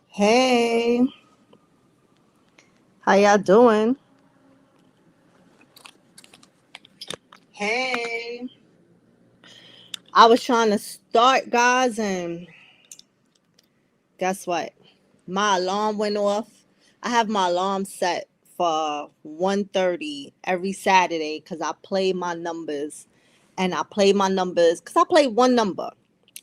Hey, how y'all doing? Hey. I was trying to start, guys, and guess what? My alarm went off. I have my alarm set for 1:30 every Saturday because I play my numbers. And I play my numbers because I play one number.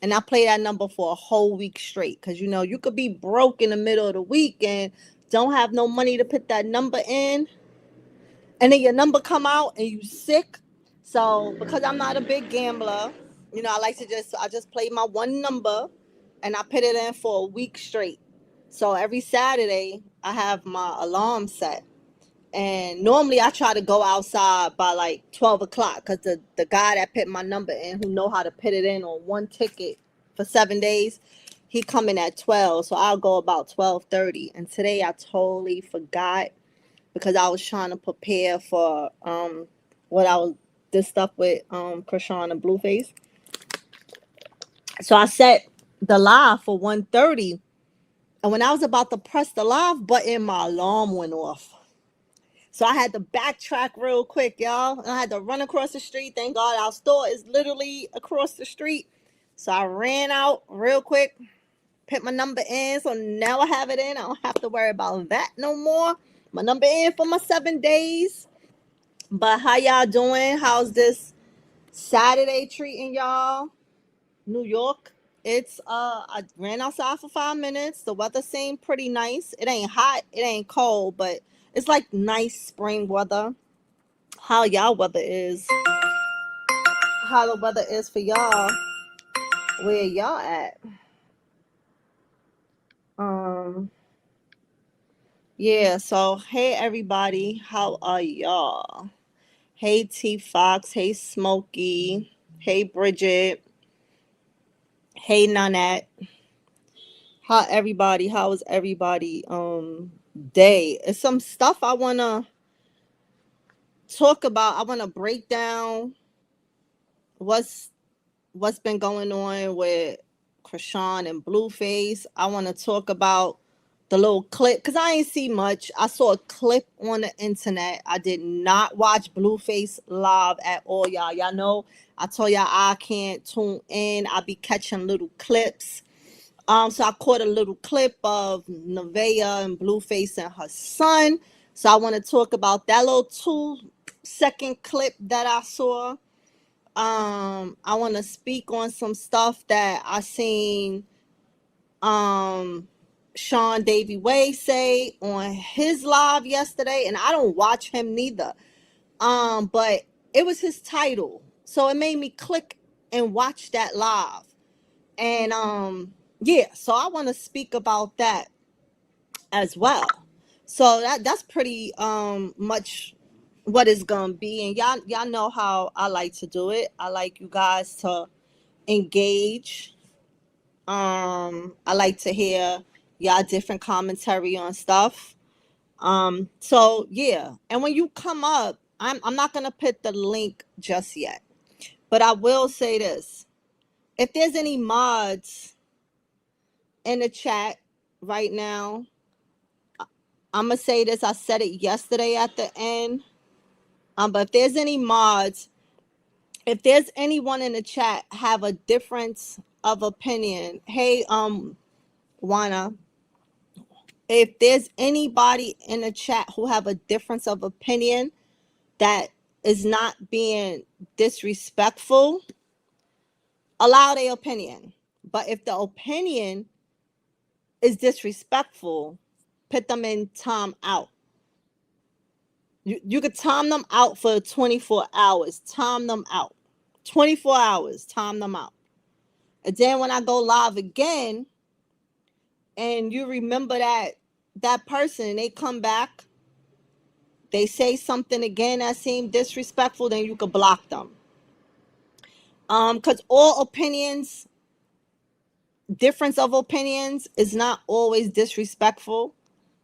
And I play that number for a whole week straight. Because, you could be broke in the middle of the week and don't have no money to put that number in. And then your number come out and you sick. So because I'm not a big gambler, I just play my one number and I put it in for a week straight. So every Saturday I have my alarm set. And normally I try to go outside by like 12 o'clock because the guy that put my number in, who know how to put it in on one ticket for 7 days, he coming at 12. So I'll go about 12:30. And today I totally forgot because I was trying to prepare for what I was this stuff with Chrisean and Blueface. So I set the live for 1:30, and when I was about to press the live button, my alarm went off. So I had to backtrack real quick, y'all. And I had to run across the street. Thank God our store is literally across the street. So I ran out real quick, put my number in. So now I have it in. I don't have to worry about that no more. My number in for my 7 days. But how y'all doing? How's this Saturday treating y'all? New York. I ran outside for 5 minutes. The weather seemed pretty nice. It ain't hot, it ain't cold, but it's like nice spring weather. How y'all weather is? How the weather is for y'all? Where y'all at? Um yeah, so hey everybody, how are y'all? Hey T Fox, hey Smokey, hey Bridget, hey Nanette. How was everybody day? It's some stuff I wanna talk about. I wanna break down what's what's been going on with Chrisean and Blueface. I wanna talk about the little clip because I ain't see much. I saw a clip on the internet. I did not watch Blueface live at all, y'all. Y'all know I told y'all I can't tune in. I be catching little clips. So I caught a little clip of Nevaeh and Blueface and her son. So I want to talk about that little 2-second clip that I saw. I want to speak on some stuff that I seen Sean Davy Way say on his live yesterday, and I don't watch him neither. But it was his title, so it made me click and watch that live. And yeah, so I want to speak about that as well. So that's pretty much what it's gonna be. And y'all know how I like to do it. I like you guys to engage. I like to hear y'all different commentary on stuff. So yeah, and when you come up, I'm not gonna put the link just yet, but I will say this: if there's any mods in the chat right now, I'm gonna say this. I said it yesterday at the end. But if there's any mods if there's anyone in the chat have a difference of opinion, hey, Juana, if there's anybody in the chat who have a difference of opinion that is not being disrespectful, allow their opinion. But if the opinion is disrespectful, put them in time out. You could time them out for 24 hours. Time them out. 24 hours, time them out. And then when I go live again and you remember that person, they come back, they say something again that seemed disrespectful, then you could block them. Because all opinions, difference of opinions is not always disrespectful.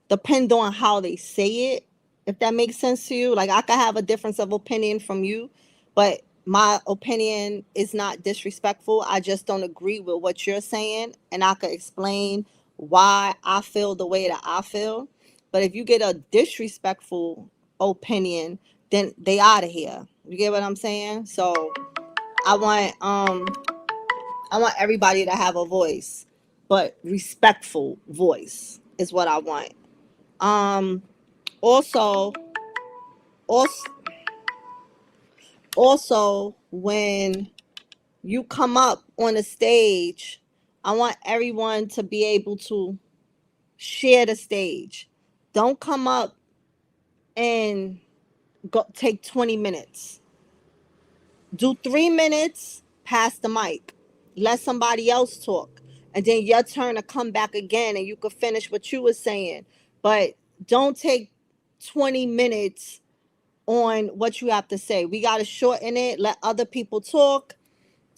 Depend on how they say it, if that makes sense to you. Like, I could have a difference of opinion from you, but my opinion is not disrespectful. I just don't agree with what you're saying, and I could explain why I feel the way that I feel. But if you get a disrespectful opinion, then they out of here. You get what I'm saying? So I want everybody to have a voice, but respectful voice is what I want. Also, also, when you come up on a stage, I want everyone to be able to share the stage. Don't come up and go take 20 minutes. Do 3 minutes, pass the mic. Let somebody else talk. And then your turn to come back again and you could finish what you were saying. But don't take 20 minutes on what you have to say. We got to shorten it, let other people talk.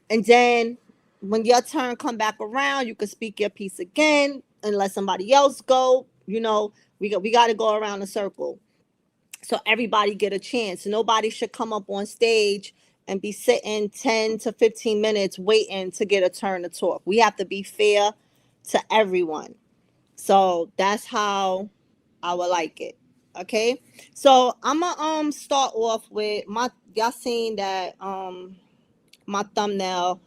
And then when your turn come back around, you can speak your piece again and let somebody else go. You know, we got to go around the circle. So everybody get a chance. Nobody should come up on stage and be sitting 10 to 15 minutes waiting to get a turn to talk. We have to be fair to everyone. So that's how I would like it. Okay. So I'm gonna start off with y'all seen that my thumbnail.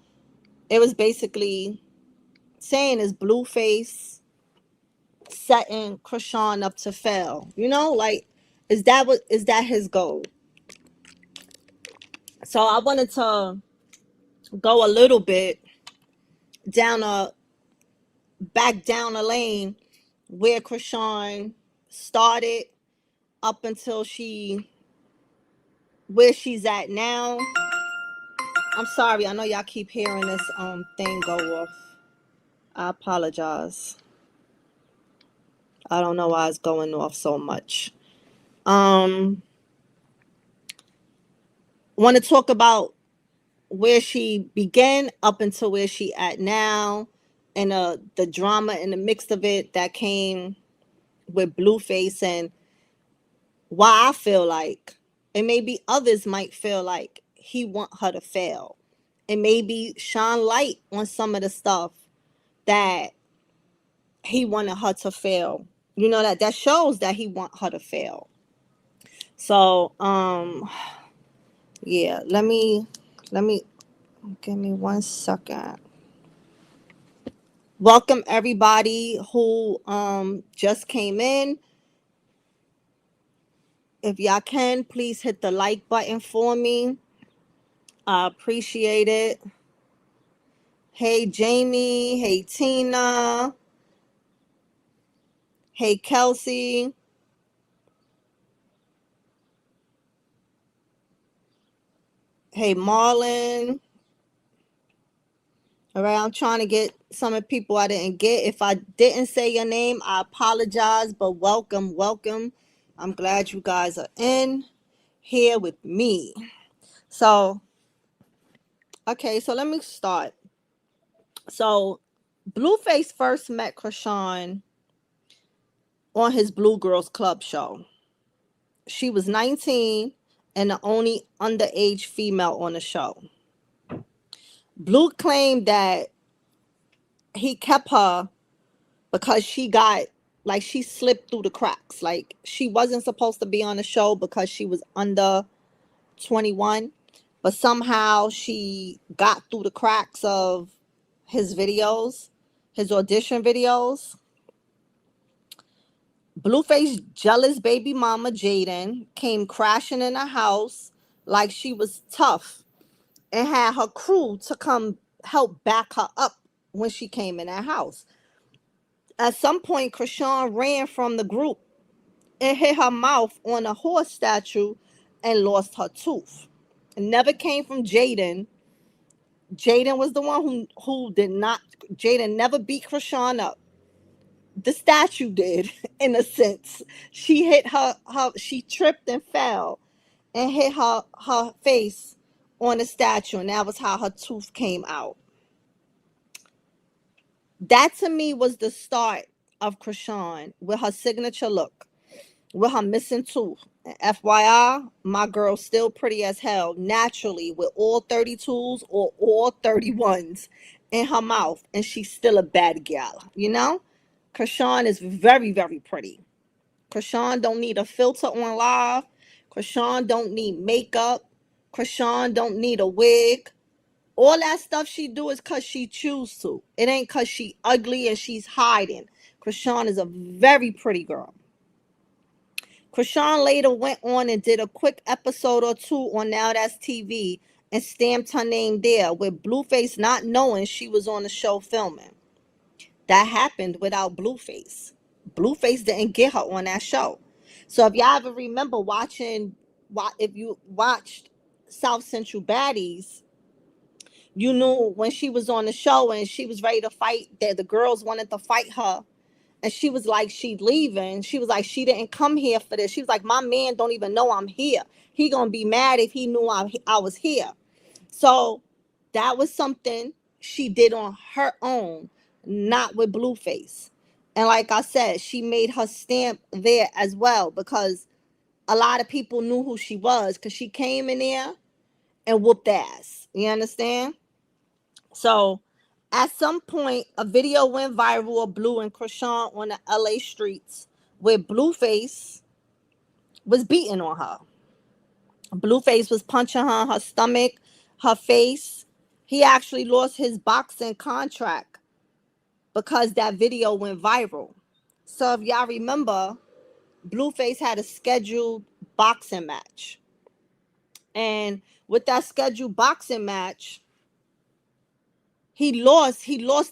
It was basically saying is Blueface setting Chrisean up to fail. You know, like, is that his goal? So I wanted to go a little bit back down a lane where Chrisean started up until where she's at now. I'm sorry, I know y'all keep hearing this thing go off. I apologize. I don't know why it's going off so much. Want to talk about where she began up until where she at now, and the drama and the mix of it that came with Blueface, and why I feel like, and maybe others might feel like he want her to fail, and maybe shine light on some of the stuff that he wanted her to fail. You know, that shows that he want her to fail. So yeah, let me give me 1 second. Welcome everybody who just came in. If y'all can, please hit the like button for me. I appreciate it. Hey Jamie, hey Tina, hey Kelsey, hey Marlon. All right, I'm trying to get some of the people I didn't get. If I didn't say your name, I apologize, but welcome. I'm glad you guys are in here with me. So, okay, so let me start. So, Blueface first met Chrisean on his Blue Girls Club show. She was 19 and the only underage female on the show. Blue claimed that he kept her because she slipped through the cracks. Like, she wasn't supposed to be on the show because she was under 21, but somehow she got through the cracks of his videos, his audition videos. Blueface jealous baby mama Jaden came crashing in her house like she was tough and had her crew to come help back her up when she came in that house. At some point, Chrisean ran from the group and hit her mouth on a horse statue and lost her tooth. It never came from Jaden. Jaden was the one who did not. Jaden never beat Chrisean up. The statue did, in a sense. She hit her. She tripped and fell and hit her face on the statue, and that was how her tooth came out. That to me was the start of Chrisean with her signature look, with her missing tooth. And FYI, my girl's still pretty as hell, naturally, with all 32s or all 31s in her mouth, and she's still a bad gal, you know? Chrisean is very, very pretty. Chrisean don't need a filter on live. Chrisean don't need makeup. Chrisean don't need a wig. All that stuff she do is because she choose to. It ain't because she ugly and she's hiding. Chrisean is a very pretty girl. Chrisean later went on and did a quick episode or two on Now That's TV and stamped her name there, with Blueface not knowing she was on the show filming. That happened without Blueface. Blueface didn't get her on that show. So if y'all ever remember if you watched South Central Baddies, you knew when she was on the show and she was ready to fight, that the girls wanted to fight her. And she was like, she leaving. She was like, she didn't come here for this. She was like, my man don't even know I'm here. He gonna be mad if he knew I was here. So that was something she did on her own, not with Blueface. And like I said, she made her stamp there as well, because a lot of people knew who she was, because she came in there and whooped ass. You understand? So at some point, a video went viral of Blue and Chrisean on the LA streets where Blueface was beating on her. Blueface was punching her in her stomach, her face. He actually lost his boxing contract because that video went viral. So if y'all remember, Blueface had a scheduled boxing match. And with that scheduled boxing match, he lost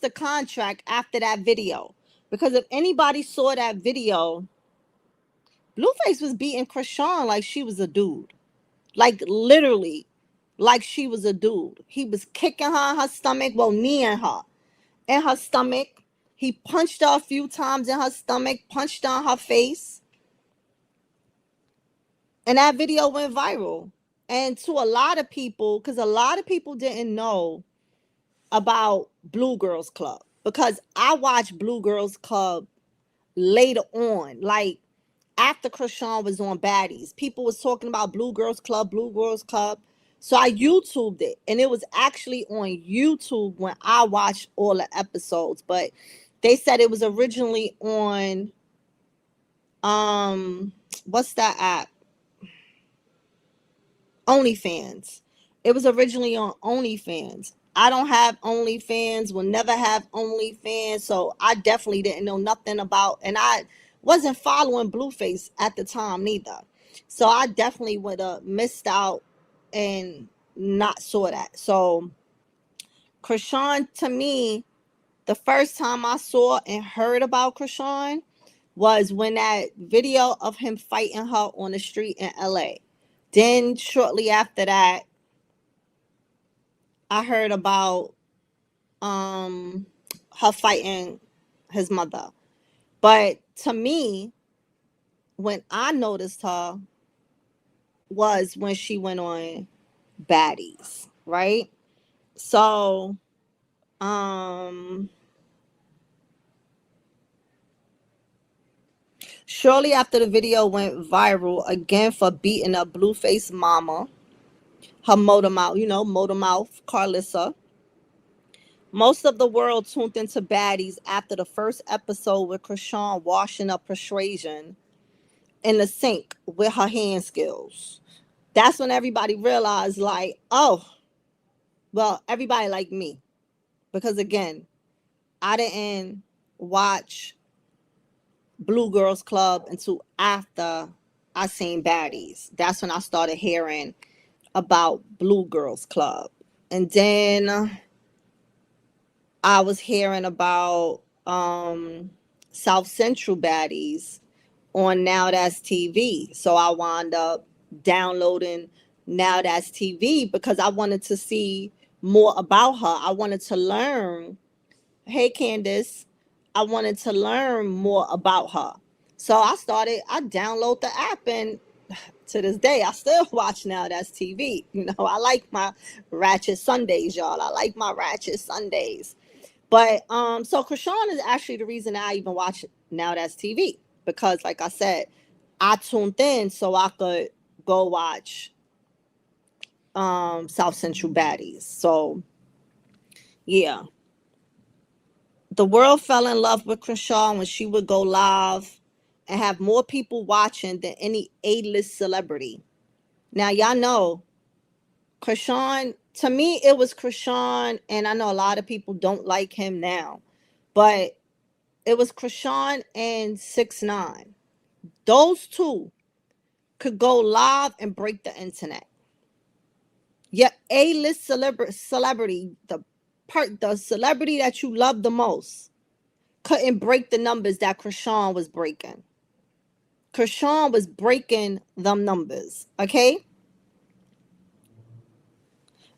the contract after that video. Because if anybody saw that video, Blueface was beating Chrisean like she was a dude. Like literally, like she was a dude. He was kicking her in her stomach, well, kneeing her in her stomach. He punched her a few times in her stomach, punched her on her face. And that video went viral. And to a lot of people, because a lot of people didn't know about Blue Girls Club, because I watched Blue Girls Club later on, like after Chrisean was on Baddies. People was talking about Blue Girls Club, Blue Girls Club. So I YouTubed it, and it was actually on YouTube when I watched all the episodes. But they said it was originally on what's that app? OnlyFans. It was originally on OnlyFans. I don't have OnlyFans, will never have OnlyFans, so I definitely didn't know nothing about, and I wasn't following Blueface at the time neither. So I definitely would have missed out and not saw that. So Chrisean, to me, the first time I saw and heard about Chrisean was when that video of him fighting her on the street in LA. Then shortly after that, I heard about her fighting his mother. But to me, when I noticed her was when she went on Baddies, right? So shortly after the video went viral again for beating up Blueface mama, her motor mouth, motor mouth Carlissa. Most of the world tuned into Baddies after the first episode with Chrisean washing up Chrisean in the sink with her hand skills. That's when everybody realized, like, oh, well, everybody like me. Because again, I didn't watch Blue Girls Club until after I seen Baddies. That's when I started hearing about Blue Girls Club. And then I was hearing about South Central Baddies on Now That's TV. So I wound up downloading Now That's TV because I wanted to see more about her. I wanted to learn. Hey, Candace. I wanted to learn more about her. So I download the app, and to this day, I still watch Now That's TV. You know, I like my ratchet Sundays, y'all. I like my ratchet Sundays. But so Chrisean is actually the reason I even watch Now That's TV, because like I said, I tuned in so I could go watch South Central Baddies. So yeah. The world fell in love with Chrisean when she would go live and have more people watching than any A-list celebrity. Now y'all know Chrisean, to me it was Chrisean, and I know a lot of people don't like him now, but it was Chrisean and 6ix9ine. Those two could go live and break the internet. Your A-list celebrity, the celebrity that you love the most, couldn't break the numbers that Chrisean was breaking. Chrisean was breaking them numbers. Okay?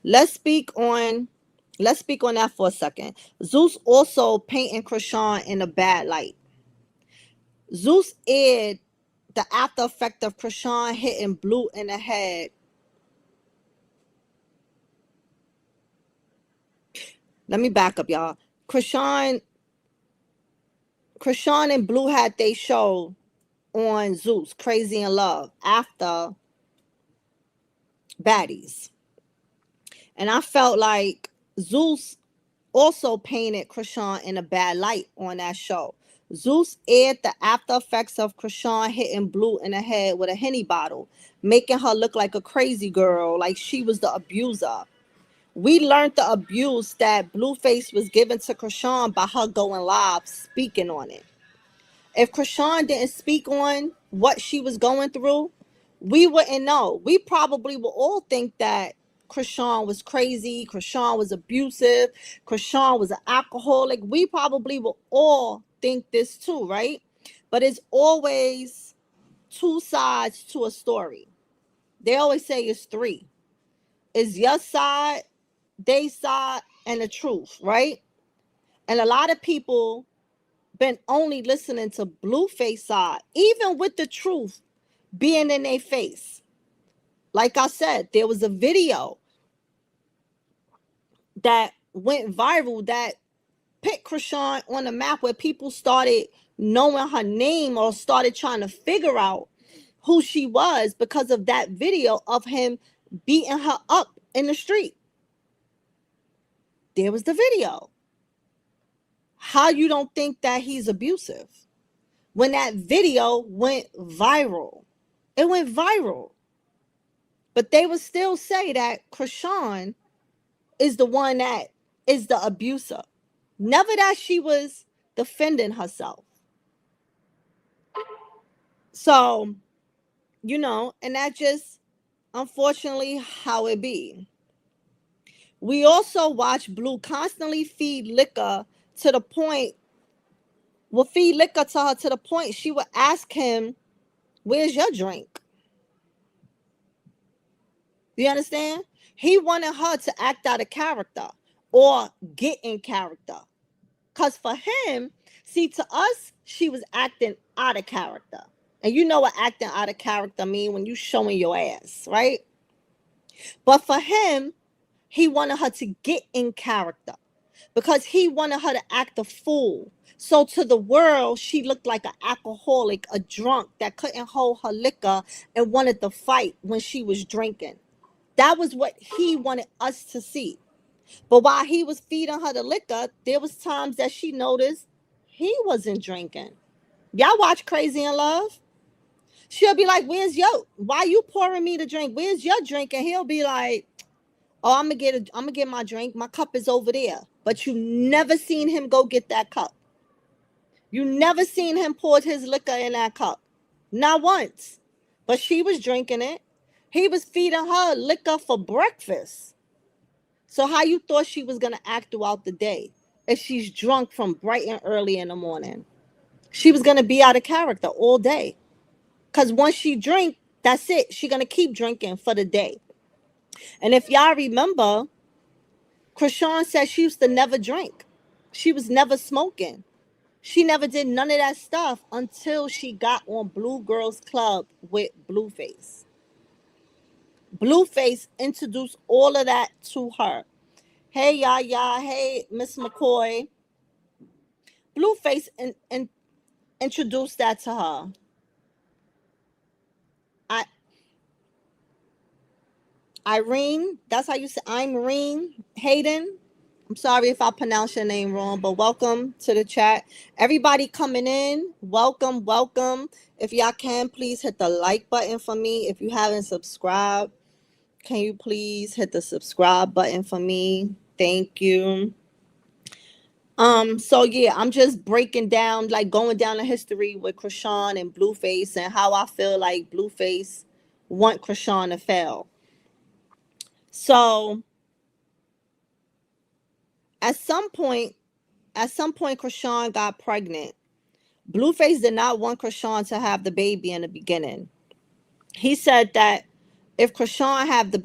Let's speak on that for a second. Zeus also painting Chrisean in a bad light. Zeus aired the after effect of Chrisean hitting Blue in the head. Let me back up, y'all. Chrisean and Blue had they show on Zeus, Crazy in Love, after Baddies. And I felt like Zeus also painted Chrisean in a bad light on that show. Zeus aired the after effects of Chrisean hitting Blue in the head with a Henny bottle, making her look like a crazy girl, like she was the abuser. We learned the abuse that Blueface was given to Chrisean by her going live, speaking on it. If Chrisean didn't speak on what she was going through, we wouldn't know. We probably would all think that Chrisean was crazy, Chrisean was abusive, Chrisean was an alcoholic. We probably will all think this too, right? But it's always two sides to a story. They always say it's three. It's your side, they side, and the truth, right? And a lot of people been only listening to Blueface side, even with the truth being in their face. Like I said, there was a video that went viral that put Chrisean on the map, where people started knowing her name or started trying to figure out who she was because of that video of him beating her up in the street. There was the video. How you don't think that he's abusive when that video went viral? It went viral. But they would still say that Chrisean is the one that is the abuser. Never that she was defending herself. So, and that just unfortunately how it be. We also watch Blue constantly feed liquor to the point, will feed liquor to her to the point she would ask him, "Where's your drink?" You understand? He wanted her to act out of character or get in character. Because for him, see, to us, she was acting out of character. And you know what acting out of character mean when you showing your ass, right? But for him, he wanted her to get in character because he wanted her to act a fool. So to the world, she looked like an alcoholic, a drunk that couldn't hold her liquor and wanted to fight when she was drinking. That was what he wanted us to see. But while he was feeding her the liquor, there was times that she noticed he wasn't drinking. Y'all watch Crazy in Love? She'll be like, why you pouring me the drink? Where's your drink? And he'll be like, oh, I'm gonna get my drink. My cup is over there. But you never seen him go get that cup. You never seen him pour his liquor in that cup. Not once. But she was drinking it. He was feeding her liquor for breakfast. So how you thought she was gonna act throughout the day if she's drunk from bright and early in the morning? She was gonna be out of character all day. Cause once she drink, that's it. She gonna keep drinking for the day. And if y'all remember, Chrisean said she used to never drink. She was never smoking. She never did none of that stuff until she got on Blue Girls Club with Blueface. Blueface introduced all of that to her. Hey, Yaya. Hey, Miss McCoy. Blueface introduced that to her. I Irene, that's how you say Irene Hayden. I'm sorry if I pronounce your name wrong, but welcome to the chat. Everybody coming in, welcome, welcome. If y'all can, please hit the like button for me. If you haven't subscribed, can you please hit the subscribe button for me? Thank you. So yeah, I'm just breaking down, like going down the history with Chrisean and Blueface and how I feel like Blueface want Chrisean to fail. So at some point, Chrisean got pregnant. Blueface did not want Chrisean to have the baby in the beginning. He said that if Chrisean had the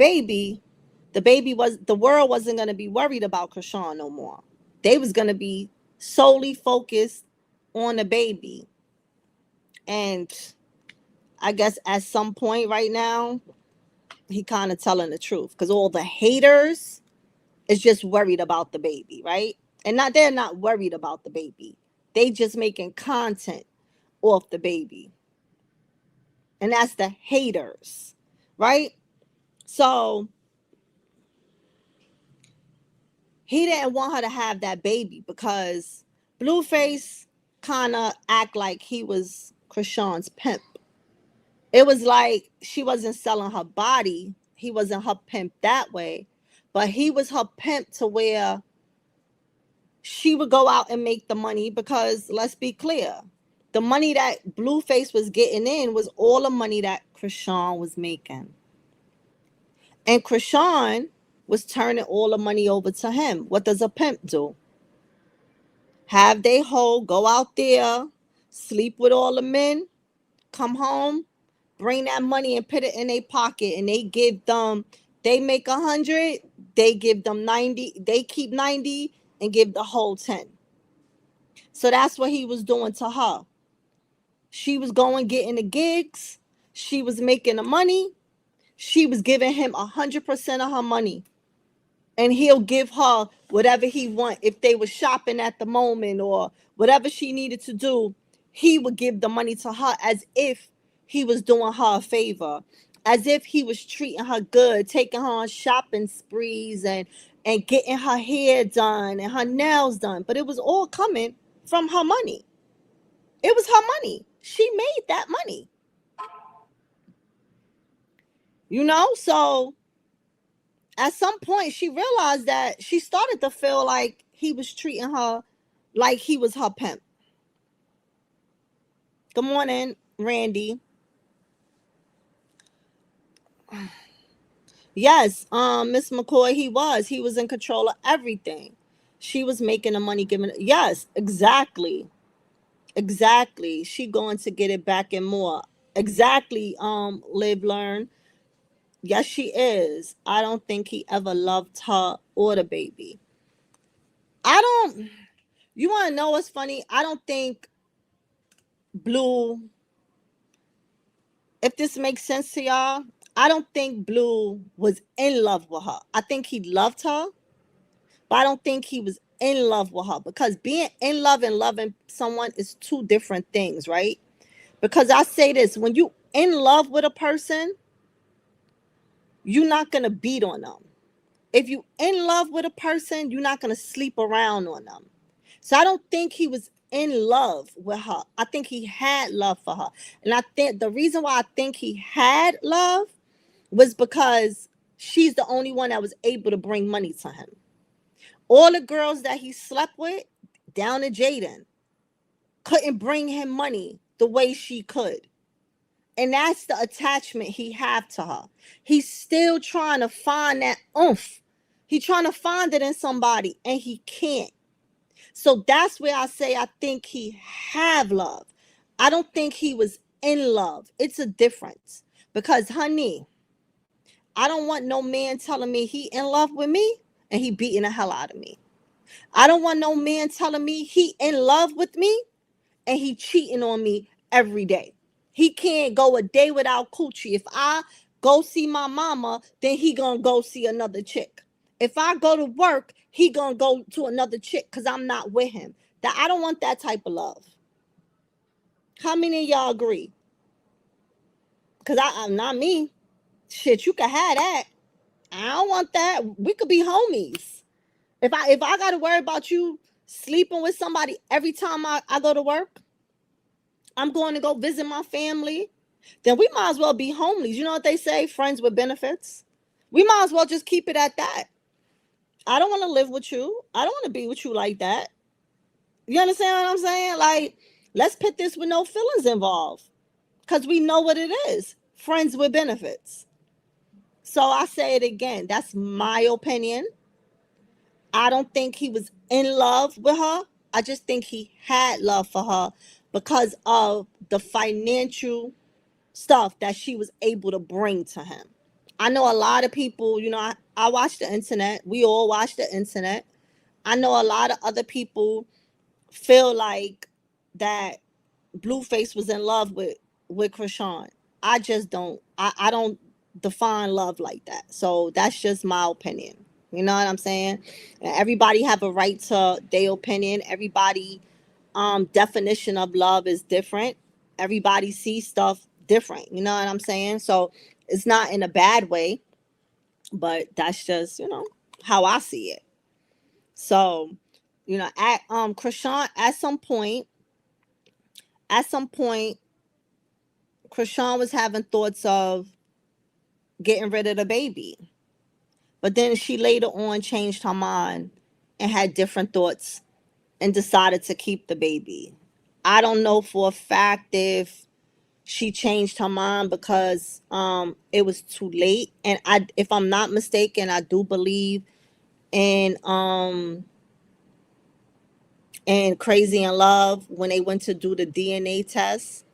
world wasn't going to be worried about Chrisean no more. They was going to be solely focused on the baby. And I guess at some point right now, he kind of telling the truth because all the haters is just worried about the baby, right? And they're not worried about the baby. They just making content off the baby. And that's the haters, right? So he didn't want her to have that baby because Blueface kind of act like he was Chrisean's pimp. It was like she wasn't selling her body. He wasn't her pimp that way, but he was her pimp to where she would go out and make the money because let's be clear, the money that Blueface was getting in was all the money that Chrisean was making. And Chrisean was turning all the money over to him. What does a pimp do? Have they hoe go out there, sleep with all the men, come home, bring that money and put it in their pocket, and they make 100, they give them 90, they keep 90 and give the whole 10. So that's what he was doing to her. She was going getting the gigs, she was making the money, she was giving him 100% of her money. And he'll give her whatever he want. If they were shopping at the moment or whatever she needed to do, he would give the money to her as if he was doing her a favor, as if he was treating her good, taking her on shopping sprees and getting her hair done and her nails done. But it was all coming from her money. It was her money. She made that money. So at some point she realized that she started to feel like he was treating her like he was her pimp. Good morning, Randy. Yes, Miss McCoy, he was in control of everything. She was making the money giving. Yes, exactly. She going to get it back and more. Exactly. Live learn. Yes, she is. I don't think he ever loved her or the baby. I don't. You want to know what's funny? I don't think Blue, if this makes sense to y'all, I don't think Blue was in love with her. I think he loved her, but I don't think he was in love with her because being in love and loving someone is two different things, right? Because I say this, when you in love with a person, you're not going to beat on them. If you in love with a person, you're not going to sleep around on them. So I don't think he was in love with her. I think he had love for her. And I think the reason why I think he had love was because she's the only one that was able to bring money to him. All the girls that he slept with, down to Jaden, couldn't bring him money the way she could. And that's the attachment he have to her. He's still trying to find that oomph. He's trying to find it in somebody and he can't. So that's where I say I think he have love. I don't think he was in love. It's a difference. Because honey, I don't want no man telling me he in love with me and he beating the hell out of me. I don't want no man telling me he in love with me and he cheating on me every day. He can't go a day without coochie. If I go see my mama, then he gonna go see another chick. If I go to work, he gonna go to another chick because I'm not with him. That I don't want that type of love. How many of y'all agree? Because I'm not me. Shit, you can have that. I don't want that. We could be homies. If I gotta worry about you sleeping with somebody every time I go to work, I'm going to go visit my family, then we might as well be homies. You know what they say? Friends with benefits. We might as well just keep it at that. I don't want to live with you. I don't want to be with you like that. You understand what I'm saying? Like, let's put this with no feelings involved. Because we know what it is. Friends with benefits. So I say it again. That's my opinion. I don't think he was in love with her. I just think he had love for her because of the financial stuff that she was able to bring to him. I know a lot of people, I watch the internet. We all watch the internet. I know a lot of other people feel like that Blueface was in love with Chrisean. I just don't. I don't define love like that. So that's just my opinion. You know what I'm saying? And everybody have a right to their opinion. Everybody definition of love is different. Everybody sees stuff different. You know what I'm saying? So it's not in a bad way, but that's just, how I see it. So, at Chrisean, at some point, Chrisean was having thoughts of getting rid of the baby. But then she later on changed her mind and had different thoughts and decided to keep the baby. I don't know for a fact if she changed her mind because it was too late. And if I'm not mistaken, I do believe in Crazy in Love when they went to do the DNA test.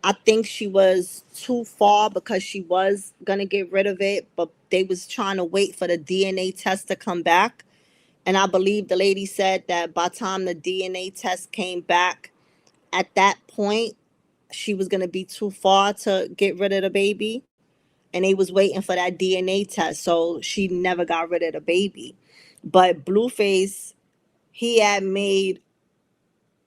I think she was too far because she was gonna get rid of it, but they was trying to wait for the DNA test to come back. And I believe the lady said that by the time the DNA test came back, at that point, she was gonna be too far to get rid of the baby. And they was waiting for that DNA test. So she never got rid of the baby. But Blueface, he had made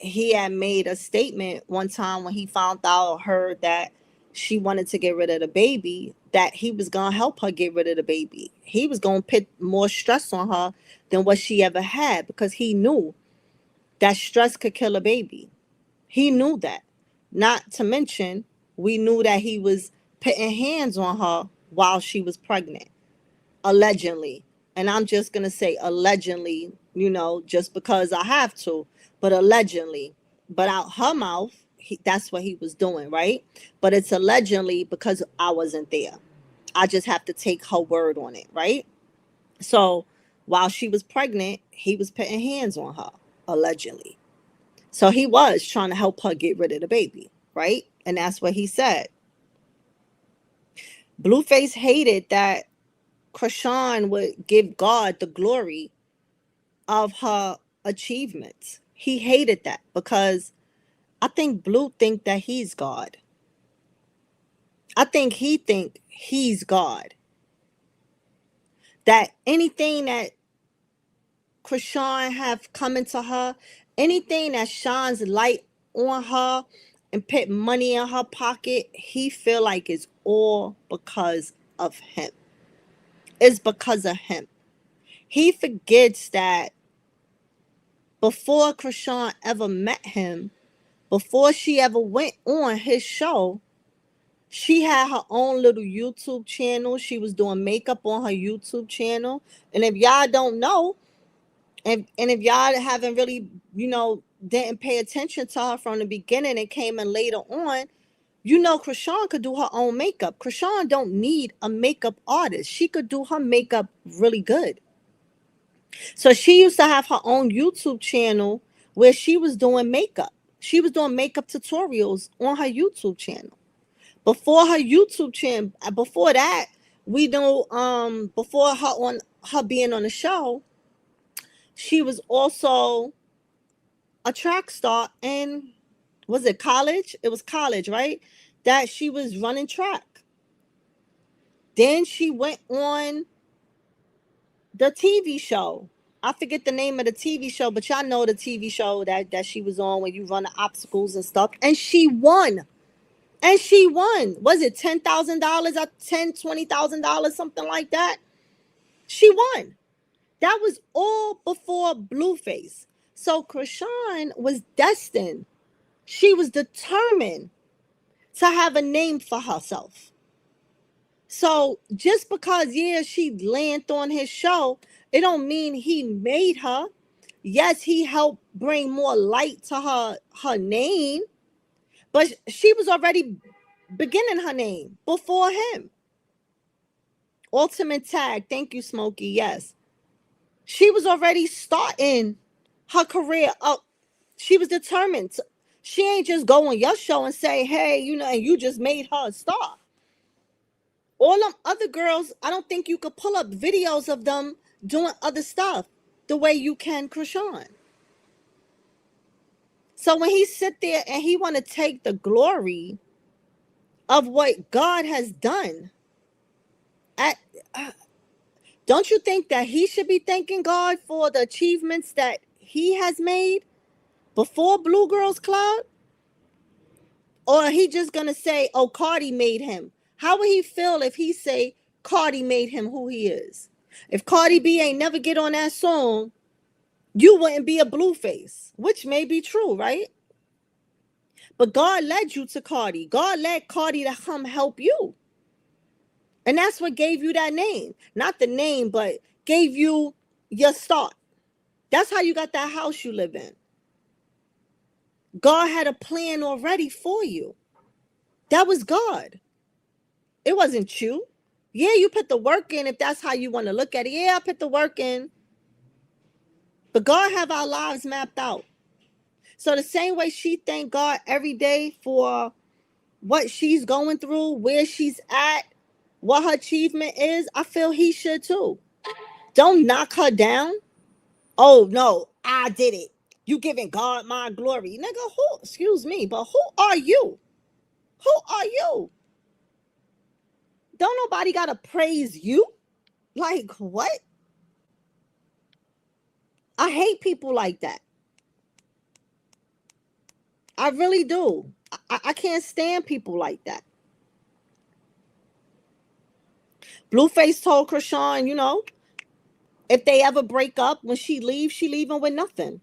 a statement one time when he found out or heard that she wanted to get rid of the baby, that he was gonna help her get rid of the baby. He was gonna put more stress on her than what she ever had because he knew that stress could kill a baby. He knew that. Not to mention, we knew that he was putting hands on her while she was pregnant, allegedly. And I'm just going to say allegedly, just because I have to, but allegedly. But out her mouth, that's what he was doing, right? But it's allegedly because I wasn't there. I just have to take her word on it, right? So while she was pregnant, he was putting hands on her, allegedly. So he was trying to help her get rid of the baby, right? And that's what he said. Blueface hated that Chrisean would give God the glory of her achievements. He hated that because I think Blue think that he's God. I think he think he's God. That anything that Chrisean have come into her, anything that shines light on her and put money in her pocket, he feel like it's all because of him. It's because of him. He forgets that before Chrisean ever met him, before she ever went on his show, she had her own little YouTube channel. She was doing makeup on her YouTube channel. And if y'all don't know, and if y'all haven't really, didn't pay attention to her from the beginning and came in later on, Chrisean could do her own makeup. Chrisean don't need a makeup artist. She could do her makeup really good. So she used to have her own YouTube channel where she was doing makeup. She was doing makeup tutorials on her YouTube channel. Before her YouTube channel, before that, we know, before her being on the show, she was also a track star in, was it college? It was college, right? That she was running track. Then she went on the TV show. I forget the name of the TV show, but y'all know the TV show that she was on when you run the obstacles and stuff. And she won. And she won. Was it $10,000 or $20,000, something like that? She won. That was all before Blueface. So Chrisean was destined. She was determined to have a name for herself. So just because, she landed on his show, it don't mean he made her. Yes, he helped bring more light to her name, but she was already beginning her name before him. Ultimate Tag, thank you, Smokey. Yes, she was already starting her career up. She was determined. She ain't just go on your show and say, hey, and you just made her a star. All them other girls, I don't think you could pull up videos of them doing other stuff the way you can Chrisean. So when he sit there and he want to take the glory of what God has done, don't you think that he should be thanking God for the achievements that he has made before Blue Girls Club? Or he just going to say, oh, Cardi made him? How would he feel if he say Cardi made him who he is? If Cardi B ain't never get on that song, you wouldn't be a Blueface, which may be true, right? But God led you to Cardi. God led Cardi to come help you. And that's what gave you that name. Not the name, but gave you your start. That's how you got that house you live in. God had a plan already for you. That was God. It wasn't you. Yeah, you put the work in if that's how you want to look at it. Yeah, I put the work in. But God have our lives mapped out. So the same way she thank God every day for what she's going through, where she's at, what her achievement is, I feel he should too. Don't knock her down. Oh, no, I did it. You giving God my glory. Nigga, excuse me, but who are you? Who are you? Don't nobody got to praise you. Like, what? I hate people like that. I really do. I can't stand people like that. Blueface told Chrisean, if they ever break up, when she leaves, she leaving with nothing.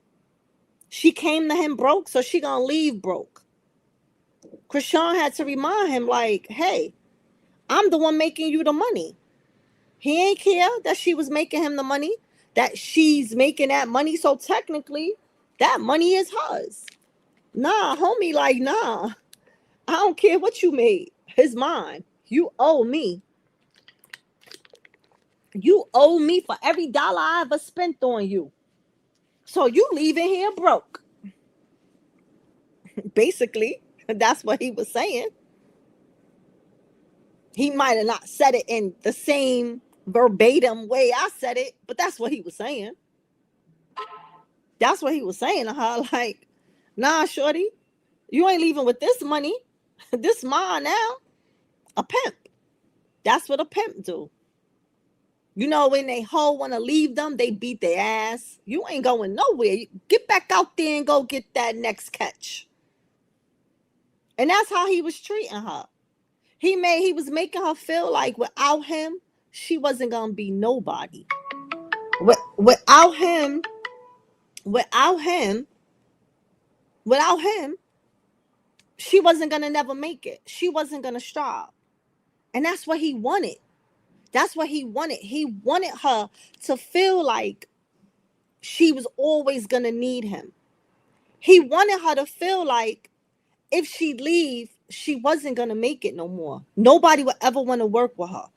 She came to him broke, so she gonna leave broke. Chrisean had to remind him, like, hey, I'm the one making you the money. He ain't care that she was making him the money, that she's making that money. So technically, that money is hers. Nah, homie, like, nah. I don't care what you made. It's mine. You owe me. You owe me for every dollar I ever spent on you. So you leaving here broke. Basically, that's what he was saying. He might have not said it in the same verbatim way I said it, but that's what he was saying. That's what he was saying to her. Like, nah, shorty, you ain't leaving with this money. This mine now. A pimp. That's what a pimp do. When they hoe want to leave them, they beat their ass. You ain't going nowhere. Get back out there and go get that next catch. And that's how he was treating her. He was making her feel like without him, she wasn't going to be nobody. Without him, without him, she wasn't going to never make it. She wasn't going to strive. And that's what he wanted. That's what he wanted. He wanted her to feel like she was always going to need him. He wanted her to feel like if she leave, she wasn't going to make it no more. Nobody would ever want to work with her.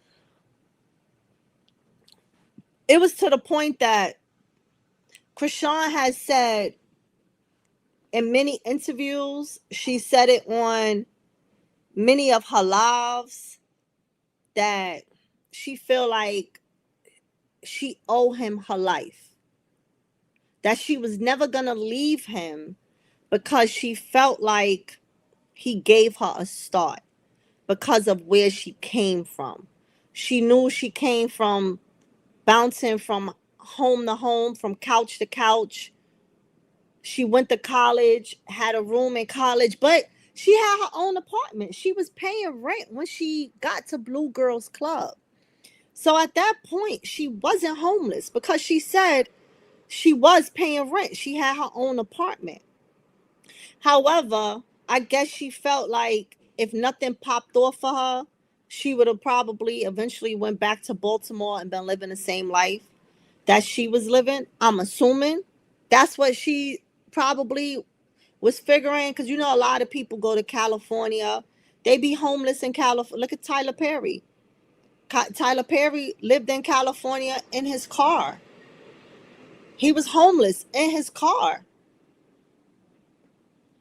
It was to the point that Chrisean has said in many interviews, she said it on many of her lives, that she feel like she owe him her life. That she was never going to leave him because she felt like he gave her a start because of where she came from. She knew she came from bouncing from home to home, from couch to couch. She went to college, had a room in college, but she had her own apartment. She was paying rent when she got to Blue Girls Club. So at that point, she wasn't homeless because she said she was paying rent. She had her own apartment. However, I guess she felt like if nothing popped off for her, she would have probably eventually went back to Baltimore and been living the same life that she was living. I'm assuming that's what she probably was figuring, because you know a lot of people go to California. They be homeless in California. Look at Tyler Perry. Tyler Perry lived in California in his car. He was homeless in his car.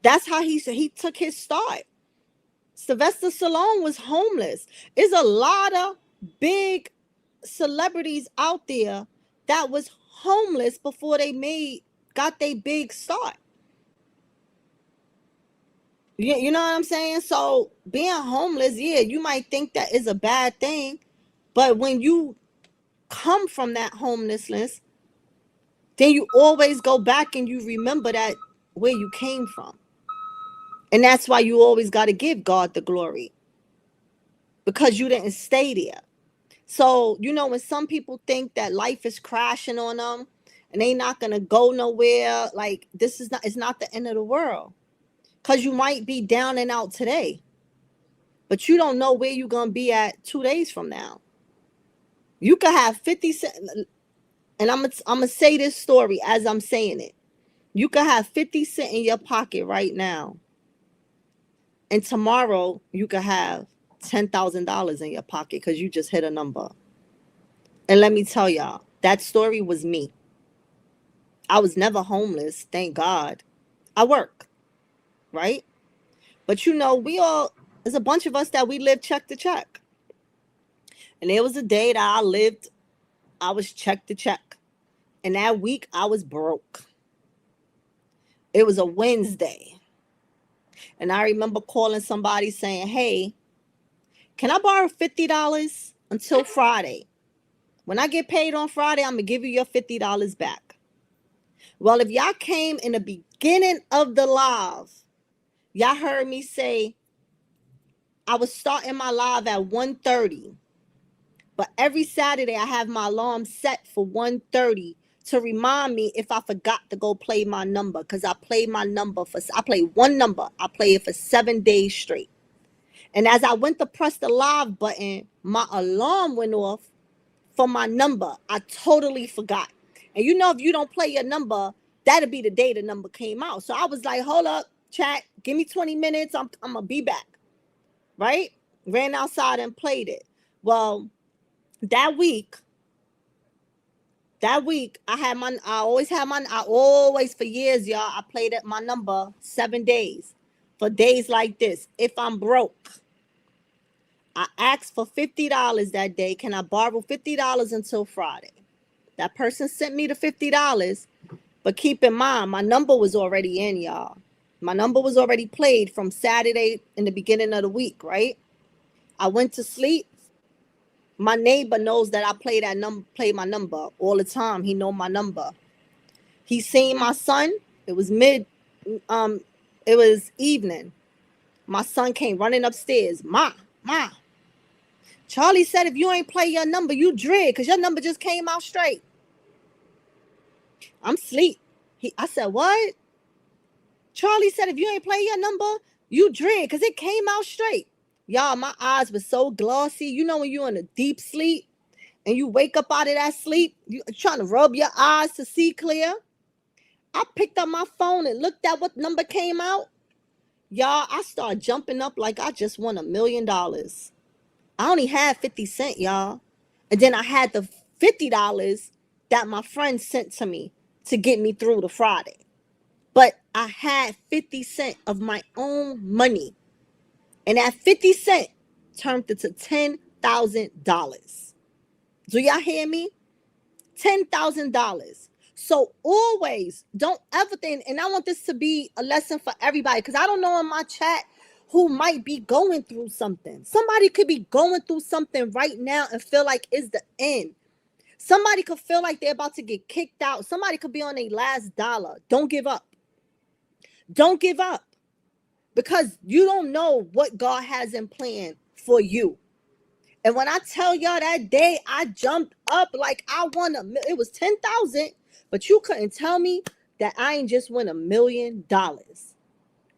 That's how he took his start. Sylvester Stallone was homeless. There's a lot of big celebrities out there that was homeless before they got their big start. You know what I'm saying? So being homeless, yeah, you might think that is a bad thing, but when you come from that homelessness, then you always go back and you remember that where you came from. And that's why you always got to give God the glory, because you didn't stay there. So, you know, when some people think that life is crashing on them and they not going to go nowhere, like it's not the end of the world. Because you might be down and out today, but you don't know where you're going to be at 2 days from now. You could have 50 cents, and I'm going to say this story as I'm saying it. You could have 50 cents in your pocket right now, and tomorrow you could have $10,000 in your pocket because you just hit a number. And let me tell y'all, that story was me. I was never homeless, thank God. I work, right? But you know, there's a bunch of us that we live check to check. And there was a day that I was check to check. And that week I was broke. It was a Wednesday. And I remember calling somebody saying, hey, can I borrow $50 until Friday? When I get paid on Friday, I'm going to give you your $50 back. Well, if y'all came in the beginning of the live, y'all heard me say I was starting my live at 1:30. But every Saturday, I have my alarm set for 1:30 to remind me if I forgot to go play my number. Because I play one number. I play it for 7 days straight. And as I went to press the live button, my alarm went off for my number. I totally forgot. And you know, if you don't play your number, that'll be the day the number came out. So I was like, hold up, chat, give me 20 minutes. I'm going to be back. Right? Ran outside and played it. Well, that week, I always for years, y'all, I played at my number 7 days. For days like this, if I'm broke, I asked for $50 that day. Can I borrow $50 until Friday? That person sent me the $50, but keep in mind, my number was already in, y'all. My number was already played from Saturday in the beginning of the week, right? I went to sleep. My neighbor knows that I play my number all the time. He know my number. He seen my son. It was evening. My son came running upstairs. Ma. Charlie said, if you ain't play your number, you dread, because your number just came out straight. I'm asleep. I said, what? Charlie said, if you ain't play your number, you dread, because it came out straight. Y'all, my eyes were so glossy. You know when you're in a deep sleep and you wake up out of that sleep, you trying to rub your eyes to see clear. I picked up my phone and looked at what number came out. Y'all, I started jumping up like I just won $1 million. I only had 50 cents, y'all. And then I had the $50 that my friend sent to me to get me through the Friday. But I had 50 cents of my own money. And that 50 cents turned into $10,000. Do y'all hear me? $10,000. So always don't ever think, and I want this to be a lesson for everybody, because I don't know in my chat who might be going through something. Somebody could be going through something right now and feel like it's the end. Somebody could feel like they're about to get kicked out. Somebody could be on their last dollar. Don't give up. Don't give up, because you don't know what God has in plan for you. And when I tell y'all that day, I jumped up like I won it was 10,000, but you couldn't tell me that I ain't just won $1 million.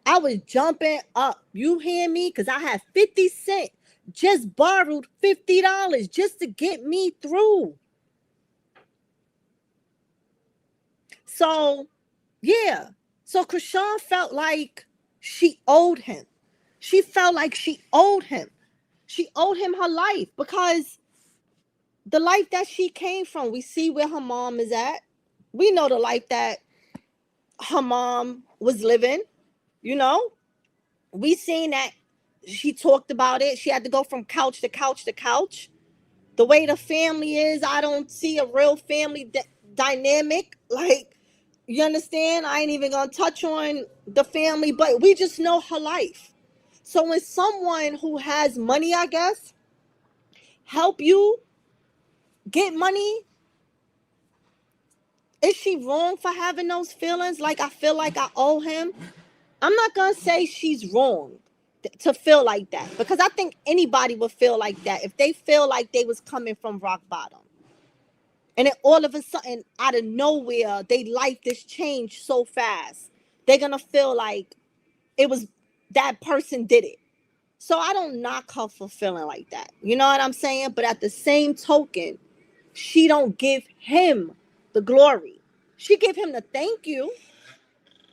I was jumping up. You hear me? Because I had 50 cents, just borrowed $50 just to get me through. So, yeah. So Chrisean felt like she owed him. She felt like she owed him. She owed him her life, because the life that she came from, we see where her mom is at. We know the life that her mom was living, you know. We seen that she talked about it. She had to go from couch to couch to couch. The way the family is, I don't see a real family dynamic. Like, you understand? I ain't even gonna touch on the family, but we just know her life. So when someone who has money, I guess, help you get money, is she wrong for having those feelings? Like, I feel like I owe him. I'm not gonna say she's wrong to feel like that, because I think anybody would feel like that if they feel like they was coming from rock bottom, and then all of a sudden, out of nowhere, they life just changed so fast. They're gonna feel like it was that person did it. So I don't knock her for feeling like that. You know what I'm saying? But at the same token, she don't give him the glory. She give him the thank you.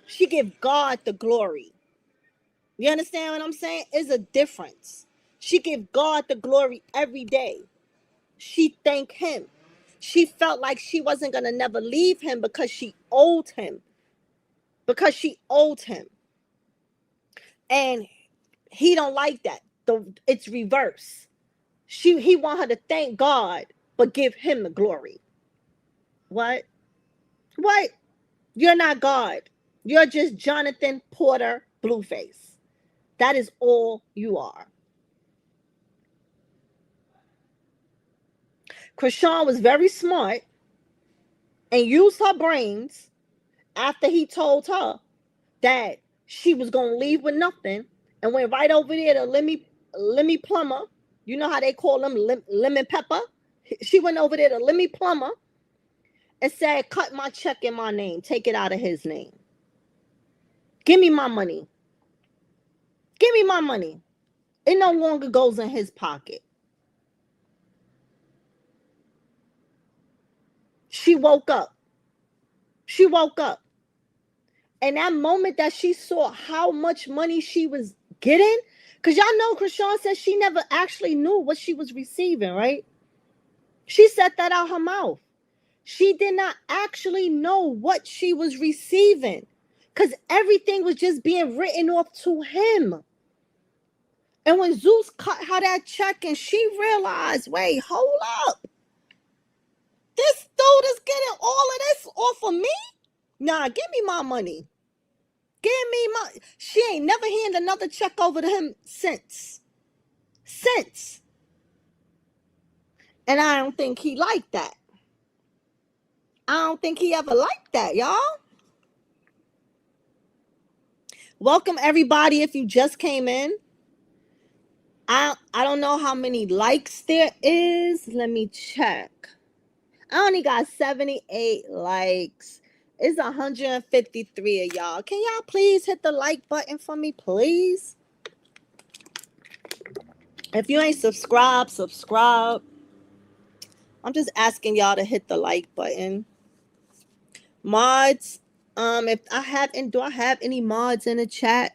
She give God the glory. You understand what I'm saying? It's a difference. She give God the glory every day. She thanked him. She felt like she wasn't going to never leave him because she owed him. Because she owed him. And he don't like that. It's reverse. He want her to thank God, but give him the glory. What? What? You're not God. You're just Jonathan Porter Blueface. That is all you are. Chrisean was very smart and used her brains after he told her that she was going to leave with nothing, and went right over there to Lemmy Plumber. You know how they call them lemon pepper? She went over there to Lemmy Plumber and said, cut my check in my name. Take it out of his name. Give me my money. Give me my money. It no longer goes in his pocket. She woke up. She woke up. And that moment that she saw how much money she was getting, because y'all know Chrisean said she never actually knew what she was receiving, right? She said that out her mouth. She did not actually know what she was receiving, because everything was just being written off to him. And when Zeus cut her that check and she realized, wait, hold up. This dude is getting all of this off of me? Nah, give me my money. Give me my... She ain't never handed another check over to him since. And I don't think he liked that. I don't think he ever liked that, y'all. Welcome, everybody, if you just came in. I don't know how many likes there is. Let me check. I only got 78 likes. It's 153 of y'all. Can y'all please hit the like button for me, please? If you ain't subscribed, subscribe. I'm just asking y'all to hit the like button. Mods, if I have, and do I have any mods in the chat?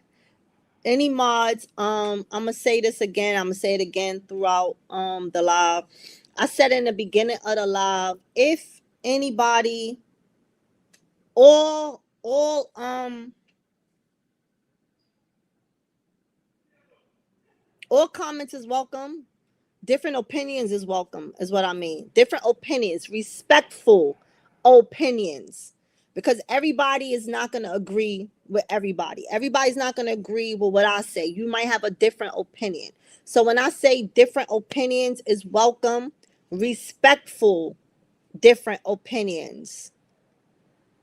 Any mods? I'm gonna say this again. I'm gonna say it again throughout the live. I said in the beginning of the live, if anybody, all comments is welcome. Different opinions is welcome, is what I mean. Different opinions, respectful opinions. Because everybody is not going to agree with everybody. Everybody's not going to agree with what I say. You might have a different opinion. So when I say different opinions is welcome, respectful different opinions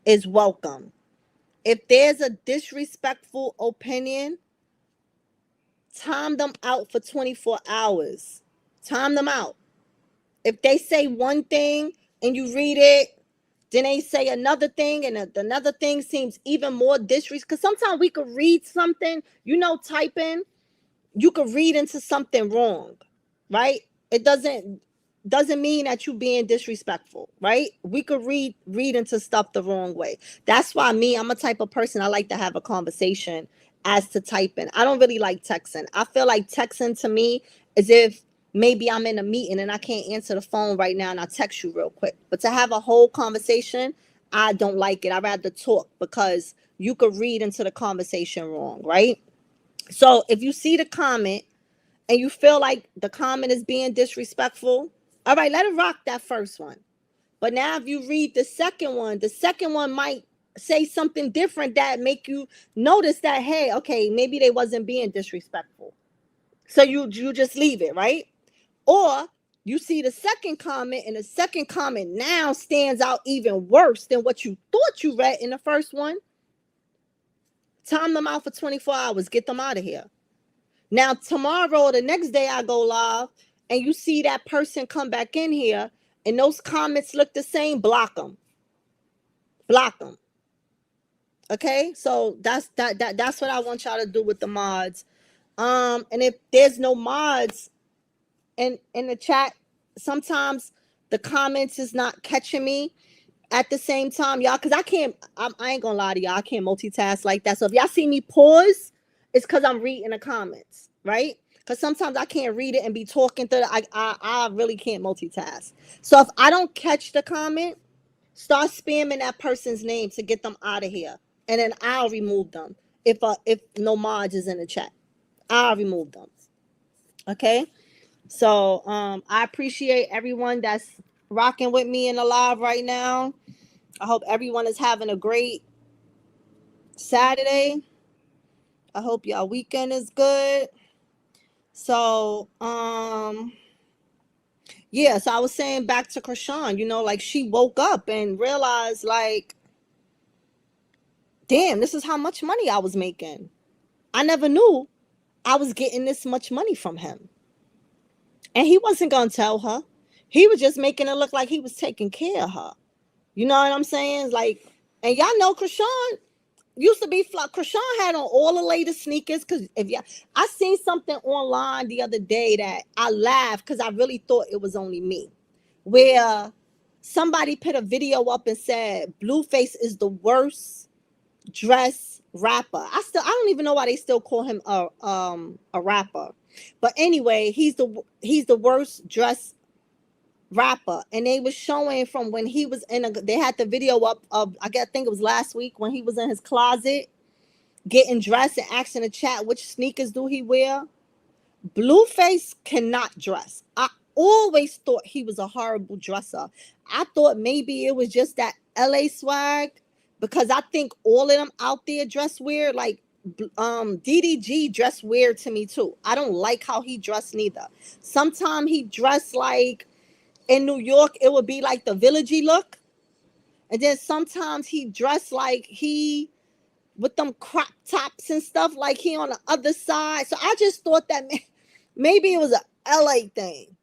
is welcome. If there's a disrespectful opinion, time them out for 24 hours. Time them out. If they say one thing and you read it, then they say another thing, and another thing seems even more disrespectful. Because sometimes we could read something, typing, you could read into something wrong, right? It doesn't mean that you being disrespectful, right? We could read into stuff the wrong way. That's why I'm a type of person, I like to have a conversation as to typing. I don't really like texting. I feel like texting to me is if maybe I'm in a meeting and I can't answer the phone right now and I text you real quick. But to have a whole conversation, I don't like it. I'd rather talk because you could read into the conversation wrong, right? So if you see the comment and you feel like the comment is being disrespectful, all right, let it rock that first one. But now if you read the second one might say something different that make you notice that, hey, okay, maybe they wasn't being disrespectful. So you just leave it, right? Or you see the second comment and the second comment now stands out even worse than what you thought you read in the first one. Time them out for 24 hours. Get them out of here. Now, tomorrow or the next day I go live and you see that person come back in here and those comments look the same, block them. Block them. Okay? So that's what I want y'all to do with the mods. And if there's no mods in the chat, sometimes the comments is not catching me at the same time, y'all, because I ain't gonna lie to y'all, I can't multitask like that. So if y'all see me pause, it's because I'm reading the comments, right? Because sometimes I can't read it and be talking through I really can't multitask. So if I don't catch the comment, start spamming that person's name to get them out of here, and then I'll remove them. If no mods is in the chat, I'll remove them. Okay. So I appreciate everyone that's rocking with me in the live right now. I hope everyone is having a great Saturday. I hope y'all weekend is good. So yeah, so I was saying back to Chrisean, like she woke up and realized like, damn, this is how much money I was making. I never knew I was getting this much money from him. And he wasn't going to tell her. He was just making it look like he was taking care of her. You know what I'm saying? Like, and y'all know Chrisean used to be fly. Chrisean had on all the latest sneakers. Because I seen something online the other day that I laughed because I really thought it was only me. Where somebody put a video up and said, Blueface is the worst dress rapper. I don't even know why they still call him a rapper. But anyway, he's the worst dress rapper. And they was showing from when he was they had the video up of I think it was last week when he was in his closet getting dressed and asking the chat which sneakers do he wear. Blueface cannot dress. I always thought he was a horrible dresser. I thought maybe it was just that LA swag, because I think all of them out there dress weird. Like DDG dress weird to me too. I don't like how he dressed neither. Sometimes he dressed like in New York, it would be like the villagey look. And then sometimes he dressed like he with them crop tops and stuff, like he on the other side. So I just thought that maybe it was a LA thing.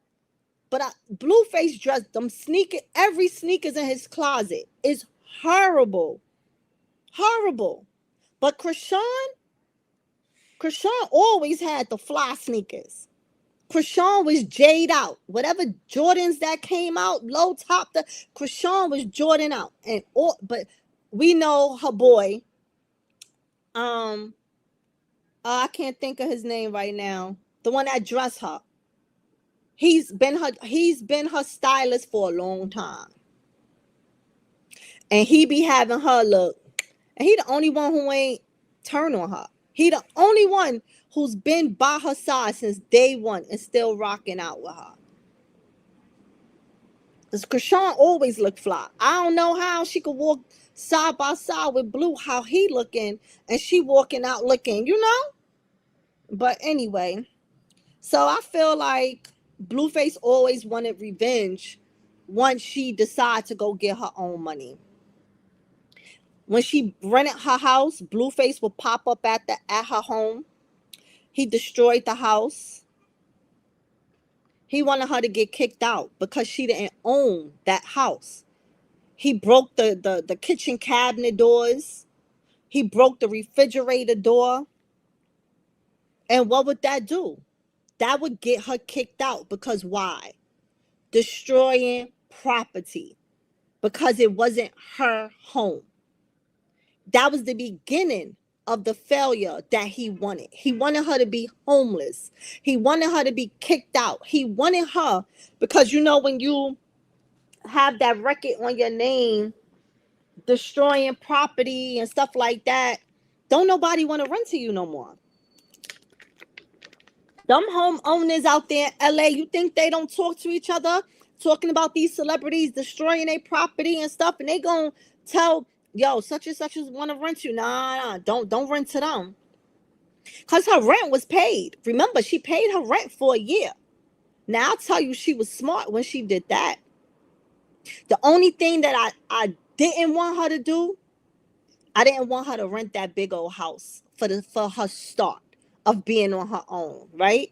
But Blueface dressed them every sneakers in his closet is horrible. Horrible. But Chrisean always had the fly sneakers. Chrisean was Jade out. Whatever Jordans that came out, low top, the Chrisean was Jordan out. And all, but we know her boy. I can't think of his name right now. The one that dressed her. He's been her stylist for a long time. And he be having her look. And he the only one who ain't turn on her. He the only one who's been by her side since day one and still rocking out with her. Because Chrisean always looked fly. I don't know how she could walk side by side with Blue, how he looking, and she walking out looking, But anyway, so I feel like Blueface always wanted revenge once she decided to go get her own money. When she rented her house, Blueface would pop up at her home. He destroyed the house. He wanted her to get kicked out because she didn't own that house. He broke the kitchen cabinet doors. He broke the refrigerator door. And what would that do? That would get her kicked out because why? Destroying property because it wasn't her home. That was the beginning of the failure that he wanted. He wanted her to be homeless. He wanted her to be kicked out. He wanted her because when you have that record on your name, destroying property and stuff like that, don't nobody want to rent to you no more. Them homeowners out there in LA, you think they don't talk to each other, talking about these celebrities destroying their property and stuff, and they gonna tell, yo, such and such want to rent you. Nah, don't rent to them. Because her rent was paid. Remember, she paid her rent for a year. Now, I'll tell you, she was smart when she did that. The only thing that I didn't want her to do, I didn't want her to rent that big old house for her start of being on her own, right?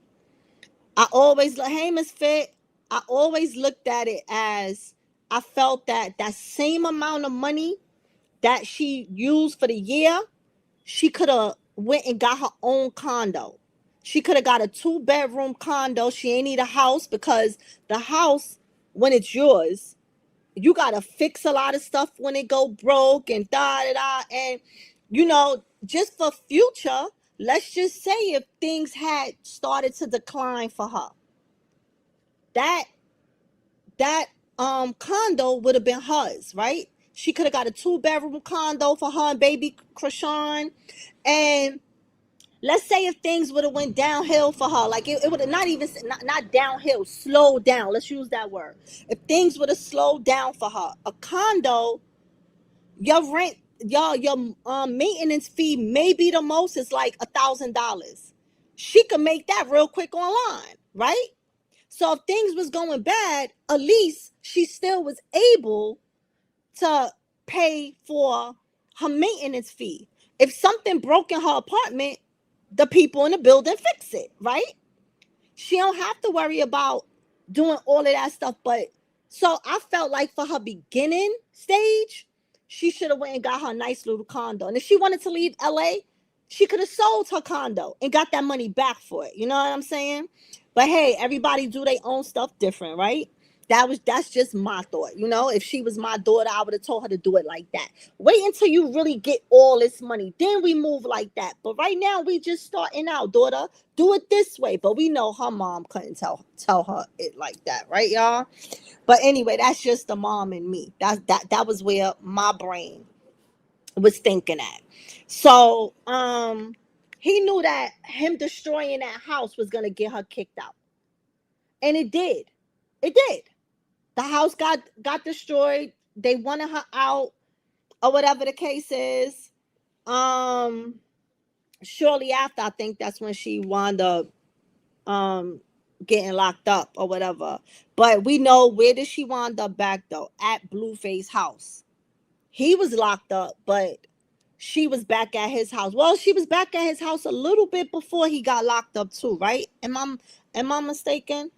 I always look, hey, Miss Fit, I always looked at it as I felt that same amount of money that she used for the year, she could have went and got her own condo. She could have got a 2-bedroom condo. She ain't need a house because the house, when it's yours, you got to fix a lot of stuff when it go broke and da-da-da. And, just for future, let's just say if things had started to decline for her, that condo would have been hers, right? She could have got a 2-bedroom condo for her and baby Chrisean. And let's say if things would have went downhill for her, like it would have not downhill, slowed down. Let's use that word. If things would have slowed down for her, a condo, your rent, your maintenance fee maybe the most is like $1,000. She could make that real quick online, right? So if things was going bad, at least she still was able to pay for her maintenance fee. If something broke in her apartment, the people in the building fix it, right? She don't have to worry about doing all of that stuff. But so I felt like for her beginning stage, she should have went and got her nice little condo. And if she wanted to leave LA, she could have sold her condo and got that money back for it. You know what I'm saying? But hey, everybody do their own stuff different, right? That's just my thought. If she was my daughter, I would have told her to do it like that. Wait until you really get all this money. Then we move like that. But right now we just starting out, daughter. Do it this way. But we know her mom couldn't tell her it like that, right, y'all? But anyway, that's just the mom and me. That was where my brain was thinking at. So he knew that him destroying that house was gonna get her kicked out. And it did. It did. The house got destroyed. They wanted her out, or whatever the case is. Shortly after, I think that's when she wound up getting locked up or whatever. But we know, where did she wind up back though? At Blueface's house. He was locked up, but she was back at his house. Well, she was back at his house a little bit before he got locked up too, right? Am I mistaken?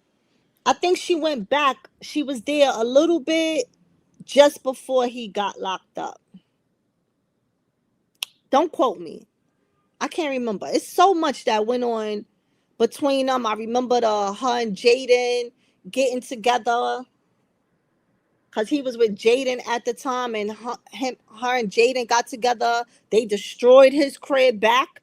I think she went back. She was there a little bit just before he got locked up. Don't quote me. I can't remember. It's so much that went on between them. I remember her and Jaden getting together because he was with Jaden at the time, and her and Jaden got together. They destroyed his crib back,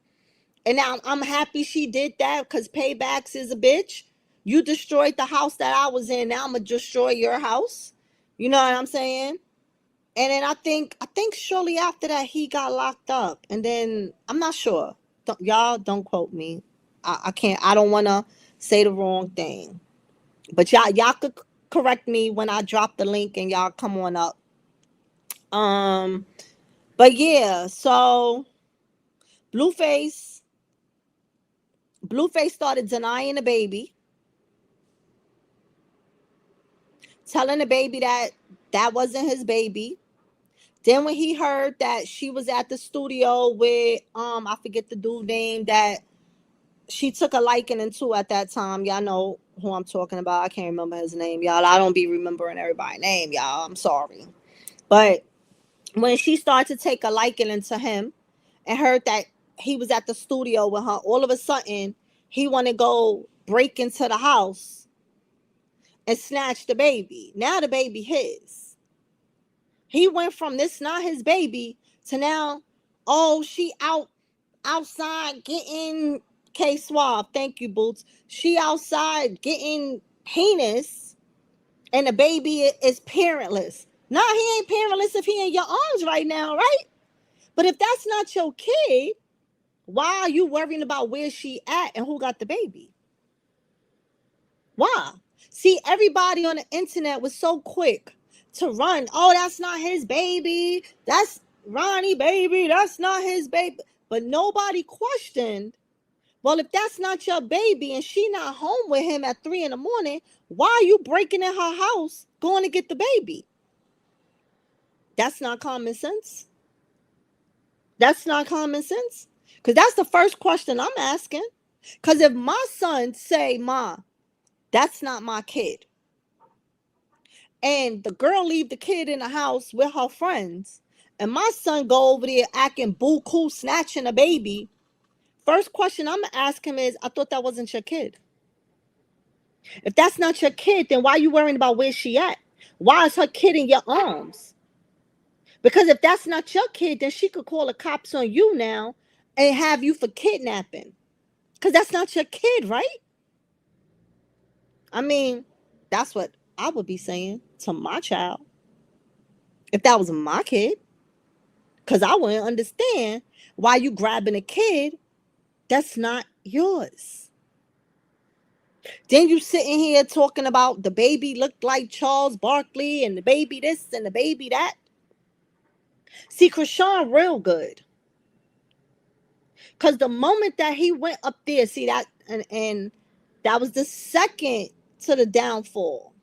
and now I'm happy she did that because paybacks is a bitch. You destroyed the house that I was in. Now I'm gonna destroy your house. You know what I'm saying? And then I think shortly after that he got locked up, and then I'm not sure. Y'all don't quote me. I can't. I don't want to say the wrong thing. But y'all could correct me when I drop the link and y'all come on up. Um, but yeah, so Blueface Blueface started denying the baby, telling the baby that that wasn't his baby. Then when he heard that she was at the studio with I forget the dude name that she took a liking into at that time. Y'all know who I'm talking about. I can't remember his name, y'all. I don't be remembering everybody's name, y'all. I'm sorry. But when she started to take a liking into him and heard that he was at the studio with her, all of a sudden he want to go break into the house and snatch the baby. Now the baby his. He went from this not his baby to now, oh, she outside getting K Suave. Thank you, Boots. She outside getting heinous, and the baby is parentless. Nah, he ain't parentless if he in your arms right now, right? But if that's not your kid, why are you worrying about where she at and who got the baby? Why? See, everybody on the internet was so quick to run. Oh, that's not his baby. That's Ronnie baby. That's not his baby. But nobody questioned, well, if that's not your baby and she not home with him at 3 a.m, why are you breaking in her house going to get the baby? That's not common sense. That's not common sense. Because that's the first question I'm asking. Because if my son say, Ma, that's not my kid, and the girl leave the kid in the house with her friends, and my son go over there acting boo cool, snatching a baby, first question I'm gonna ask him is, I thought that wasn't your kid. If that's not your kid, then why are you worrying about where she at? Why is her kid in your arms? Because if that's not your kid, then she could call the cops on you now and have you for kidnapping. Because that's not your kid, right? I mean, that's what I would be saying to my child if that was my kid. Because I wouldn't understand why you grabbing a kid that's not yours. Then you sitting here talking about the baby looked like Charles Barkley and the baby this and the baby that. See, Chrisean real good. Because the moment that he went up there, see that, and that was the second to the downfall.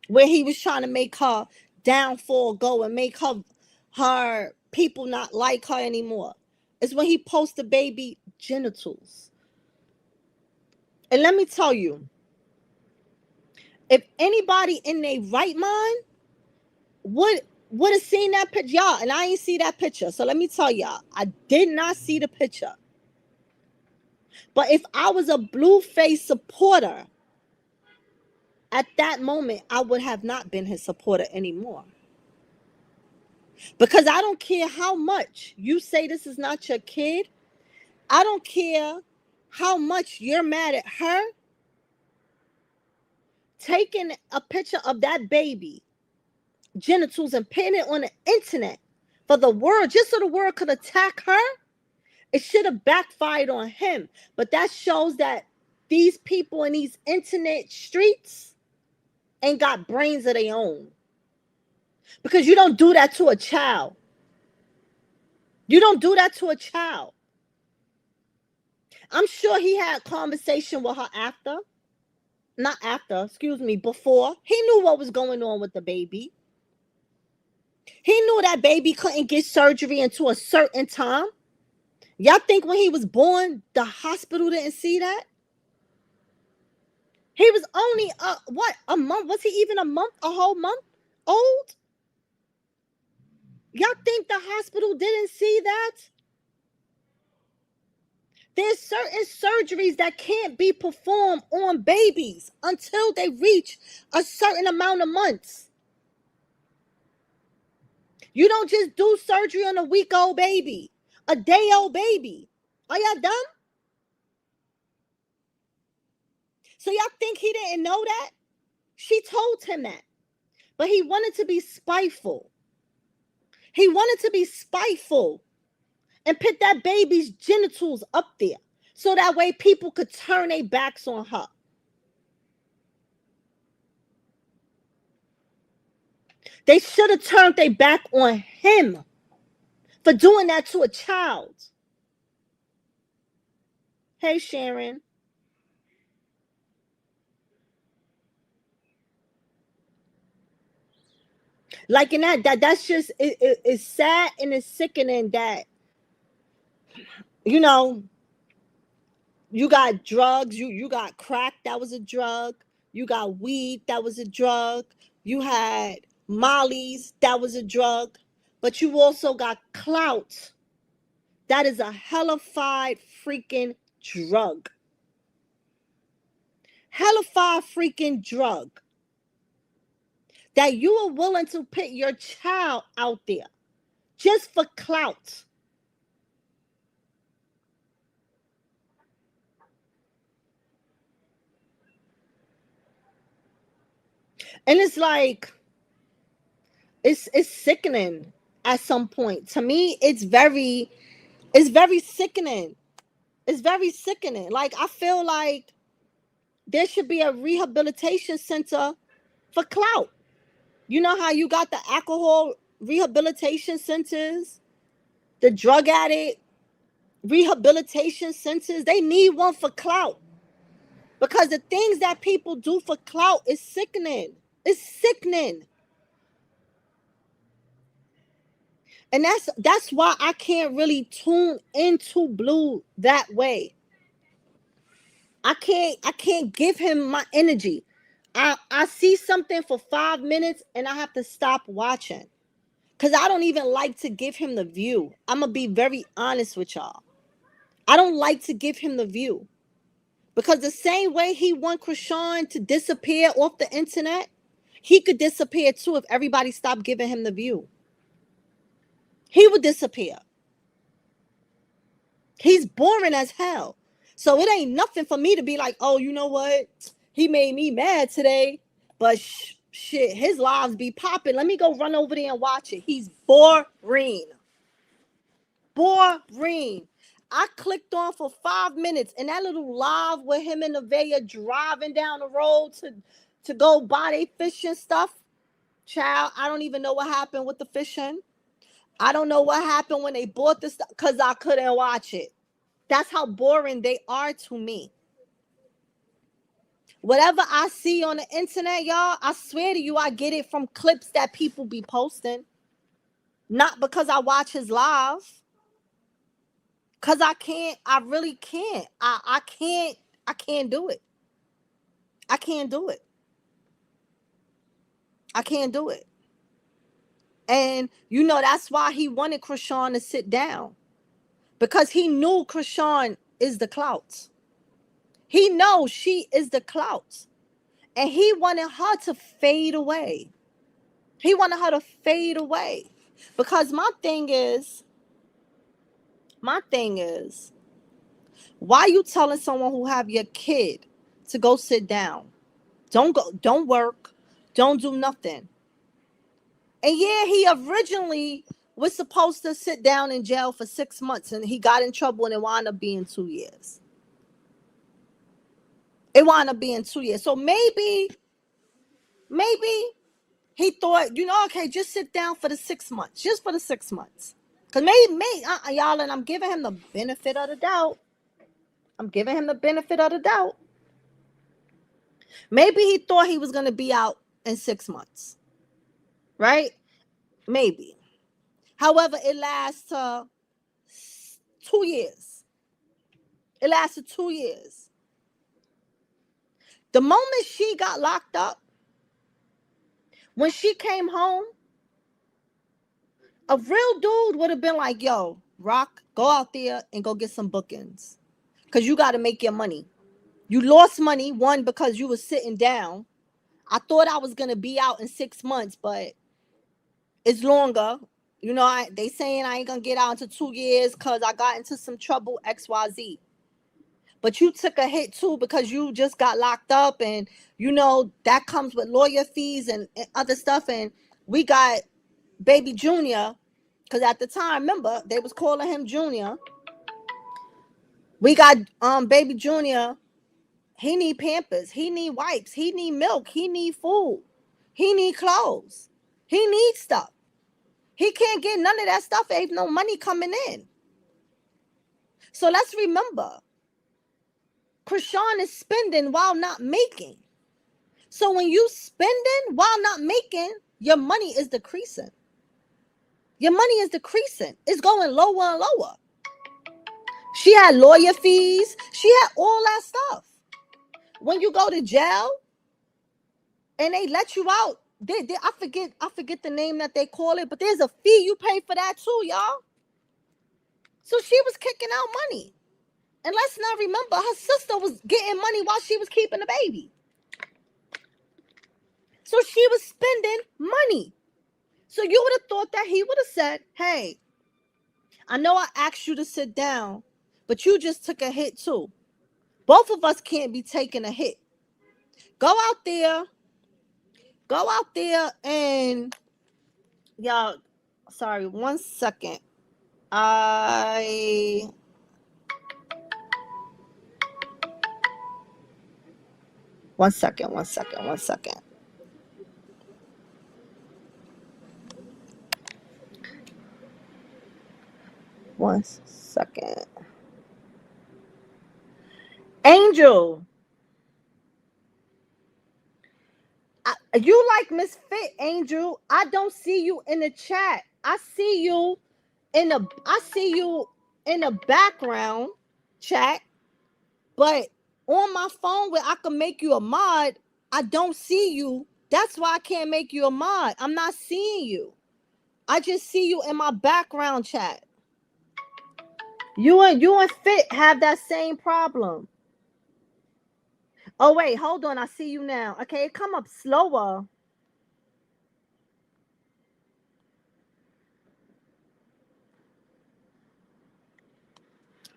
Where he was trying to make her downfall go and make her people not like her anymore. It's when he posted baby genitals. And let me tell you, if anybody in their right mind would have seen that picture, y'all, and I ain't see that picture. So let me tell y'all, I did not see the picture. But if I was a Blueface supporter, at that moment, I would have not been his supporter anymore. Because I don't care how much you say this is not your kid. I don't care how much you're mad at her. Taking a picture of that baby genitals and putting it on the internet for the world, just so the world could attack her, it should have backfired on him. But that shows that these people in these internet streets ain't got brains of their own. Because you don't do that to a child. You don't do that to a child. I'm sure he had a conversation with her after. Not after, excuse me, before. He knew what was going on with the baby. He knew that baby couldn't get surgery until a certain time. Y'all think when he was born, the hospital didn't see that? He was only, a month? Was he even a month, a whole month old? Y'all think the hospital didn't see that? There's certain surgeries that can't be performed on babies until they reach a certain amount of months. You don't just do surgery on a week-old baby, a day-old baby. Are y'all dumb? So y'all think he didn't know that? She told him that. But he wanted to be spiteful. He wanted to be spiteful and put that baby's genitals up there so that way people could turn their backs on her. They should have turned their back on him for doing that to a child. Hey, Sharon. Like in that's just it's sad and it's sickening that, you know, you got drugs, you got crack, that was a drug. You got weed, that was a drug. You had mollies, that was a drug. But you also got clout. That is a hellified freaking drug. Hellified freaking drug. That you are willing to put your child out there just for clout. And it's like, it's sickening at some point. To me, it's very sickening. It's very sickening. Like, I feel like there should be a rehabilitation center for clout. You know how you got the alcohol rehabilitation centers, the drug addict rehabilitation centers? They need one for clout. Because the things that people do for clout is sickening. It's sickening. And that's why I can't really tune into Blue that way. I can't give him my energy. I see something for 5 minutes and I have to stop watching. Because I don't even like to give him the view. I'm going to be very honest with y'all. I don't like to give him the view. Because the same way he want Chrisean to disappear off the internet, he could disappear too if everybody stopped giving him the view. He would disappear. He's boring as hell. So it ain't nothing for me to be like, oh, you know what? He made me mad today. But shit, his lives be popping. Let me go run over there and watch it. He's boring. Boring. I clicked on for 5 minutes and that little live with him and Nevaeh driving down the road to go buy their fishing stuff. Child, I don't even know what happened with the fishing. I don't know what happened when they bought the stuff because I couldn't watch it. That's how boring they are to me. Whatever I see on the internet, y'all, I swear to you, I get it from clips that people be posting. Not because I watch his live. Because I really can't. I can't do it. I can't do it. I can't do it. And, you know, that's why he wanted Chrisean to sit down. Because he knew Chrisean is the clout. He knows she is the clout. And he wanted her to fade away. He wanted her to fade away. Because my thing is, why you telling someone who have your kid to go sit down? Don't work, don't do nothing. And yeah, he originally was supposed to sit down in jail for 6 months and he got in trouble and it wound up being 2 years. It wound up being 2 years. So maybe he thought, you know, okay, just sit down for the 6 months, just for the 6 months. Because maybe y'all, and I'm giving him the benefit of the doubt. Maybe he thought he was going to be out in 6 months. Right? Maybe. However, it lasts 2 years. It lasted 2 years. The moment she got locked up, when she came home, A real dude would have been like, yo, Rock, go out there and go get some bookings. Because you got to make your money. You lost money, one, because you was sitting down. I thought I was going to be out in 6 months, but it's longer. You know, they saying I ain't going to get out into 2 years because I got into some trouble, XYZ. But you took a hit too because you just got locked up, and you know that comes with lawyer fees and other stuff. And we got baby Junior, because at the time, remember, they was calling him Junior. We got baby Junior. He need Pampers, he need wipes, he need milk, he need food, he need clothes, he needs stuff. He can't get none of that stuff. Ain't no money coming in. So let's remember, Chrisean is spending while not making. So when you spending while not making, your money is decreasing. Your money is decreasing. It's going lower and lower. She had lawyer fees. She had all that stuff. When you go to jail and they let you out, I forget the name that they call it, but there's a fee you pay for that too, y'all. So she was kicking out money. And let's not remember, her sister was getting money while she was keeping the baby. So she was spending money. So you would have thought that he would have said, hey, I know I asked you to sit down, but you just took a hit too. Both of us can't be taking a hit. Go out there and, y'all, sorry, 1 second. One second. 1 second. 1 second. Angel, you like Misfit, Angel. I don't see you in the chat. I see you in the background chat, but on my phone where I can make you a mod, I don't see you. That's why I can't make you a mod. I'm not seeing you. I just see you in my background chat. You and Fit have that same problem. Oh wait, hold on. I see you now. Okay, come up slower.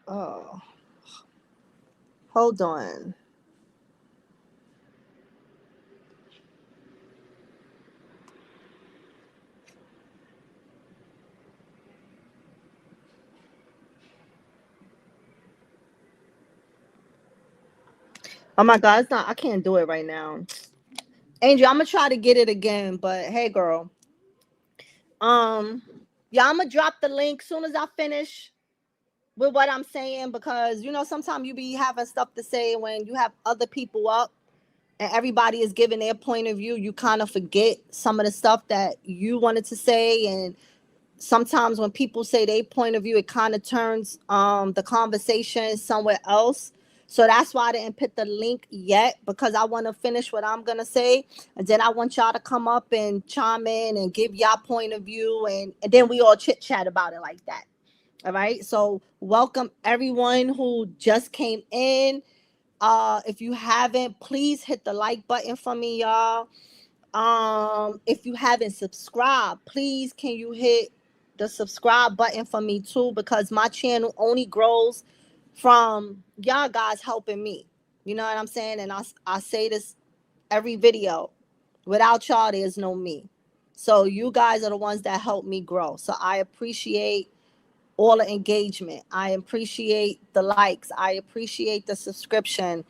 Oh, hold on. Oh my God, it's not. I can't do it right now. Angel, I'm gonna try to get it again. But hey, girl. Yeah, I'm gonna drop the link soon as I finish with what I'm saying, because you know sometimes you be having stuff to say when you have other people up and everybody is giving their point of view. You kind of forget some of the stuff that you wanted to say, and sometimes when people say their point of view, it kind of turns the conversation somewhere else. So that's why I didn't put the link yet, because I want to finish what I'm gonna say, and then I want y'all to come up and chime in and give y'all point of view, and then we all chit chat about it like that. All right. So welcome everyone who just came in. If you haven't, please hit the like button for me, y'all. If you haven't subscribed, please can you hit the subscribe button for me too, because my channel only grows from y'all guys helping me. You know what I'm saying? And I say this every video. Without y'all, there's no me. So you guys are the ones that help me grow. So I appreciate all the engagement. I appreciate the likes. I appreciate the subscription.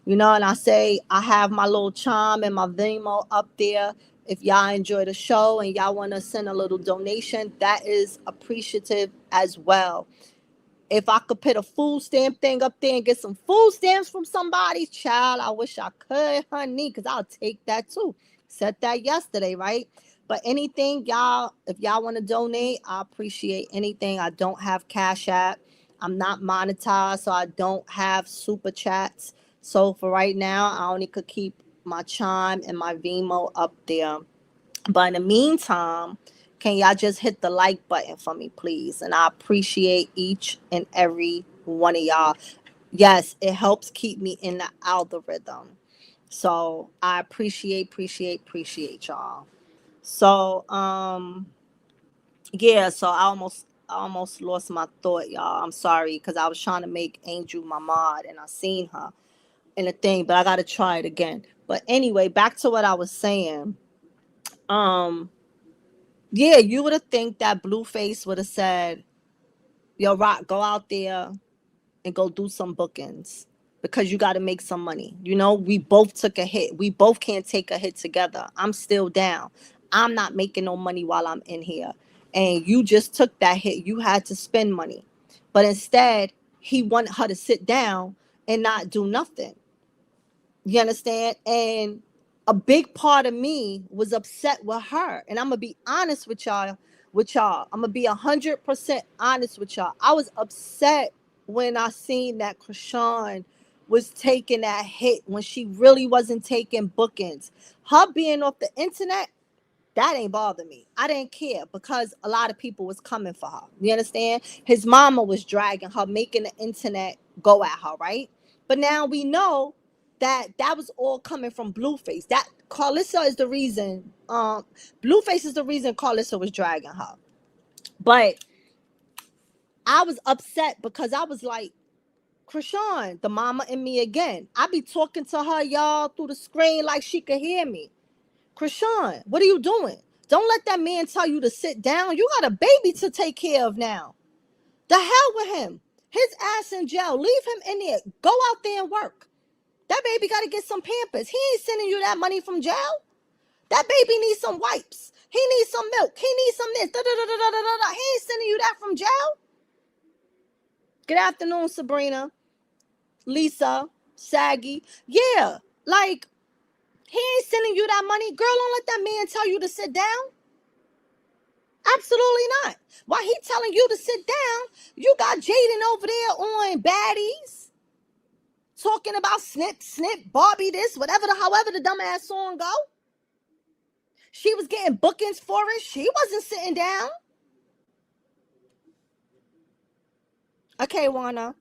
You know, and I say I have my little chime and my Venmo up there. If y'all enjoy the show and y'all want to send a little donation, that is appreciative as well. If I could put a food stamp thing up there and get some food stamps from somebody, child, I wish I could, honey, because I'll take that too. Said that yesterday, right? But anything, y'all, if y'all want to donate, I appreciate anything. I don't have Cash App. I'm not monetized, so I don't have super chats. So for right now, I only could keep my Chime and my Venmo up there. But in the meantime, Can y'all just hit the like button for me, please? And I appreciate each and every one of y'all. Yes, it helps keep me in the algorithm. So I appreciate y'all. So yeah, so I almost lost my thought, y'all. I'm sorry, because I was trying to make Angel my mod and I seen her in a thing, but I gotta try it again. But anyway, back to what I was saying. Um, yeah, you would have think that Blueface would have said, "Yo, Rock, go out there and go do some bookings because you got to make some money. You know, we both took a hit. We both can't take a hit together. I'm still down. I'm not making no money while I'm in here. And you just took that hit. You had to spend money." But instead, he wanted her to sit down and not do nothing. You understand? And a big part of me was upset with her. And I'm gonna be honest with y'all. I'm gonna be 100% honest with y'all. I was upset when I seen that Chrisean was taking that hit when she really wasn't taking bookings. Her being off the internet, that ain't bother me. I didn't care because a lot of people was coming for her. You understand? His mama was dragging her, making the internet go at her, right? But now we know that that was all coming from Blueface. That Carlissa is the reason. Blueface is the reason Carlissa was dragging her. But I was upset because I was like, Chrisean, the mama and me again. I be talking to her, y'all, through the screen like she could hear me. Chrisean, what are you doing? Don't let that man tell you to sit down. You got a baby to take care of now. The hell with him. His ass in jail. Leave him in there. Go out there and work. That baby got to get some Pampers. He ain't sending you that money from jail. That baby needs some wipes. He needs some milk. He needs some this. Da, da, da, da, da, da, da. He ain't sending you that from jail. Good afternoon, Sabrina, Lisa, Saggy. Yeah, like, he ain't sending you that money. Girl, don't let that man tell you to sit down. Absolutely not. While he telling you to sit down, you got Jaden over there on baddies, talking about snip, snip, Barbie this, however the dumbass song go. She was getting bookings for it. She wasn't sitting down. Okay, Juana.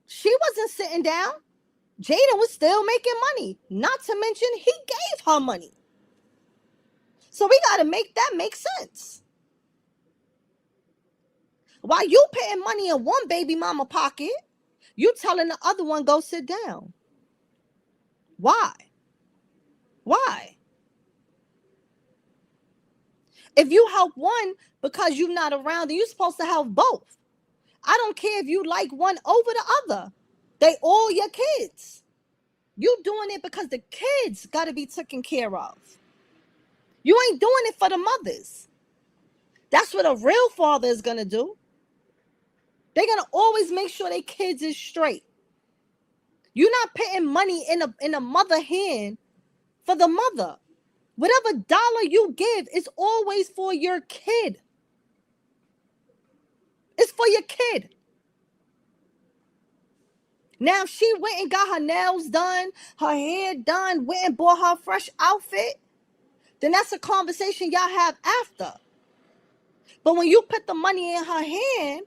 She wasn't sitting down. Jaden was still making money. Not to mention, he gave her money. So we got to make that make sense. While you putting money in one baby mama pocket, you telling the other one, go sit down. Why? Why? If you help one because you're not around, then you're supposed to help both. I don't care if you like one over the other. They all your kids. You doing it because the kids got to be taken care of. You ain't doing it for the mothers. That's what a real father is going to do. They're going to always make sure their kids is straight. You're not putting money in a mother hand for the mother. Whatever dollar you give is always for your kid. It's for your kid. Now, if she went and got her nails done, her hair done, went and bought her fresh outfit, then that's a conversation y'all have after. But when you put the money in her hand,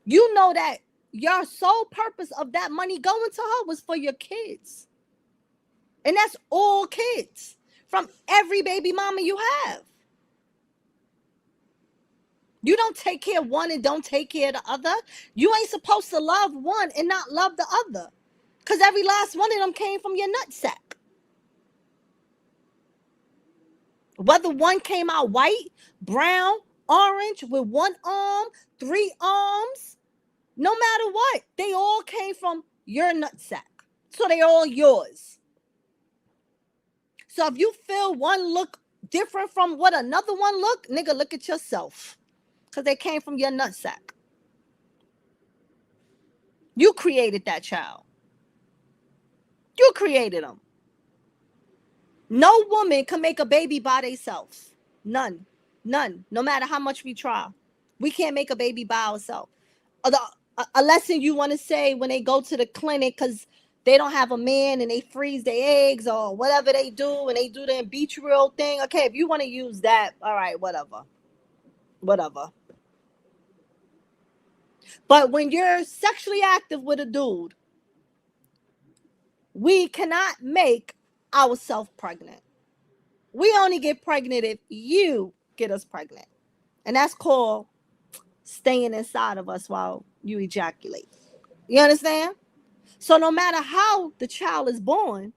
you know that your sole purpose of that money going to her was for your kids. And that's all kids from every baby mama you have. You don't take care of one and don't take care of the other. You ain't supposed to love one and not love the other. Because every last one of them came from your nutsack. Whether one came out white, brown, orange, with one arm, 3 arms, no matter what, they all came from your nutsack. So they're all yours. So if you feel one look different from what another one look, nigga, look at yourself. Because they came from your nutsack. You created that child. You created them. No woman can make a baby by themselves. None. None. No matter how much we try. We can't make a baby by ourselves. A lesson you want to say when they go to the clinic, because they don't have a man and they freeze their eggs or whatever they do, and they do the in vitro thing. Okay, if you want to use that, all right, whatever. But when you're sexually active with a dude, we cannot make ourselves pregnant. We only get pregnant if you get us pregnant. And that's called staying inside of us while you ejaculate. You understand? So no matter how the child is born,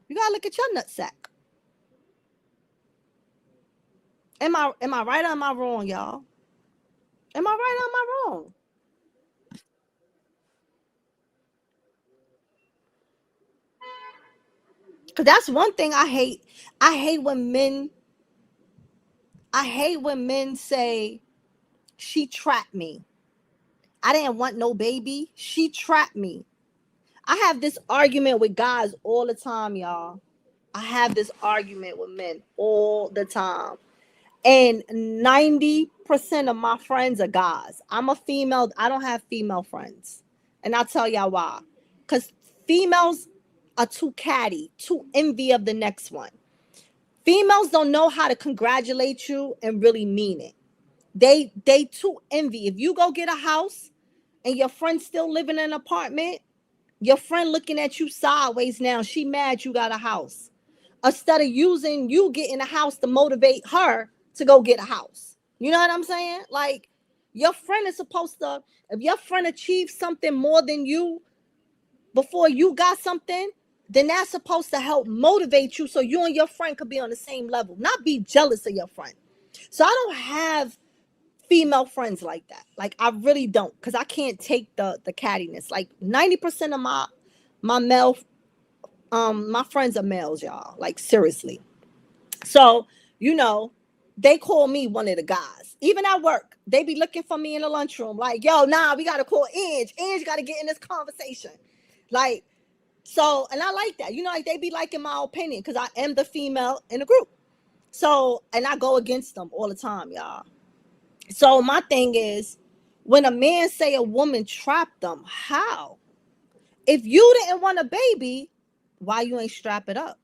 you gotta look at your nutsack. Am I right or am I wrong, y'all? Am I right or am I wrong? Cause that's one thing I hate. I hate when men I hate when men say she trapped me. I didn't want no baby. She trapped me. I have this argument with guys all the time, y'all. I have this argument with men all the time. And 90% of my friends are guys. I'm a female. I don't have female friends. And I'll tell y'all why. Because females are too catty, too envy of the next one. Females don't know how to congratulate you and really mean it. They too envy. If you go get a house and your friend's still living in an apartment, your friend looking at you sideways now, she mad you got a house. Instead of using you getting a house to motivate her to go get a house. You know what I'm saying? Like, your friend is supposed to, if your friend achieves something more than you before you got something, then that's supposed to help motivate you so you and your friend could be on the same level, not be jealous of your friend. So I don't have female friends like that. Like, I really don't, because I can't take the cattiness. Like 90% of my male my friends are males, y'all. Like, seriously. So, you know, they call me one of the guys. Even at work, they be looking for me in the lunchroom. Like, yo, nah, we gotta call Ange. Ange gotta get in this conversation. Like, so, and I like that. You know, like, they be liking my opinion because I am the female in the group. So, and I go against them all the time, y'all. So my thing is, when a man say a woman trapped them, how? If you didn't want a baby, why you ain't strap it up?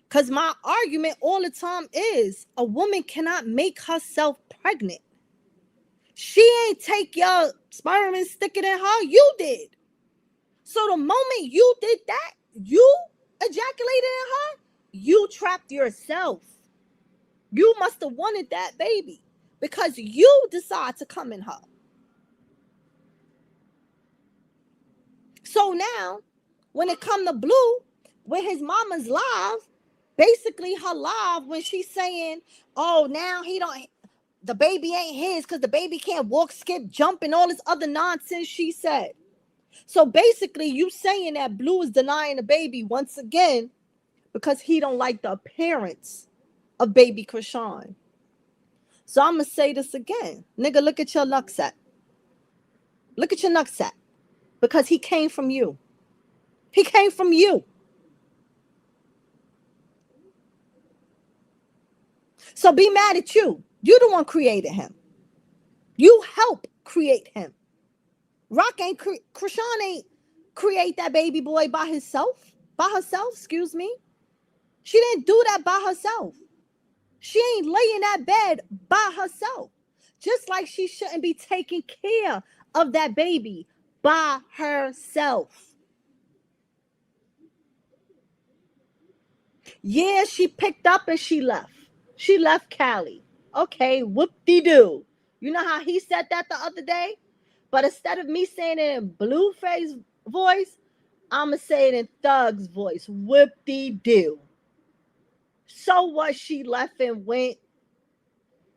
Because my argument all the time is a woman cannot make herself pregnant. She ain't take your sperm and stick it in her. You did. So the moment you did that, you ejaculated in her, you trapped yourself. You must have wanted that baby because you decide to come in her. So now, when it come to Blue, with his mama's live, basically her live when she's saying, "Oh, now he don't, the baby ain't his because the baby can't walk, skip, jump, and all this other nonsense," she said. So basically, you saying that Blue is denying the baby once again because he don't like the appearance of baby Chrisean. So I'm gonna say this again, nigga. Look at your nutsack. Look at your nutsack, because he came from you. He came from you. So be mad at you. You the one created him. You help create him. Rock ain't Chrisean ain't create that baby boy by himself. By herself, excuse me. She didn't do that by herself. She ain't laying that bed by herself. Just like she shouldn't be taking care of that baby by herself. Yeah, she picked up and she left. She left Cali. Okay, whoop-de-doo. You know how he said that the other day? But instead of me saying it in Blueface voice, I'ma say it in Thug's voice. Whoop-de-doo. So what, she left and went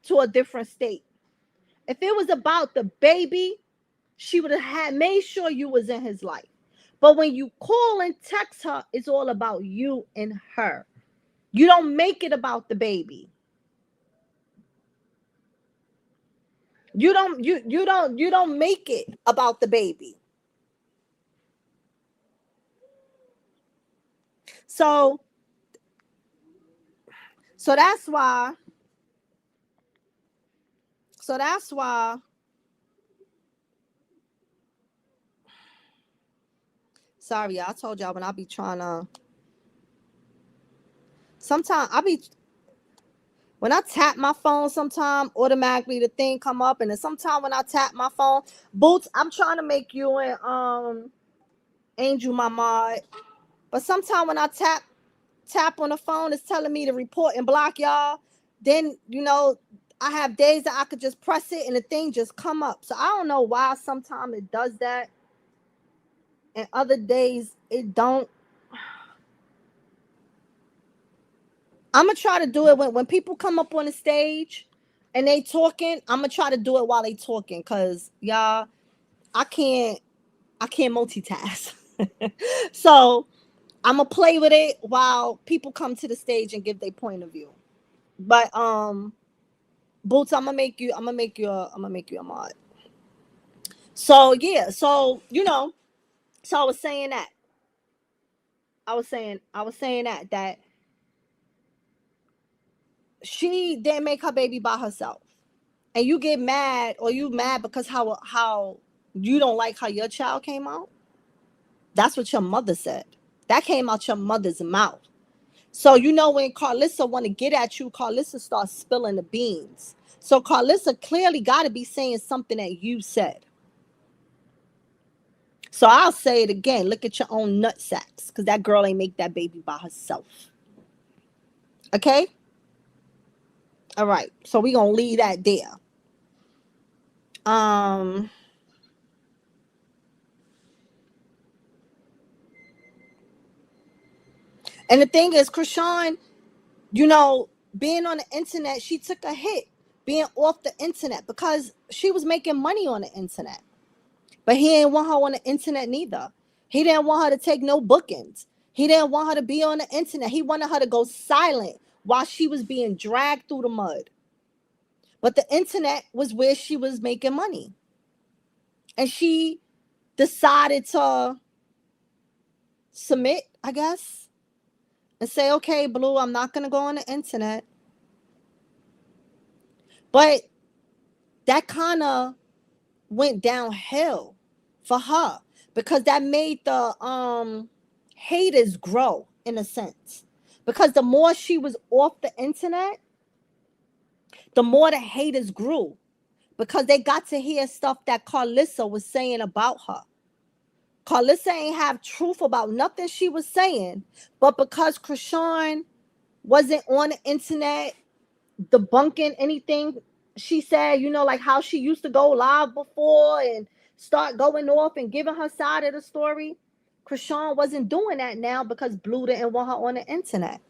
to a different state. If it was about the baby, she would have had made sure you was in his life. But when you call and text her, it's all about you and her. You don't make it about the baby. You don't make it about the baby. So so that's why so that's why Sorry, I told y'all when I be trying to. Sometimes when I tap my phone, sometime automatically the thing come up, and then sometime when I tap my phone, Boots, I'm trying to make you and Angel my mod, but sometime when I tap on the phone, it's telling me to report and block y'all. Then I have days that I could just press it and the thing just come up. So I don't know why sometimes it does that, and other days it don't. I'm gonna try to do it when people come up on the stage and they talking. I'm gonna try to do it while they talking, cause y'all, I can't multitask. So I'm gonna play with it while people come to the stage and give their point of view. But Boots, I'm gonna make you a mod. So yeah, so so I was saying that. I was saying that she didn't make her baby by herself. And you get mad, or you mad because how you don't like how your child came out. That's what your mother said. That came out your mother's mouth. So when Carlissa want to get at you, Carlissa starts spilling the beans. So Carlissa clearly got to be saying something that you said. So I'll say it again. Look at your own nut sacks, because that girl ain't make that baby by herself. Okay? All right. So we gonna leave that there. Um and the thing is, Chrisean, being on the internet, she took a hit being off the internet because she was making money on the internet. But he didn't want her on the internet neither. He didn't want her to take no bookings. He didn't want her to be on the internet. He wanted her to go silent while she was being dragged through the mud. But the internet was where she was making money. And she decided to submit, I guess, and say, okay, Blue, I'm not going to go on the internet. But that kind of went downhill for her, because that made the haters grow, in a sense. Because the more she was off the internet, the more the haters grew, because they got to hear stuff that Carlissa was saying about her. Carlissa ain't have truth about nothing she was saying, but because Chrisean wasn't on the internet debunking anything she said, like how she used to go live before and start going off and giving her side of the story, Chrisean wasn't doing that now because Blue didn't want her on the internet.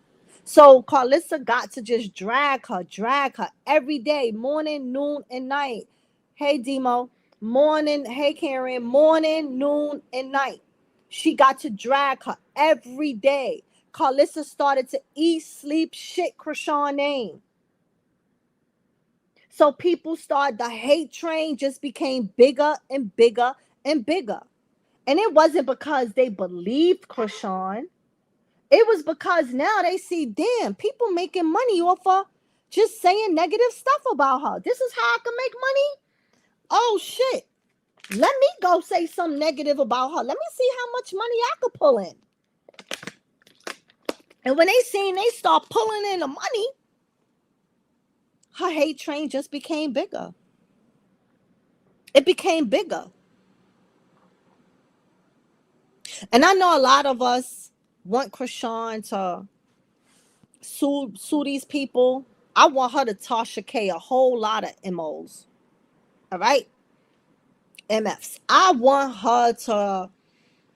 So Carlissa got to just drag her every day, morning, noon, and night. Hey, Demo. Morning. Hey, Karen. Morning, noon, and night. She got to drag her every day. Carlissa started to eat, sleep, shit Chrisean name. So people started, the hate train just became bigger and bigger and bigger. And it wasn't because they believed Chrisean. It was because now they see, damn, people making money off of just saying negative stuff about her. This is how I can make money? Oh, shit. Let me go say something negative about her. Let me see how much money I could pull in. And when they start pulling in the money, her hate train just became bigger. It became bigger. And I know a lot of us want Chrisean to sue these people. I want her to Tasha K a whole lot of MOs. All right? MFs. I want her to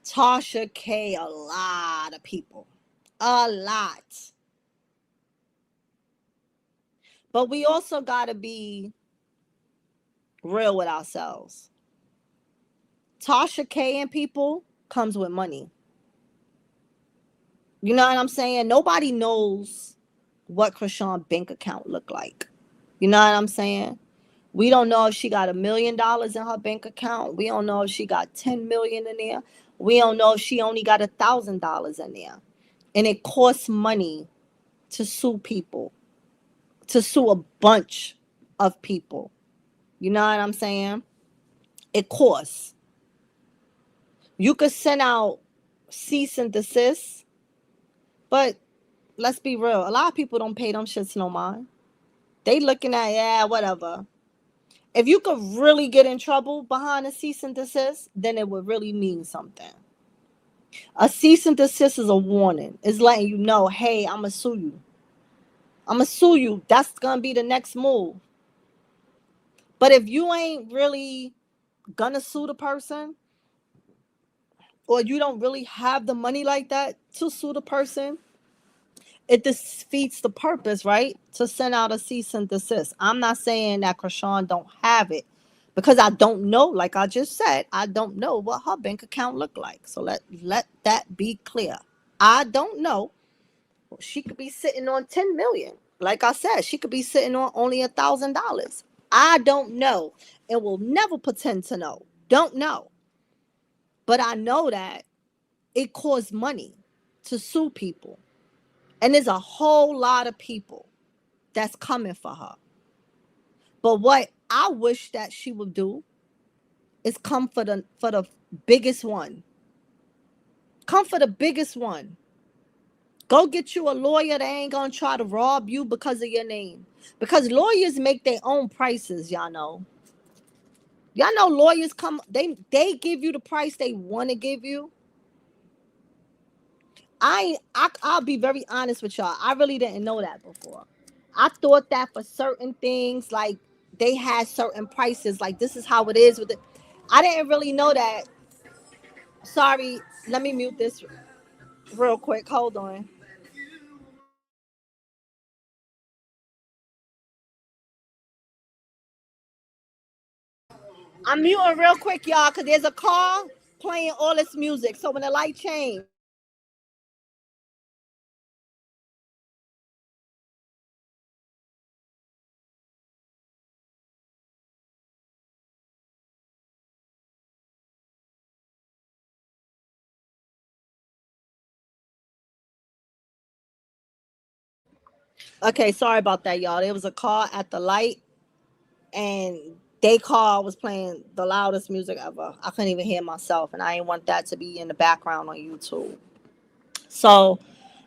Tasha K a lot of people. A lot. But we also got to be real with ourselves. Tasha K and people comes with money. You know what I'm saying? Nobody knows what Chrisean's bank account look like. You know what I'm saying? We don't know if she got $1 million in her bank account. We don't know if she got 10 million in there. We don't know if she only got $1,000 in there. And it costs money to sue people, to sue a bunch of people. You know what I'm saying? It costs. You could send out cease and desist. But let's be real. A lot of people don't pay them shits no mind. They looking at, yeah, whatever. If you could really get in trouble behind a cease and desist, then it would really mean something. A cease and desist is a warning. It's letting you know, hey, I'm going to sue you. I'm going to sue you. That's going to be the next move. But if you ain't really going to sue the person, or you don't really have the money like that to sue the person, it defeats the purpose, right? To send out a cease and desist. I'm not saying that Chrisean don't have it, because I don't know. Like I just said, I don't know what her bank account look like. So let that be clear. I don't know. She could be sitting on 10 million. Like I said, she could be sitting on only $1,000. I don't know, and will never pretend to know. Don't know. But I know that it costs money to sue people. And there's a whole lot of people that's coming for her. But what I wish that she would do is come for the biggest one. Come for the biggest one. Go get you a lawyer that ain't gonna try to rob you because of your name. Because lawyers make their own prices, y'all know. Y'all know lawyers come, they give you the price they want to give you. I'll be very honest with y'all. I really didn't know that before. I thought that for certain things, like they had certain prices, like this is how it is with it. I didn't really know that. Sorry, let me mute this real quick. Hold on. I'm muting real quick, y'all, because there's a car playing all this music. So when the light change. Okay, sorry about that, y'all. There was a car at the light, and they car was playing the loudest music ever. I couldn't even hear myself, and I didn't want that to be in the background on YouTube. So,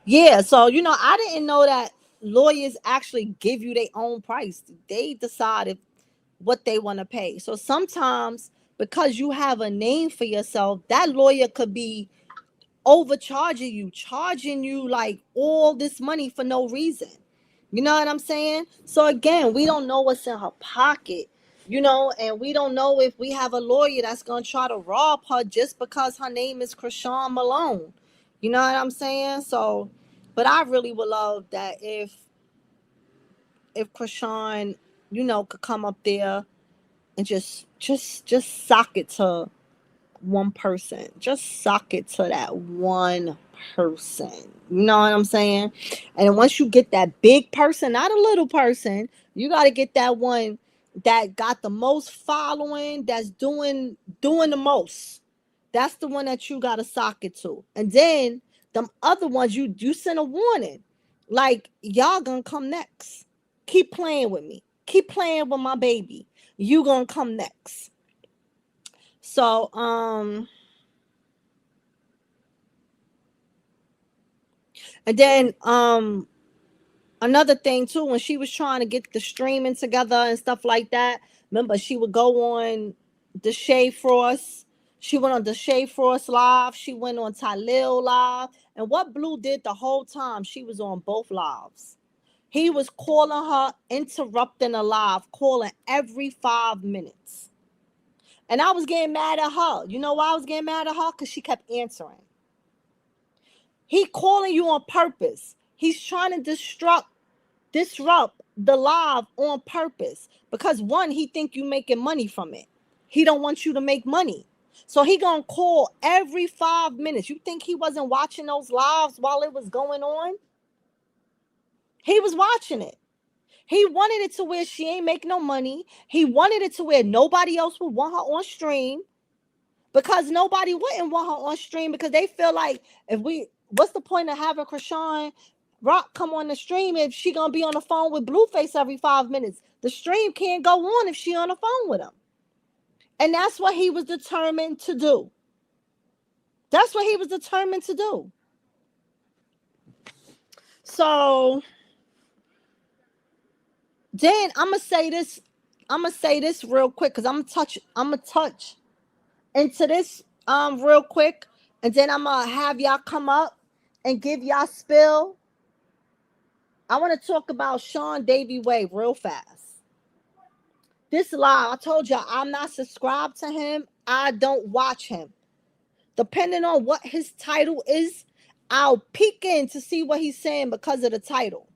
yeah, so I didn't know that lawyers actually give you their own price. They decide what they want to pay. So sometimes, because you have a name for yourself, that lawyer could be overcharging you, charging you like all this money for no reason. You know what I'm saying? So again, we don't know what's in her pocket, and we don't know if we have a lawyer that's gonna try to rob her just because her name is Chrisean Malone. You know what I'm saying? So, but I really would love that if Chrisean, could come up there and just sock it to one person. Just sock it to that one person. You know what I'm saying? And once you get that big person, not a little person, you got to get that one that got the most following, that's doing the most. That's the one that you got to sock it to. And then them other ones, you send a warning. Like, y'all gonna come next. Keep playing with me. Keep playing with my baby. You gonna come next. So, and then another thing too, when she was trying to get the streaming together and stuff like that, remember she would go on the Shay Frost. She went on the Shay Frost live. She went on Tylil live. And what Blue did the whole time, she was on both lives. He was calling her, interrupting the live, calling every 5 minutes. And I was getting mad at her. You know why I was getting mad at her? Because she kept answering. He calling you on purpose. He's trying to disrupt the live on purpose, because one, he think you making money from it. He don't want you to make money. So he gonna call every 5 minutes. You think he wasn't watching those lives while it was going on? He was watching it. He wanted it to where she ain't make no money. He wanted it to where nobody else would want her on stream, because nobody wouldn't want her on stream, because they feel like, what's the point of having Chrisean Rock come on the stream if she gonna be on the phone with Blueface every 5 minutes? The stream can't go on if she on the phone with him. And that's what he was determined to do. That's what he was determined to do. So then I'm gonna say this. I'm gonna say this real quick because I'm gonna touch into this real quick, and then I'm gonna have y'all come up and give y'all spill. I want to talk about Sean Davy Way real fast. This live, I told y'all I'm not subscribed to him. I don't watch him. Depending on what his title is, I'll peek in to see what he's saying because of the title.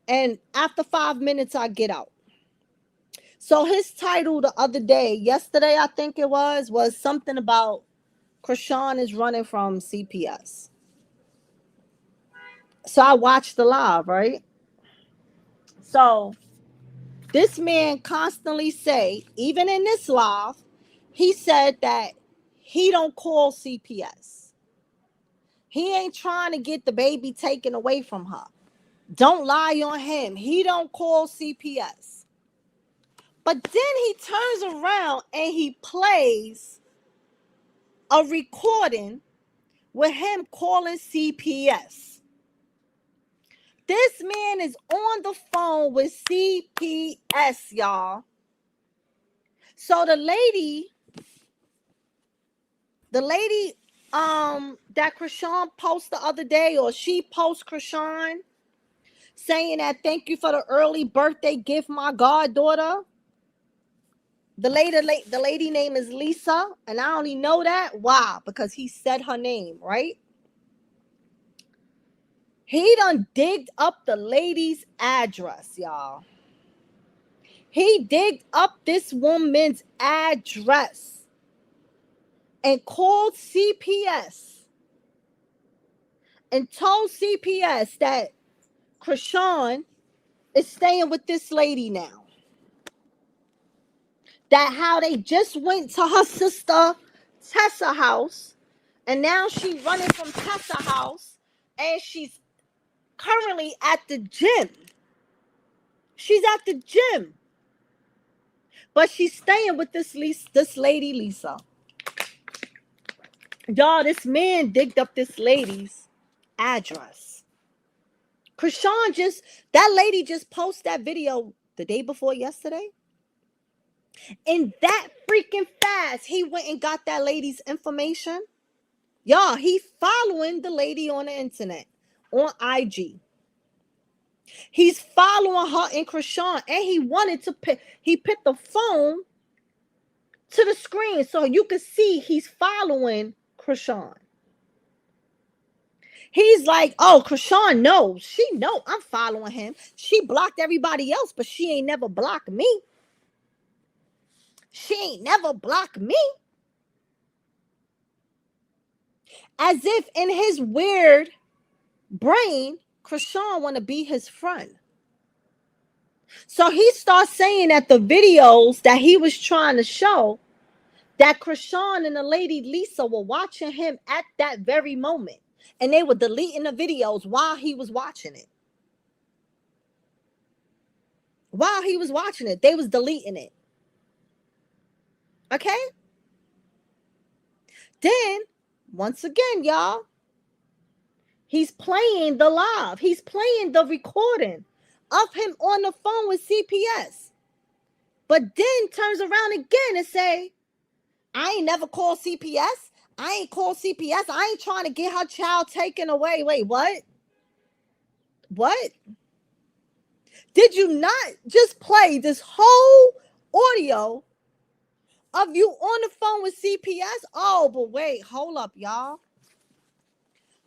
And after 5 minutes, I get out. So his title the other day, yesterday I think it was something about Chrisean is running from CPS. So I watched the live, right? So this man constantly say, even in this live, he said that he don't call CPS. He ain't trying to get the baby taken away from her. Don't lie on him. He don't call CPS. But then he turns around and he plays a recording with him calling CPS. This man is on the phone with CPS, y'all. So the lady that Chrisean posted the other day, or she post Chrisean saying that thank you for the early birthday gift, my goddaughter. The lady name is Lisa, and I only know that. Why? Because he said her name, right? He done digged up the lady's address, y'all. He digged up this woman's address and called CPS and told CPS that Chrisean is staying with this lady now. That how they just went to her sister Tessa house, and now she running from Tessa house, and she's currently at the gym. She's at the gym, but she's staying with this lady Lisa. Y'all, this man digged up this lady's address. That lady just posted that video the day before yesterday. And that freaking fast, he went and got that lady's information. Y'all, he following the lady on the internet, on IG. He's following her and Chrisean, and he put the phone to the screen so you can see he's following Chrisean. He's like, oh, Chrisean knows. She know I'm following him. She blocked everybody else, but she ain't never blocked me. She ain't never blocked me. As if in his weird brain, Chrisean want to be his friend. So he starts saying that the videos that he was trying to show, that Chrisean and the lady Lisa were watching him at that very moment. And they were deleting the videos while he was watching it. While he was watching it, they was deleting it. Okay? Then, once again, y'all, he's playing the live. He's playing the recording of him on the phone with CPS. But then turns around again and say, I ain't never called CPS. I ain't called CPS. I ain't trying to get her child taken away. Wait, what? What? Did you not just play this whole audio of you on the phone with CPS? Oh, but wait, hold up, y'all.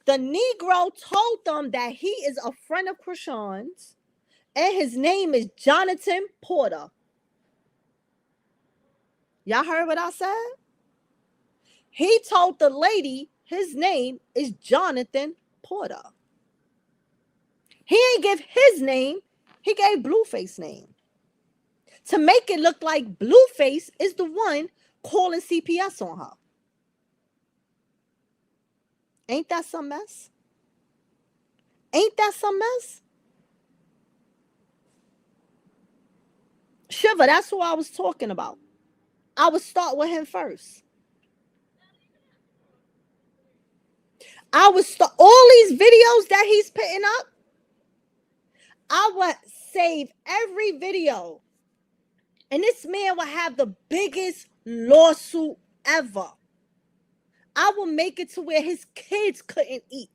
The Negro told them that he is a friend of Chrisean's, and his name is Jonathan Porter. Y'all heard what I said? He told the lady his name is Jonathan Porter. He ain't give his name. He gave Blueface name. To make it look like Blueface is the one calling CPS on her. Ain't that some mess? Ain't that some mess? Shiva, that's who I was talking about. I would start with him first. I would start all these videos that he's putting up. I would save every video. And this man would have the biggest lawsuit ever. I will make it to where his kids couldn't eat.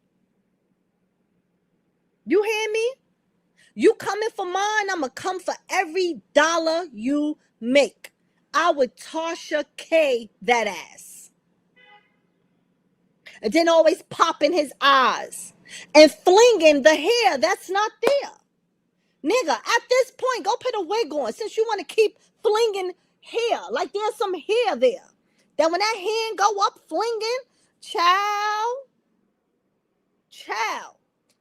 You hear me? You coming for mine, I'ma come for every dollar you make. I would Tasha K that ass. And then always popping his eyes and flinging the hair that's not there. Nigga, at this point, go put a wig on since you want to keep flinging hair. Like there's some hair there. That when that hand go up flinging, child,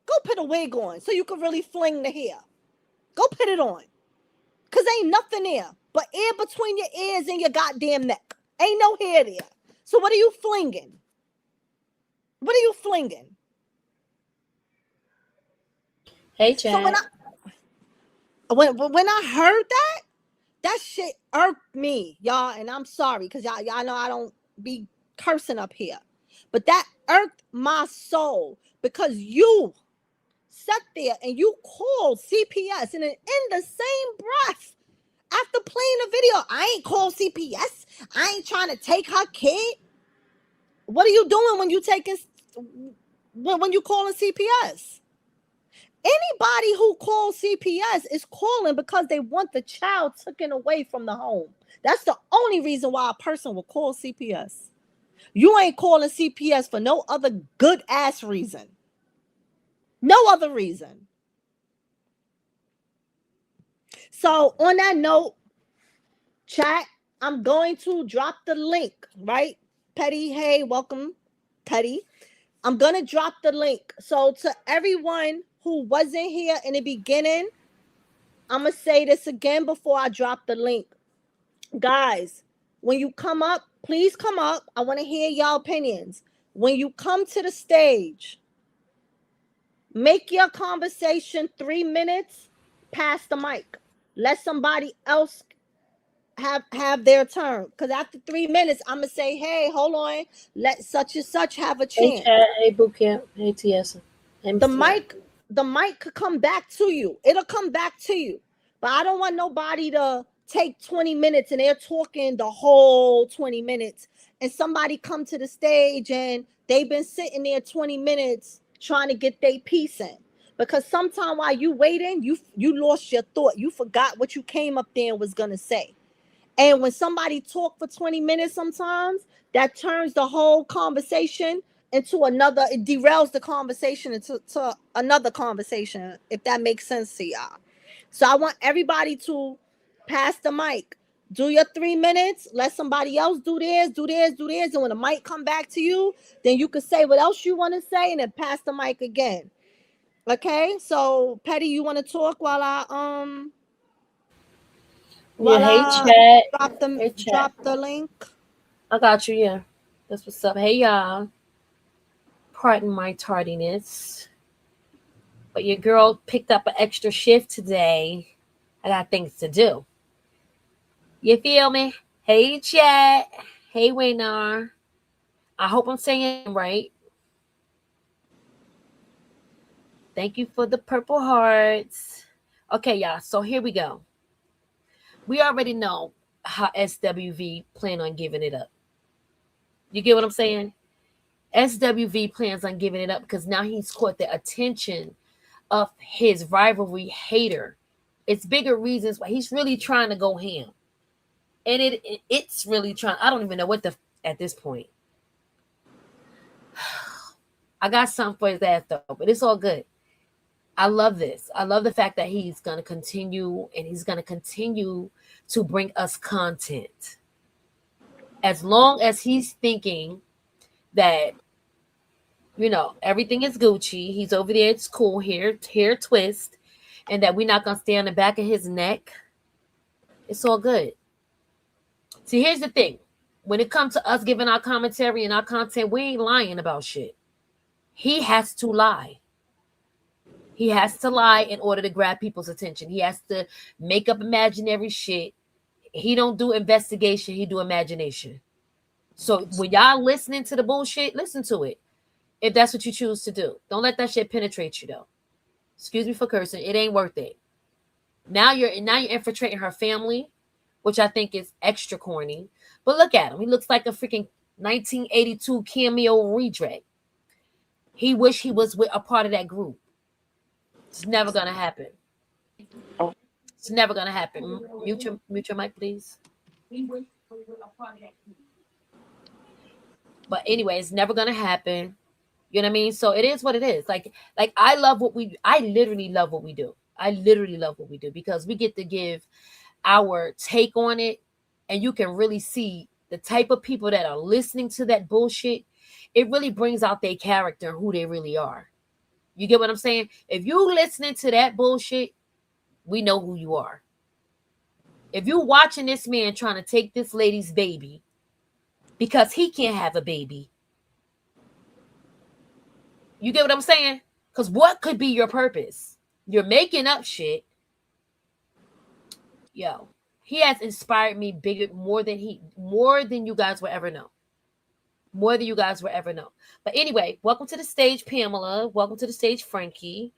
go put a wig on so you can really fling the hair. Go put it on. Because ain't nothing there but air between your ears and your goddamn neck. Ain't no hair there. So what are you flinging? What are you flinging? Hey, Chad. So when I heard that shit irked me, y'all. And I'm sorry because y'all know I don't be cursing up here. But that irked my soul because you sat there and you called CPS and in the same breath after playing the video, I ain't called CPS. I ain't trying to take her kid. What are you doing when you calling CPS? Anybody who calls CPS is calling because they want the child taken away from the home. That's the only reason why a person will call CPS. You ain't calling CPS for no other good ass reason. No other reason. So on that note, chat, I'm going to drop the link, right? Petty, hey, welcome, Petty. I'm going to drop the link. So to everyone who wasn't here in the beginning, I'm going to say this again before I drop the link. Guys, when you come up, please come up. I want to hear y'all opinions. When you come to the stage, make your conversation 3 minutes, pass the mic. Let somebody else have their turn. Because after 3 minutes, I'm going to say, hey, hold on. Let such and such have a chance. Hey, Chad. Hey, Bootcamp. Hey, TS. The mic could come back to you. It'll come back to you. But I don't want nobody to take 20 minutes and they're talking the whole 20 minutes. And somebody come to the stage and they've been sitting there 20 minutes trying to get their piece in. Because sometime while you waiting, you lost your thought. You forgot what you came up there and was going to say. And when somebody talk for 20 minutes sometimes, that turns the whole conversation into another, it derails the conversation into another conversation, if that makes sense to y'all. So I want everybody to pass the mic. Do your 3 minutes. Let somebody else do theirs. And when the mic come back to you, then you can say what else you want to say and then pass the mic again. Okay? So, Petty, you want to talk while I Chat. drop the link? I got you, yeah. That's what's up. Hey, y'all. Pardon my tardiness. But your girl picked up an extra shift today. I got things to do. You feel me? Hey, Chat. Hey, Waynar. I hope I'm saying it right. Thank you for the purple hearts. Okay, y'all. So here we go. We already know how SWV plan on giving it up. You get what I'm saying? SWV plans on giving it up because now he's caught the attention of his rivalry hater. It's bigger reasons why he's really trying to go ham. And it's really trying. I don't even know what at this point. I got something for his ass though, but it's all good. I love this. I love the fact that he's going to continue and he's going to continue to bring us content. As long as he's thinking that, you know, everything is Gucci, he's over there, it's cool, hair twist, and that we're not going to stay on the back of his neck, it's all good. See, here's the thing. When it comes to us giving our commentary and our content, we ain't lying about shit. He has to lie. He has to lie in order to grab people's attention. He has to make up imaginary shit. He don't do investigation. He do imagination. So when y'all listening to the bullshit, listen to it. if that's what you choose to do. Don't let that shit penetrate you though. Excuse me for cursing. It ain't worth it. Now you're infiltrating her family, which I think is extra corny. But look at him. He looks like a freaking 1982 cameo redress. He wish he was with a part of that group. It's never gonna happen. It's never gonna happen. Mute your mic, please. But anyway, it's never gonna happen. You know what I mean? So it is what it is. Like I love what we. I literally love what we do. I literally love what we do because we get to give our take on it, and you can really see the type of people that are listening to that bullshit. It really brings out their character and who they really are. You get what I'm saying? If you listening to that bullshit, we know who you are. If you watching this man trying to take this lady's baby because he can't have a baby, you get what I'm saying? Because what could be your purpose? You're making up shit. Yo, he has inspired me bigger, more than you guys will ever know. More than you guys will ever know. But anyway, welcome to the stage, Pamela. Welcome to the stage, Frankie.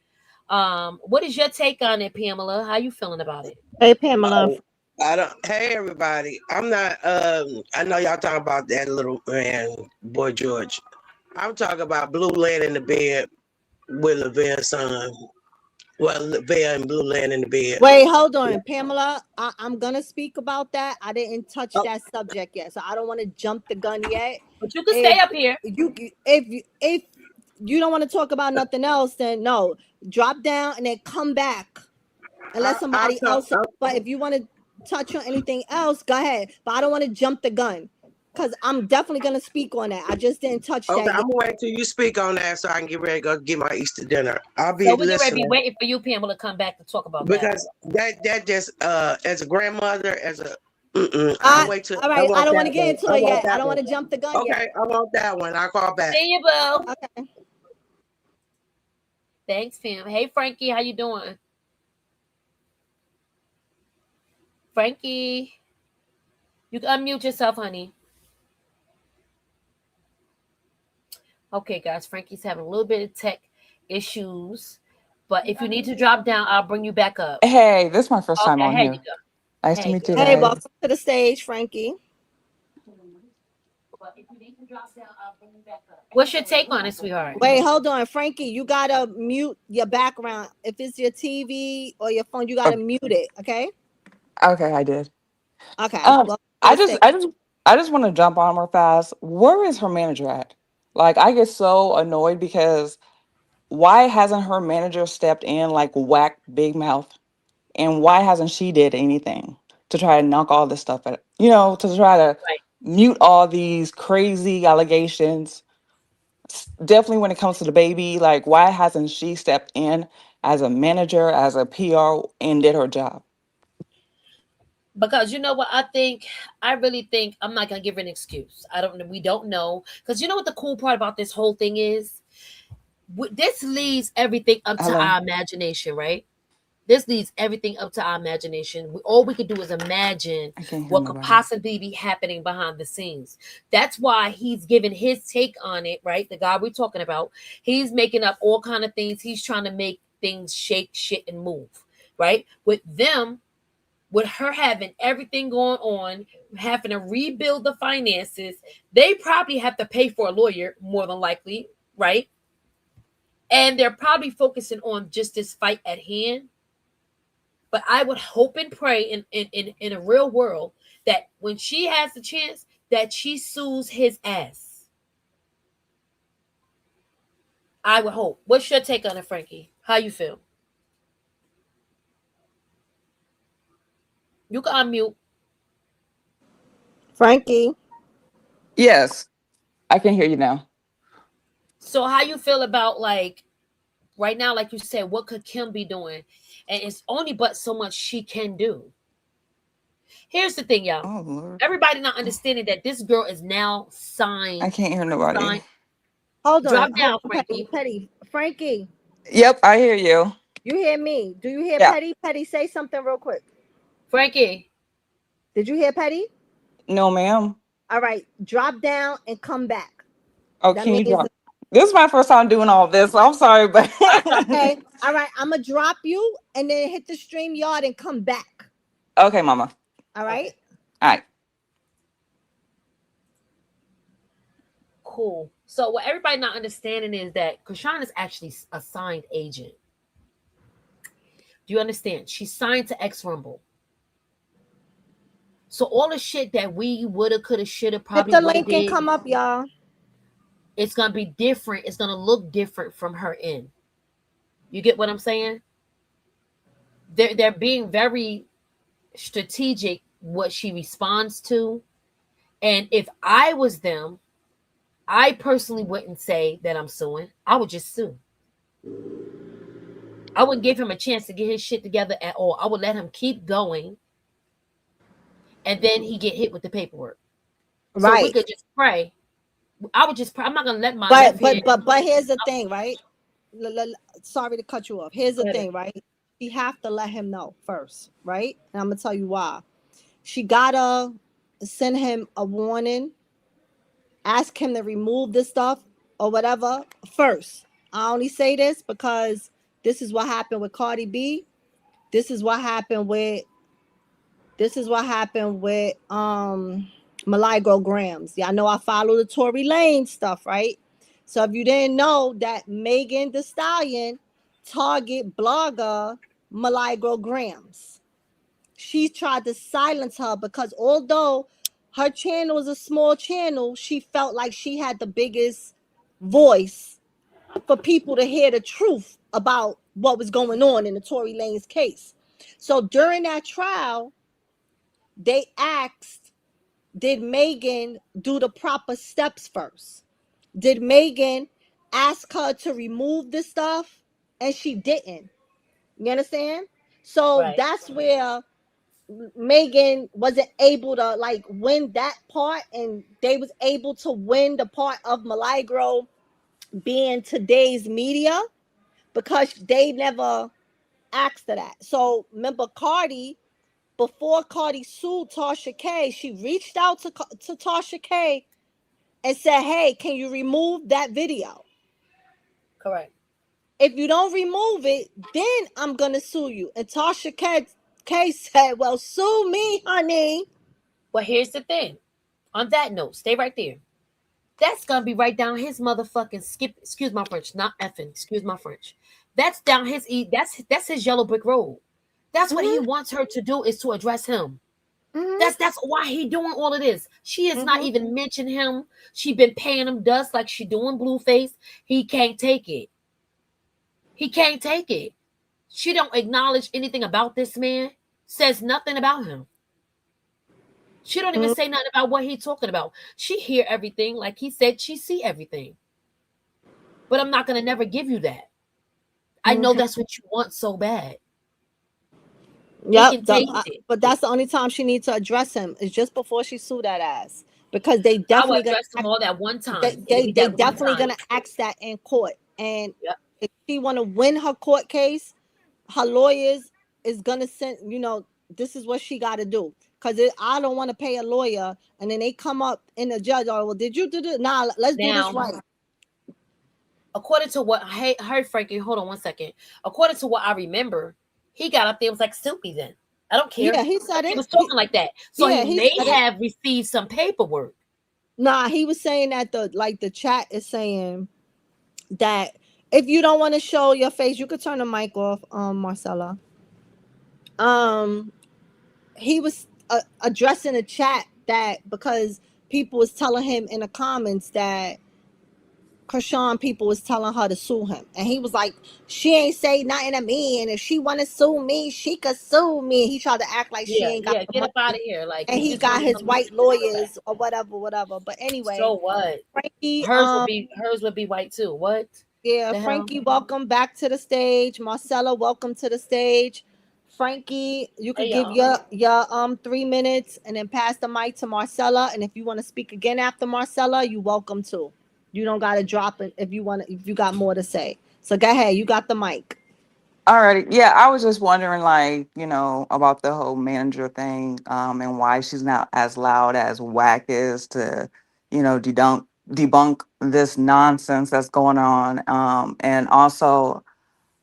What is your take on it, Pamela? How you feeling about it? Hey, Pamela. I don't. Hey, everybody. I'm not. I know y'all talking about that little man, Boy George. I'm talking about Blue laying in the bed with Lavere's son. Well, Lavere and Blue laying in the bed. Wait, hold on, Pamela. I'm gonna speak about that. I didn't touch that subject yet, so I don't want to jump the gun yet. But you can stay up here. If you don't want to talk about nothing else, then no, drop down and then come back and let somebody else. But if you want to touch on anything else, go ahead. But I don't want to jump the gun because I'm definitely gonna speak on that. I just didn't touch that. I'm gonna wait till you speak on that so I can get ready to go get my Easter dinner. I'll be we're listening. be waiting for you, Pamela, to come back to talk about because that just as a grandmother, as a I'll wait till. All right, I don't want to get into it yet. I don't want to jump the gun yet. Okay, I want that one. I'll call back. See you, boo. Okay. Thanks, Pam. Hey, Frankie, how you doing? Frankie, you can unmute yourself, honey. Okay, guys, Frankie's having a little bit of tech issues, but if you need to drop down, I'll bring you back up. Hey, this is my first time on here. You go. Nice to meet you. Hey, welcome to the stage, Frankie. But if you need to drop down, I'll bring you back up. What's your take on it, sweetheart? Wait, hold on, Frankie. You gotta mute your background. If it's your TV or your phone, you gotta mute it. Okay. Okay, I did. Okay. I just want to jump on real fast. Where is her manager at? Like, I get so annoyed because why hasn't her manager stepped in like whack Big Mouth, and why hasn't she did anything to try to knock all this stuff out? To try to mute all these crazy allegations. Definitely when it comes to the baby, like, why hasn't she stepped in as a manager, as a PR, and did her job? Because you know what, I really think I'm not gonna give her an excuse. We don't know, because you know what the cool part about this whole thing is, this leaves everything up to our imagination, right? This leaves everything up to our imagination. All we could do is imagine what could possibly be happening behind the scenes. That's why he's giving his take on it, right? The guy we're talking about, he's making up all kind of things. He's trying to make things shake, shit, and move, right? With her having everything going on, having to rebuild the finances, they probably have to pay for a lawyer, more than likely, right? And they're probably focusing on just this fight at hand. But I would hope and pray in a real world that when she has the chance, that she sues his ass. I would hope. What's your take on it, Frankie? How you feel? You can unmute. Frankie. Yes, I can hear you now. So how you feel about, like, right now, like you said, what could Kim be doing? And it's only but so much she can do. Here's the thing, y'all. Oh, Lord. Everybody not understanding that this girl is now signed. I can't hear nobody. Hold on. Drop down, Frankie. Petty. Frankie. Yep, I hear you. You hear me? Do you hear Petty? Petty, say something real quick. Frankie. Did you hear Petty? No, ma'am. All right. Drop down and come back. Oh, can you This is my first time doing all this. So I'm sorry, but Okay. All right. I'm gonna drop you and then hit the stream yard and come back. okay, Mama. All right. Okay, All right. cool. So what everybody not understanding is that Chrisean is actually a signed agent. Do you understand? She's signed to X Rumble. So all the shit that we woulda, coulda, shoulda, Hit probably the woulda link and did, come up, y'all. it's gonna be different. It's gonna look different from her end. You get what I'm saying? They're being very strategic what she responds to. And if I was them, I personally wouldn't say that I'm suing. I would just sue. I wouldn't give him a chance to get his shit together at all. I would let him keep going, and then he get hit with the paperwork. So we Right. could just pray. I would just pray. I'm not gonna let my But left but hand. but but here's the thing, right? Sorry to cut you off. Here's the Go ahead. thing, right? She have to let him know first, right? And I'm gonna tell you why. She gotta send him a warning, ask him to remove this stuff or whatever first. I only say this because this is what happened with Cardi B. This is what happened with Milagro Grams. Y'all know I follow the Tory Lane stuff, right? So if you didn't know that Megan Thee Stallion target blogger Milagro Grams, she tried to silence her because although her channel is a small channel, she felt like she had the biggest voice for people to hear the truth about what was going on in the Tory Lane's case. So during that trial, they asked, did Megan do the proper steps first? Did Megan ask her to remove this stuff? And she didn't. You understand? So Right. that's where Megan wasn't able to like win that part, and they was able to win the part of Milagro being today's media because they never asked her that. So remember Cardi, before Cardi sued Tasha K, she reached out to Tasha K and said, hey, can you remove that video? Correct. If you don't remove it, then I'm going to sue you. And Tasha K said, well, sue me, honey. But here's the thing. On that note, stay right there. That's gonna be right down his motherfucking skip. Excuse my French, not effing. Excuse my French. That's down his. That's his yellow brick road. That's what he Mm-hmm, wants her to do is to address him. mm-hmm, That's why he doing all of this. She has not mm-hmm, even mentioned him. She been paying him dust like she doing Blueface. He can't take it. He can't take it. She don't acknowledge anything about this man. Says nothing about him. She don't even mm-hmm, say nothing about what he talking about. She hear everything, like he said. She see everything. But I'm not gonna never give you that. I know mm-hmm. that's what you want so bad. He Yep. can taste it. But that's the only time she needs to address him is just before she sue that ass. Because I would address them all at one time. It'll be they that one definitely time. gonna ask that in court. And Yep. if she wanna win her court case, her lawyers is gonna send, this is what she gotta do. Cause I don't want to pay a lawyer and then they come up in the judge, oh well, did you do this? Nah, let's do this Now, right. according to what I heard, Frankie, hold on one second. According to what I remember, he got up there and was like, "Sue me then. I don't care." Yeah, he said He it. was talking like that. So Yeah, he he may said it. have received some paperwork. Nah, he was saying that the chat is saying that if you don't want to show your face, you could turn the mic off, Marcella. Um, he was addressing the chat that because people was telling him in the comments that Chrisean people was telling her to sue him, and he was like, "She ain't say nothing to me, and if she want to sue me, she could sue me." He tried to act like she Yeah, ain't got yeah, the get up out money, of here. Like and he he just got wanted his something white to back. lawyers or whatever, whatever. But anyway, So what? Frankie, Hers would be white too. What yeah, the hell? Frankie, welcome back to the stage. Marcella, welcome to the stage. Frankie, you could Hey give y'all. your 3 minutes and then pass the mic to Marcella. And if you want to speak again after Marcella, you welcome to. You don't gotta drop it if you got more to say. So go ahead, you got the mic. Alrighty. Yeah, I was just wondering, like, about the whole manager thing, and why she's not as loud as Whack is to, debunk this nonsense that's going on. And also,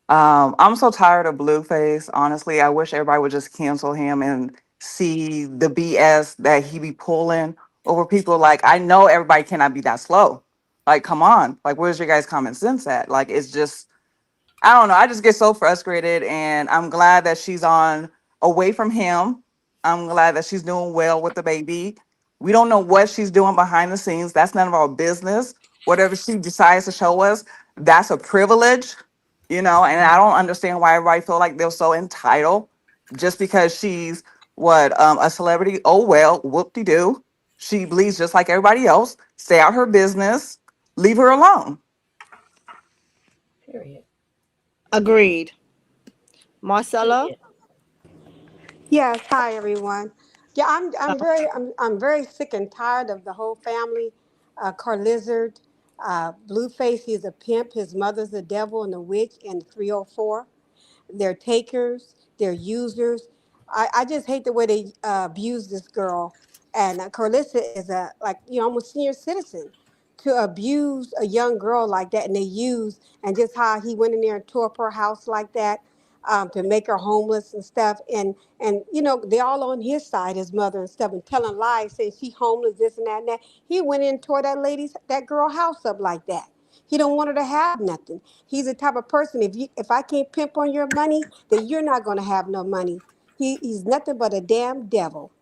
I'm so tired of Blueface. Honestly, I wish everybody would just cancel him and see the BS that he be pulling over people. Like, I know everybody cannot be that slow. Like, come on. Like, where's your guys' common sense at? Like, it's just, I don't know. I just get so frustrated, and I'm glad that she's on away from him. I'm glad that she's doing well with the baby. We don't know what she's doing behind the scenes. That's none of our business. Whatever she decides to show us, that's a privilege, And I don't understand why everybody feel like they're so entitled just because she's a celebrity. Oh well, whoop de doo. She bleeds just like everybody else. Stay out her business. Leave her alone. Period. Agreed. Marcella? Period. Yes, hi everyone. Yeah, I'm very sick and tired of the whole family. Car Lizard, Blueface, he's a pimp. His mother's the devil and the witch and 304. They're takers, they're users. I just hate the way they abuse this girl. And Carlissa is almost senior citizen. To abuse a young girl like that, and they use, and just how he went in there and tore up her house like that, to make her homeless and stuff. And they all on his side, his mother and stuff, and telling lies, saying she homeless, this and that and that. He went in and tore that girl house up like that. He don't want her to have nothing. He's the type of person, if I can't pimp on your money, then you're not going to have no money. He's nothing but a damn devil.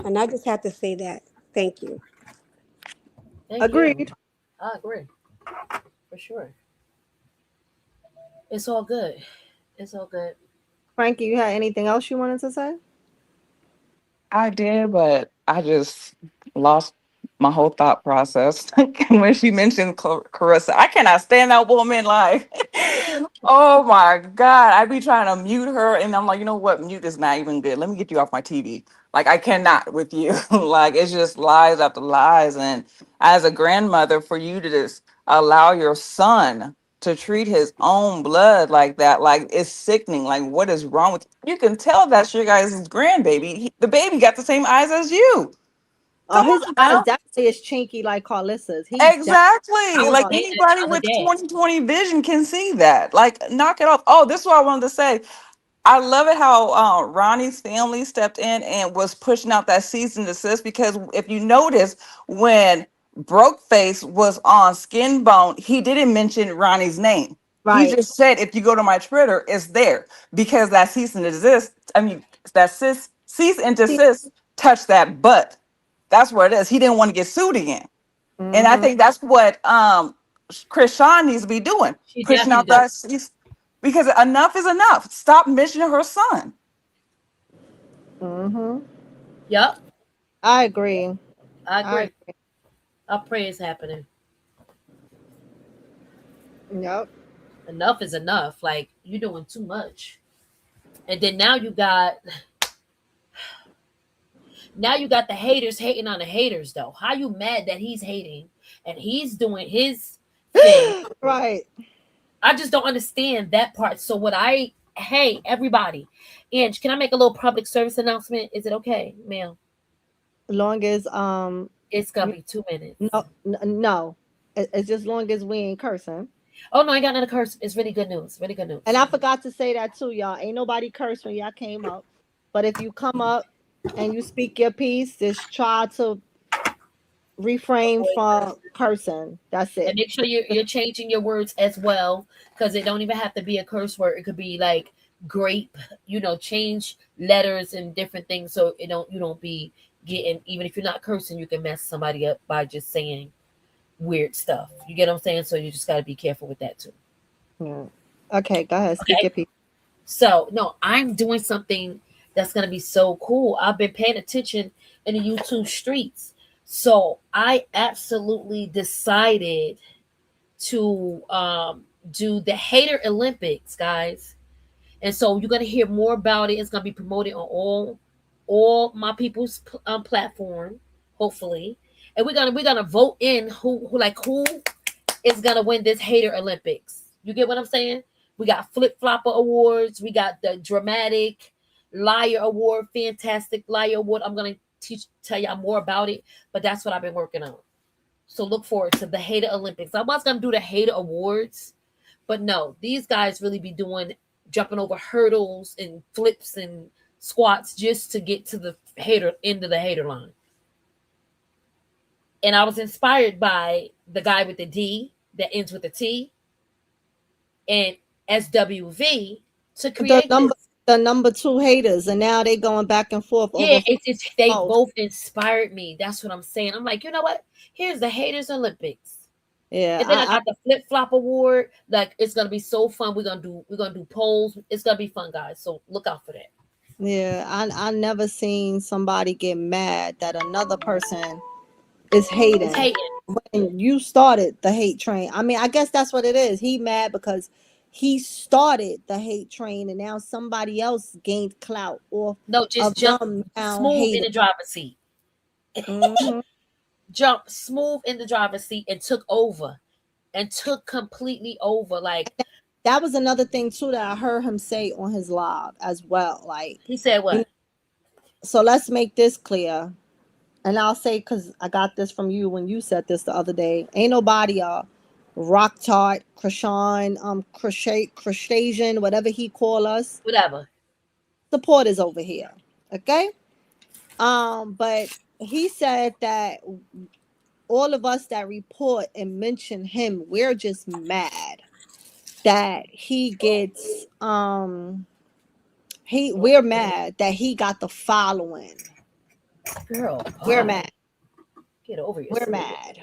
And I just have to say that. Thank you. Thank you. Agreed. I agree for sure. It's all good. It's all good. Frankie, you had anything else you wanted to say? I did, but I just lost my whole thought process when she mentioned Carissa. I cannot stand that woman. Like, oh my God. I be trying to mute her, and I'm like, you know what? Mute is not even good. Let me get you off my TV. Like, I cannot with you. Like, it's just lies after lies. And as a grandmother, for you to just allow your son to treat his own blood like that, like, it's sickening. Like, what is wrong with you? Can tell that's your guys' grandbaby. The baby got the same eyes as you. Oh, Come his on eyes now. definitely is chinky like Carlissa's. He I Exactly. was Like, definitely. saying that anybody the other with day. 20/20 vision can see that. Like, knock it off. Oh, this is what I wanted to say. I love it how Ronnie's family stepped in and was pushing out that cease and desist, because if you notice, when Brokeface was on Skin Bone, he didn't mention Ronnie's name. He Right. just said, if you go to my Twitter, it's there, because that cease and desist, cease and desist touched that butt. That's what it is. He didn't want to get sued again. And I Mm-hmm. think that's what Chrisean needs to be doing, She pushing definitely out do. that cease, because enough is enough. Stop mentioning her son. Mm-hmm. Yep. I agree. I I agree. I pray it's happening. yep. Enough is enough. Like, you're doing too much. And then now you got the haters hating on the haters though. How you mad that he's hating and he's doing his thing? Right. I just don't understand that part. So hey everybody, Ange, can I make a little public service announcement? Is it okay, ma'am? Long as It's gonna you be 2 minutes. no. It's just long as we ain't cursing. Oh no, I got another curse. It's really good news. Really good news. And I forgot to say that too, y'all. Ain't nobody cursed when y'all came up. But if you come up and you speak your piece, just try to refrain Avoid from curses. cursing. That's And it. make sure you're changing your words as well, because it don't even have to be a curse word. It could be like grape. Change letters and different things so you don't be getting, even if you're not cursing, you can mess somebody up by just saying weird stuff. You get what I'm saying? So you just got to be careful with that too. Yeah. Okay, go ahead. Speak your Okay. piece. So no, I'm doing something that's gonna be so cool. I've been paying attention in the YouTube streets. So I absolutely decided to do the Hater Olympics, guys. And so you're gonna hear more about it. It's gonna be promoted on all my people's platform, hopefully. And we're gonna vote in who is gonna win this Hater Olympics. You get what I'm saying? We got Flip Flopper Awards. We got the Dramatic Liar Award, Fantastic Liar Award. I'm gonna tell y'all more about it, but that's what I've been working on. So look forward to the Hater Olympics. I was gonna do the Hater Awards, but no, these guys really be doing jumping over hurdles and flips and squats just to get to the hater end of the hater line. And I was inspired by the guy with the D that ends with a T and SWV to create the number 2 haters, and now they going back and forth over. Yeah, they both inspired me. That's what I'm saying. I'm like, you know what? Here's the Haters Olympics. Yeah, and then I got the Flip Flop Award. Like, it's gonna be so fun. We're gonna do polls. It's gonna be fun, guys. So look out for that. Yeah, I never seen somebody get mad that another person is hating. When you started the hate train. I mean, I guess that's what it is. He mad because he started the hate train, and now somebody else gained clout or just jump smooth in the driver's seat. Mm-hmm. Jump smooth in the driver's seat and took completely over. Like, that was another thing too that I heard him say on his live as well. Like, he said what? So let's make this clear. And I'll say, because I got this from you when you said this the other day. Ain't nobody Rock Tart, Chrisean, Chrisean, whatever he call us. Whatever. Supporters over here. Okay? But he said that all of us that report and mention him, we're just mad that he gets we're mad that he got the following. Girl, we're mad. Get over yourself. We're mad.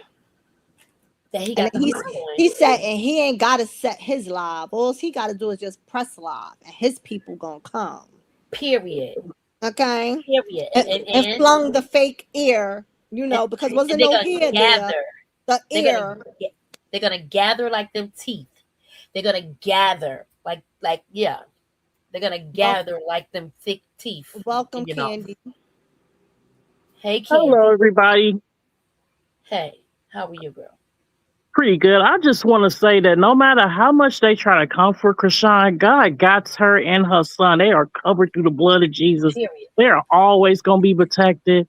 That he got he said, and he ain't got to set his live. All he got to do is just press live, and his people gonna come. Period. Okay. Period. And flung the fake ear, because wasn't no hair there. The ear. They're gonna gather like them teeth. They're gonna gather like yeah. They're gonna gather like them thick teeth. Welcome, Candy. Hey, Candy. Hello, everybody. Hey, how are you, girl? Pretty good. I just want to say that no matter how much they try to come for Chrisean, God got her and her son. They are covered through the blood of Jesus. Period. They are always going to be protected.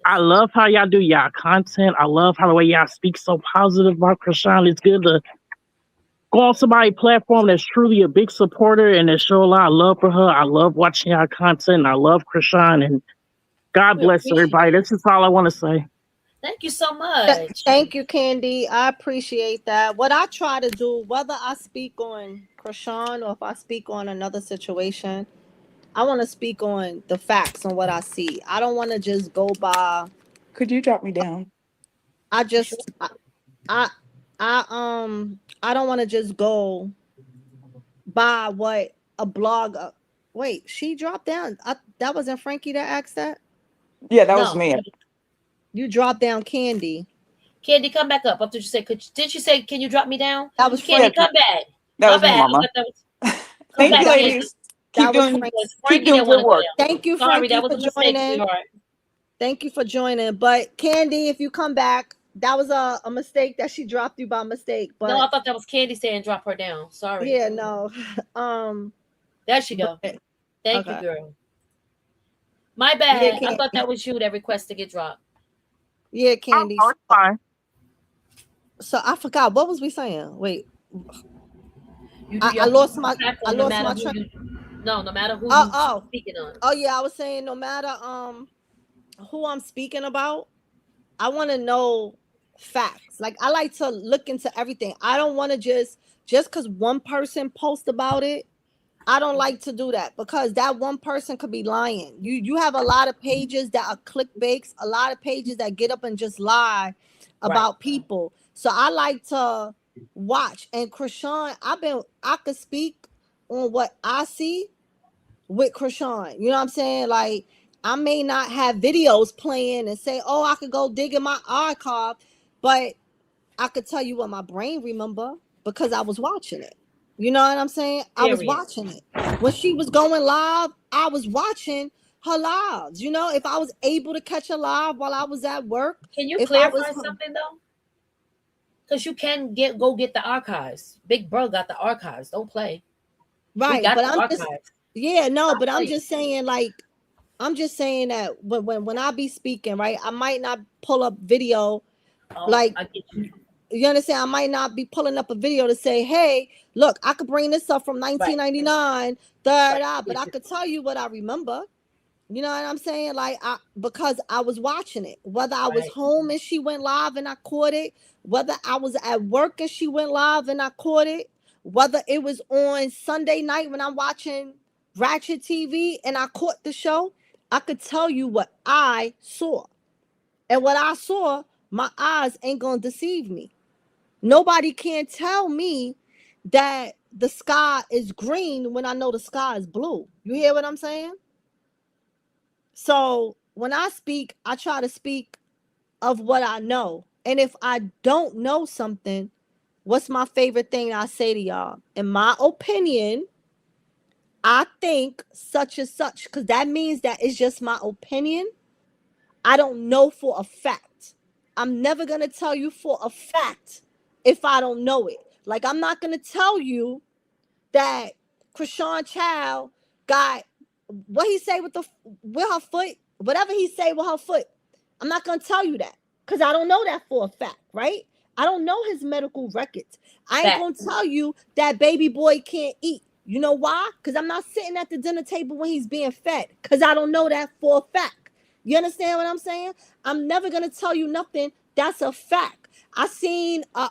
I love how y'all do y'all content. I love how the way y'all speak so positive about Chrisean. It's good to go on somebody's platform that's truly a big supporter and that show a lot of love for her. I love watching y'all content. And I love Chrisean, and God bless everybody. That's just all I want to say. Thank you so much. Thank you, Candy. I appreciate that. What I try to do, whether I speak on Chrisean or if I speak on another situation, I want to speak on the facts and what I see. I don't want to just go by. Could you drop me down? I don't want to just go by what a blogger. Wait, she dropped down. That wasn't Frankie that asked that? Yeah, that was me. You dropped down Candy. Candy, come back up. What did you say? Did you say, can you drop me down? That was Candy, come back. That was Mama. Thank you, ladies. Keep doing good work. Thank you, Frankie, for joining. Thank you for joining. But Candy, if you come back, that was a mistake that she dropped you by mistake. But no, I thought that was Candy saying drop her down. Sorry. Yeah, no. There she go. Thank you, girl. My bad. I thought that was you that requested to get dropped. Yeah, Candy. Oh, fine. So I forgot. What was we saying? Wait. I lost my train. No matter who you're speaking on. Oh yeah, I was saying no matter who I'm speaking about, I want to know facts. Like, I like to look into everything. I don't want to just because one person posts about it. I don't like to do that because that one person could be lying. You have a lot of pages that are clickbaits, a lot of pages that get up and just lie about people. So I like to watch. And Chrisean, I could speak on what I see with Chrisean. You know what I'm saying? Like, I may not have videos playing and say, oh, I could go dig in my archive, but I could tell you what my brain remember because I was watching it. You know what I'm saying? I was watching it. When she was going live, I was watching her lives. You know, if I was able to catch a live while I was at work. Can you clarify something though? Because you can go get the archives. Big bro got the archives. Don't play. Right. But I'm just I'm just saying, like, I'm just saying that when I be speaking, right, I might not pull up video Like, I get you. you understand? I might not be pulling up a video to say, hey, look, I could bring this up from 1999, Right. but I could tell you what I remember. You know what I'm saying? Like, because I was watching it, whether I was Right. home and she went live and I caught it, whether I was at work and she went live and I caught it, whether it was on Sunday night when I'm watching Ratchet TV and I caught the show, I could tell you what I saw. And what I saw, my eyes ain't gonna deceive me. Nobody can tell me that the sky is green when I know the sky is blue. You hear what I'm saying? So when I speak, I try to speak of what I know. And if I don't know something, what's my favorite thing I say to y'all? In my opinion, I think such and such, because that means that it's just my opinion. I don't know for a fact. I'm never going to tell you for a fact if I don't know it. Like, I'm not going to tell you that Chrisean Child got what he say with her foot, whatever he say with her foot. I'm not gonna tell you that because I don't know that for a fact, right? I don't know his medical records. I ain't gonna tell you that baby boy can't eat. You know why? Because I'm not sitting at the dinner table when he's being fed. Because I don't know that for a fact. You understand what I'm saying? I'm never gonna tell you nothing that's a fact. I seen a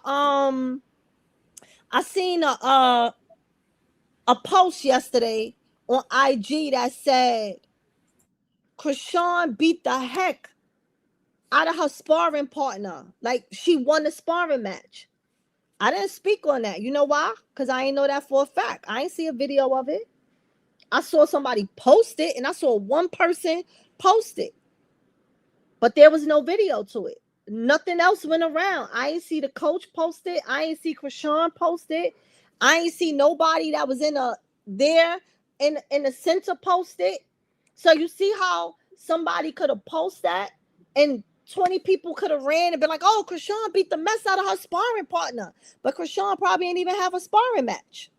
post yesterday on IG that said Chrisean beat the heck out of her sparring partner. Like, she won the sparring match. I didn't speak on that. You know why? Because I ain't know that for a fact. I ain't see a video of it. I saw somebody post it, and I saw one person post it. But there was no video to it. Nothing else went around. I ain't see the coach post it. I ain't see Chrisean post it. I ain't see nobody that was in the center post it. So you see how somebody could have posted that and 20 people could have ran and been like, oh, Chrisean beat the mess out of her sparring partner. But Chrisean probably ain't even have a sparring match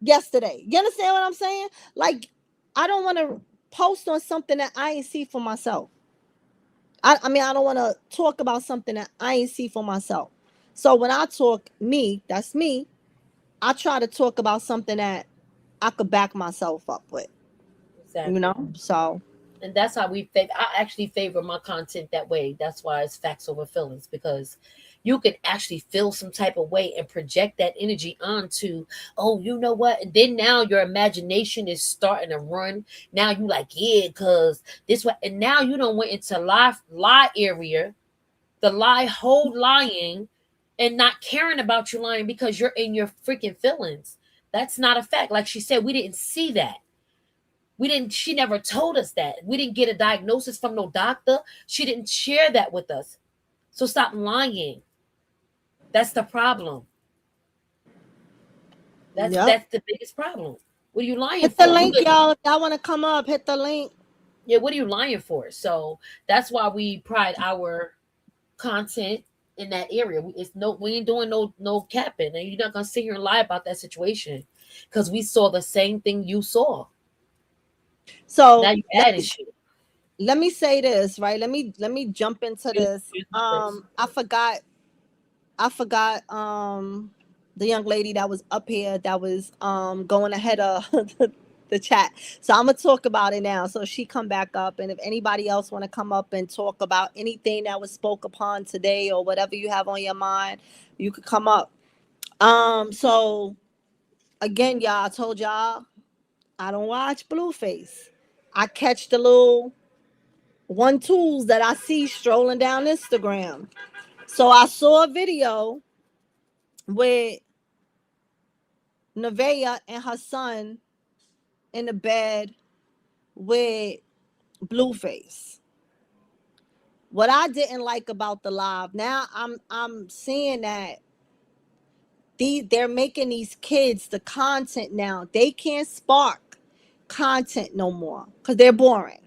yesterday. You understand what I'm saying? Like, I don't want to post on something that I ain't see for myself. I mean, I don't want to talk about something that I ain't see for myself. So when I talk that's me, I try to talk about something that I could back myself up with. Exactly. You know? So. And that's how I actually favor my content that way. That's why it's facts over feelings, because you can actually feel some type of way and project that energy onto, oh, you know what? And then now your imagination is starting to run. Now you like, yeah, because this way. And now you don't went into lie area, the whole lying and not caring about you lying because you're in your freaking feelings. That's not a fact. Like she said, we didn't see that. She never told us that. We didn't get a diagnosis from no doctor. She didn't share that with us. So stop lying. That's the problem. That's the biggest problem. What are you lying for? Hit the link, y'all. If y'all want to come up, hit the link. Yeah, what are you lying for? So that's why we pride our content in that area. We ain't doing no capping, and you're not gonna sit here and lie about that situation because we saw the same thing you saw. So now you adding shit. Let me say this, right? Let me jump into this. I forgot the young lady that was up here that was going ahead of the chat. So I'm gonna talk about it now. So she come back up, and if anybody else want to come up and talk about anything that was spoke upon today or whatever you have on your mind, you could come up. So again, y'all, I told y'all I don't watch Blueface. I catch the little 1-2s that I see strolling down Instagram. So I saw a video with Nevaeh and her son in the bed with Blueface. What I didn't like about the live, now I'm seeing that they're making these kids the content now. They can't spark content no more because they're boring.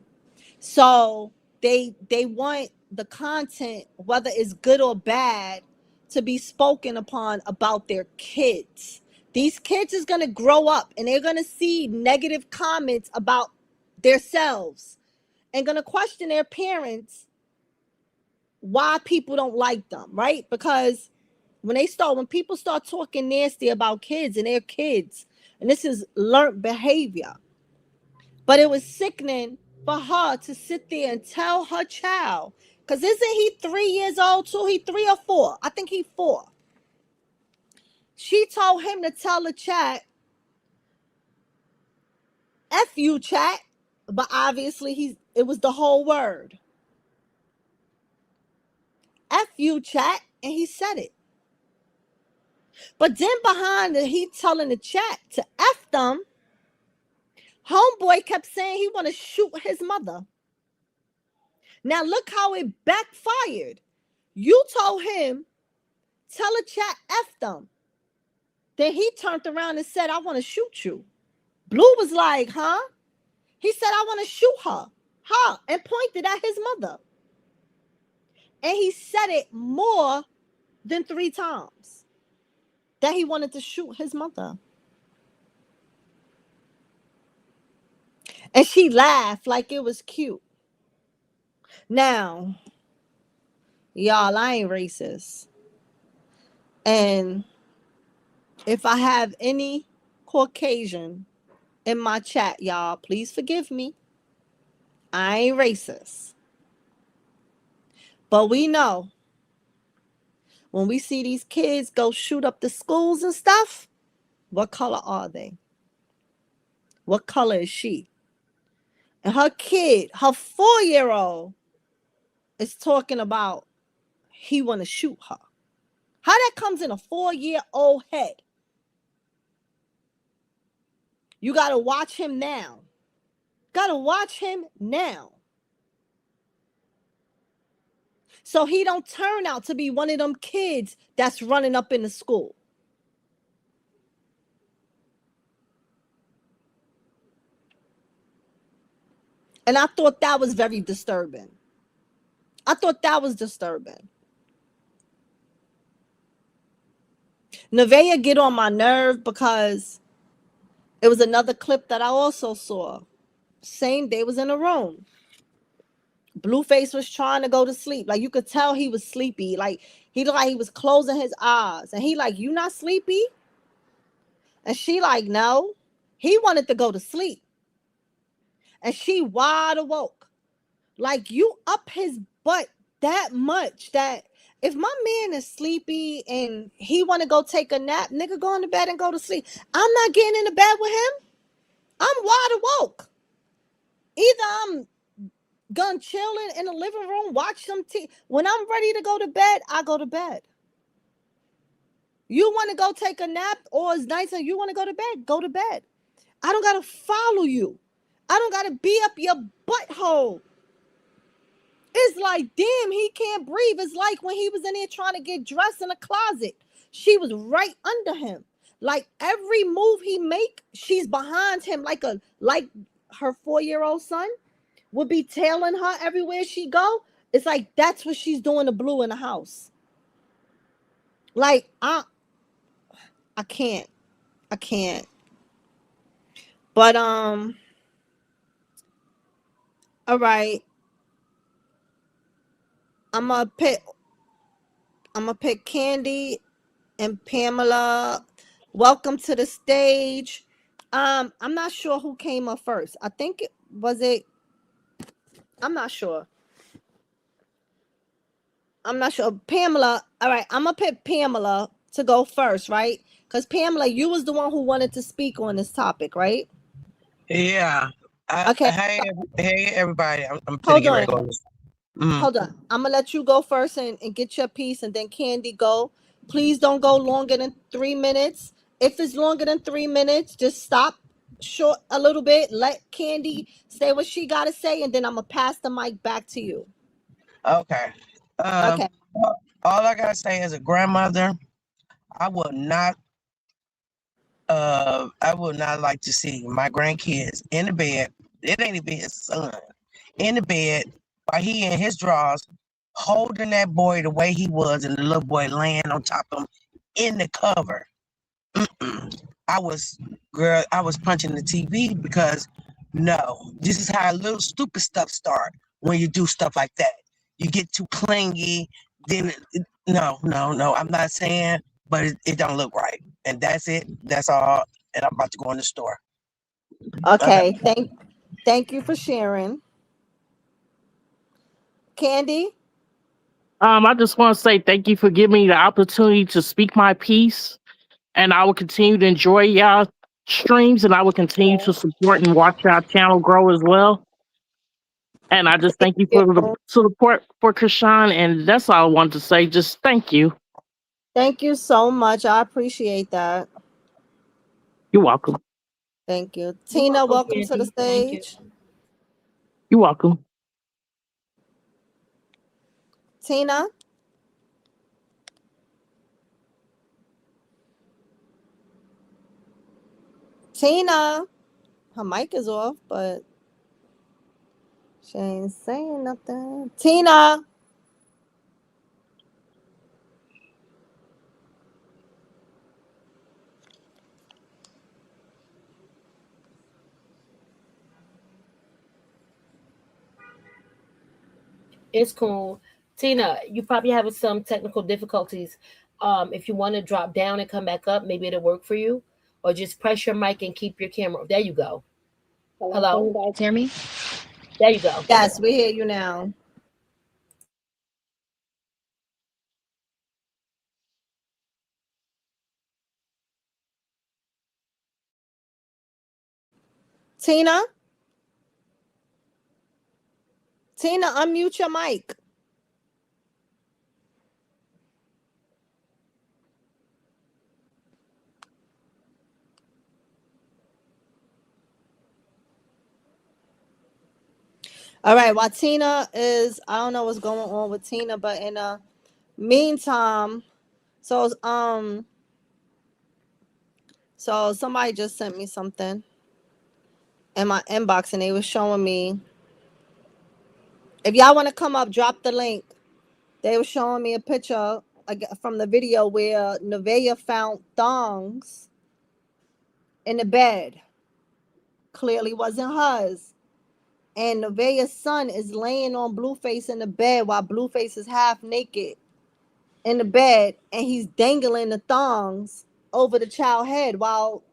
So they want the content, whether it's good or bad, to be spoken upon about their kids. These kids is going to grow up and they're going to see negative comments about themselves and going to question their parents why people don't like them, right? Because when people start talking nasty about kids and their kids, and this is learned behavior, but it was sickening for her to sit there and tell her child, because isn't he 3 years old too? He 3 or 4? I think he 4. She told him to tell the chat, F you, chat, but obviously it was the whole word. F you, chat, and he said it. But then behind it, he telling the chat to F them, homeboy kept saying he want to shoot his mother. Now look how it backfired. You told him, tell the chat F them. Then he turned around and said, I want to shoot you. Blue was like, huh? He said, I want to shoot her. Huh? And pointed at his mother. And he said it more than 3 times. That he wanted to shoot his mother. And she laughed like it was cute. Now, y'all, I ain't racist. And if I have any Caucasian in my chat, y'all, please forgive me. I ain't racist. But we know when we see these kids go shoot up the schools and stuff, what color are they? What color is she? And her kid, her 4-year-old, is talking about he want to shoot her. How that comes in a 4-year-old head? You got to watch him now. Got to watch him now. So he don't turn out to be one of them kids that's running up in the school. And I thought that was very disturbing. I thought that was disturbing. Nevaeh get on my nerve because it was another clip that I also saw. Same day was in a room. Blueface was trying to go to sleep. Like you could tell he was sleepy. Like he looked like he was closing his eyes. And he like, you not sleepy? And she like, no. He wanted to go to sleep. And she wide awoke. Like you up his butt that much that if my man is sleepy and he want to go take a nap, nigga, go into bed and go to sleep. I'm not getting into bed with him. I'm wide awoke. Either I'm gonna chill in the living room, watch some TV. When I'm ready to go to bed, I go to bed. You want to go take a nap or it's nice and you want to go to bed, go to bed. I don't got to follow you. I don't got to be up your butthole. It's like, damn, he can't breathe. It's like when he was in there trying to get dressed in a closet. She was right under him. Like every move he make, she's behind him like her 4-year-old son would be tailing her everywhere she go. It's like that's what she's doing to Blue in the house. Like I can't. But all right. I'm gonna pick Candy and Pamela. Welcome to the stage. I'm not sure who came up first. I think I'm not sure. Pamela. All right, I'm gonna pick Pamela to go first, right? Because Pamela, you was the one who wanted to speak on this topic, right? Yeah. Okay. Hey, everybody. I'm Hold getting on. ready to go. Hold on. I'm gonna let you go first and get your piece, and then Candy go. Please don't go longer than 3 minutes. If it's longer than 3 minutes, just stop short a little bit. Let Candy say what she gotta say, and then I'm gonna pass the mic back to you. Okay. Okay. All I gotta say as a grandmother, I would not like to see my grandkids in the bed. It ain't even his son in the bed while he in his drawers holding that boy the way he was, and the little boy laying on top of him in the cover. I was punching the TV because no, this is how little stupid stuff start when you do stuff like that. you get too clingy, then no. I'm not saying, but it don't look right. And that's it. That's all. And I'm about to go in the store. Okay, thank you for sharing. Candy? I just want to say thank you for giving me the opportunity to speak my piece, and I will continue to enjoy y'all streams, and I will continue to support and watch our channel grow as well. And I just thank you for the support for Chrisean, and that's all I wanted to say. Just thank you. Thank you so much. I appreciate that. You're welcome. Thank you. You're Tina, welcome, welcome to the Candy. Thank you. stage. You're welcome. Tina? Tina? Her mic is off, but she ain't saying nothing. Tina? It's cool. Tina, you probably having some technical difficulties. If you want to drop down and come back up, maybe it'll work for you. Or just press your mic and keep your camera. There you go. Hello, can Hello. you guys hear me? There you go. Yes, we hear you now. Tina? Tina, unmute your mic. All right, while Tina is, I don't know what's going on with Tina, but in the meantime, so somebody just sent me something in my inbox and they were showing me, if y'all want to come up, drop the link. They were showing me a picture from the video where Nevaeh found thongs in the bed. Clearly wasn't hers. And Nevaeh's son is laying on Blueface in the bed while Blueface is half naked in the bed and he's dangling the thongs over the child head while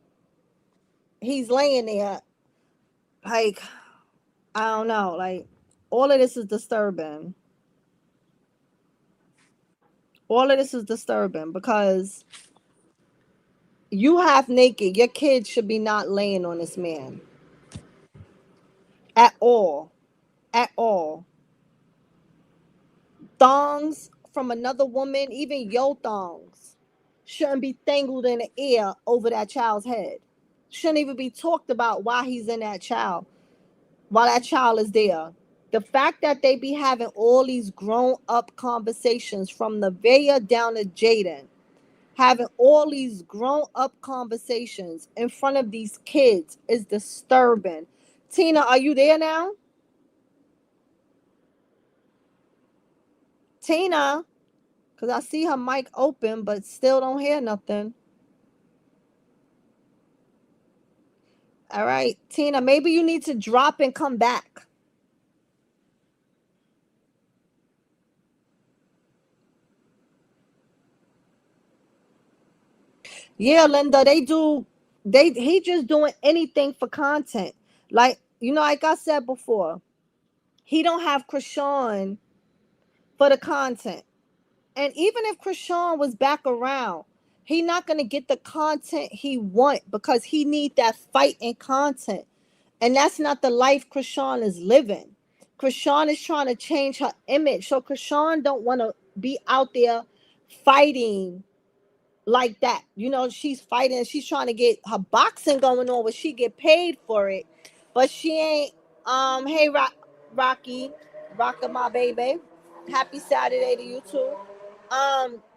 he's laying there. Like, I don't know. Like, all of this is disturbing. All of this is disturbing because you half naked. Your kid should be not laying on this man at all. At all. Thongs from another woman, even yo thongs, shouldn't be tangled in the air over that child's head. Shouldn't even be talked about while he's in that child, while that child is there. The fact that they be having all these grown up conversations from Nevaeh down to Jaden, having all these grown up conversations in front of these kids is disturbing. Tina, are you there now? Tina, because I see her mic open, but still don't hear nothing. All right, Tina, maybe you need to drop and come back. Yeah, Linda, he just doing anything for content. Like, like I said before, he don't have Chrisean for the content. And even if Chrisean was back around, he not gonna get the content he want because he need that fight and content. And that's not the life Chrisean is living. Chrisean is trying to change her image. So Chrisean don't want to be out there fighting like that. She's fighting. She's trying to get her boxing going on where she get paid for it. But she ain't. Hey, Rocky, rockin' my baby. Happy Saturday to you too.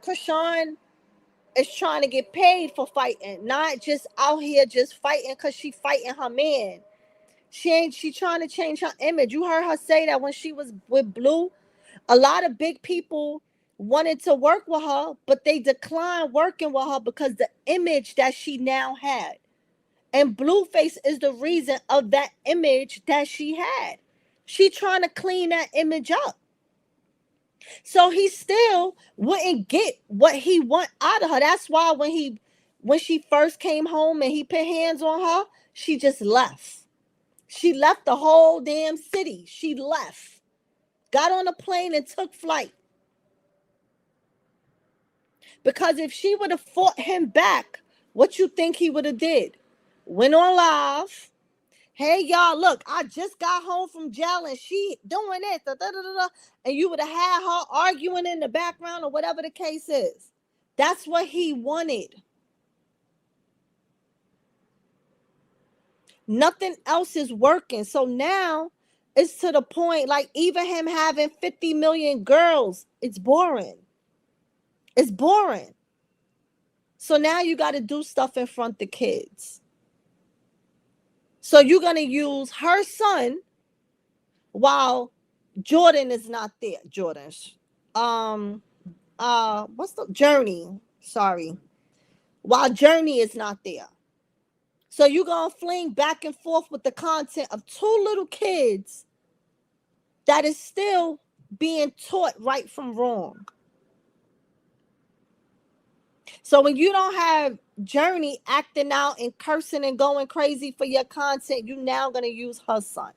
Chrisean is trying to get paid for fighting, not just out here just fighting because she fighting her man. She trying to change her image. You heard her say that when she was with Blue, a lot of big people wanted to work with her, but they declined working with her because the image that she now had. And Blueface is the reason of that image that she had. She trying to clean that image up. So he still wouldn't get what he want out of her. That's why when she first came home and he put hands on her, she just left. She left the whole damn city. She left. Got on a plane and took flight. Because if she would have fought him back, what you think he would have did? Went on live. Hey y'all, look, I just got home from jail and she doing this, and you would have had her arguing in the background or whatever the case is. That's what he wanted. Nothing else is working. So now it's to the point, like even him having 50 million girls, it's boring. It's boring. So now you got to do stuff in front of the kids. So you're going to use her son while Jordan is not there. Jordan's what's the Journey? Sorry. While Journey is not there. So you're going to fling back and forth with the content of two little kids that is still being taught right from wrong. So when you don't have Journey acting out and cursing and going crazy for your content, you're now going to use her son.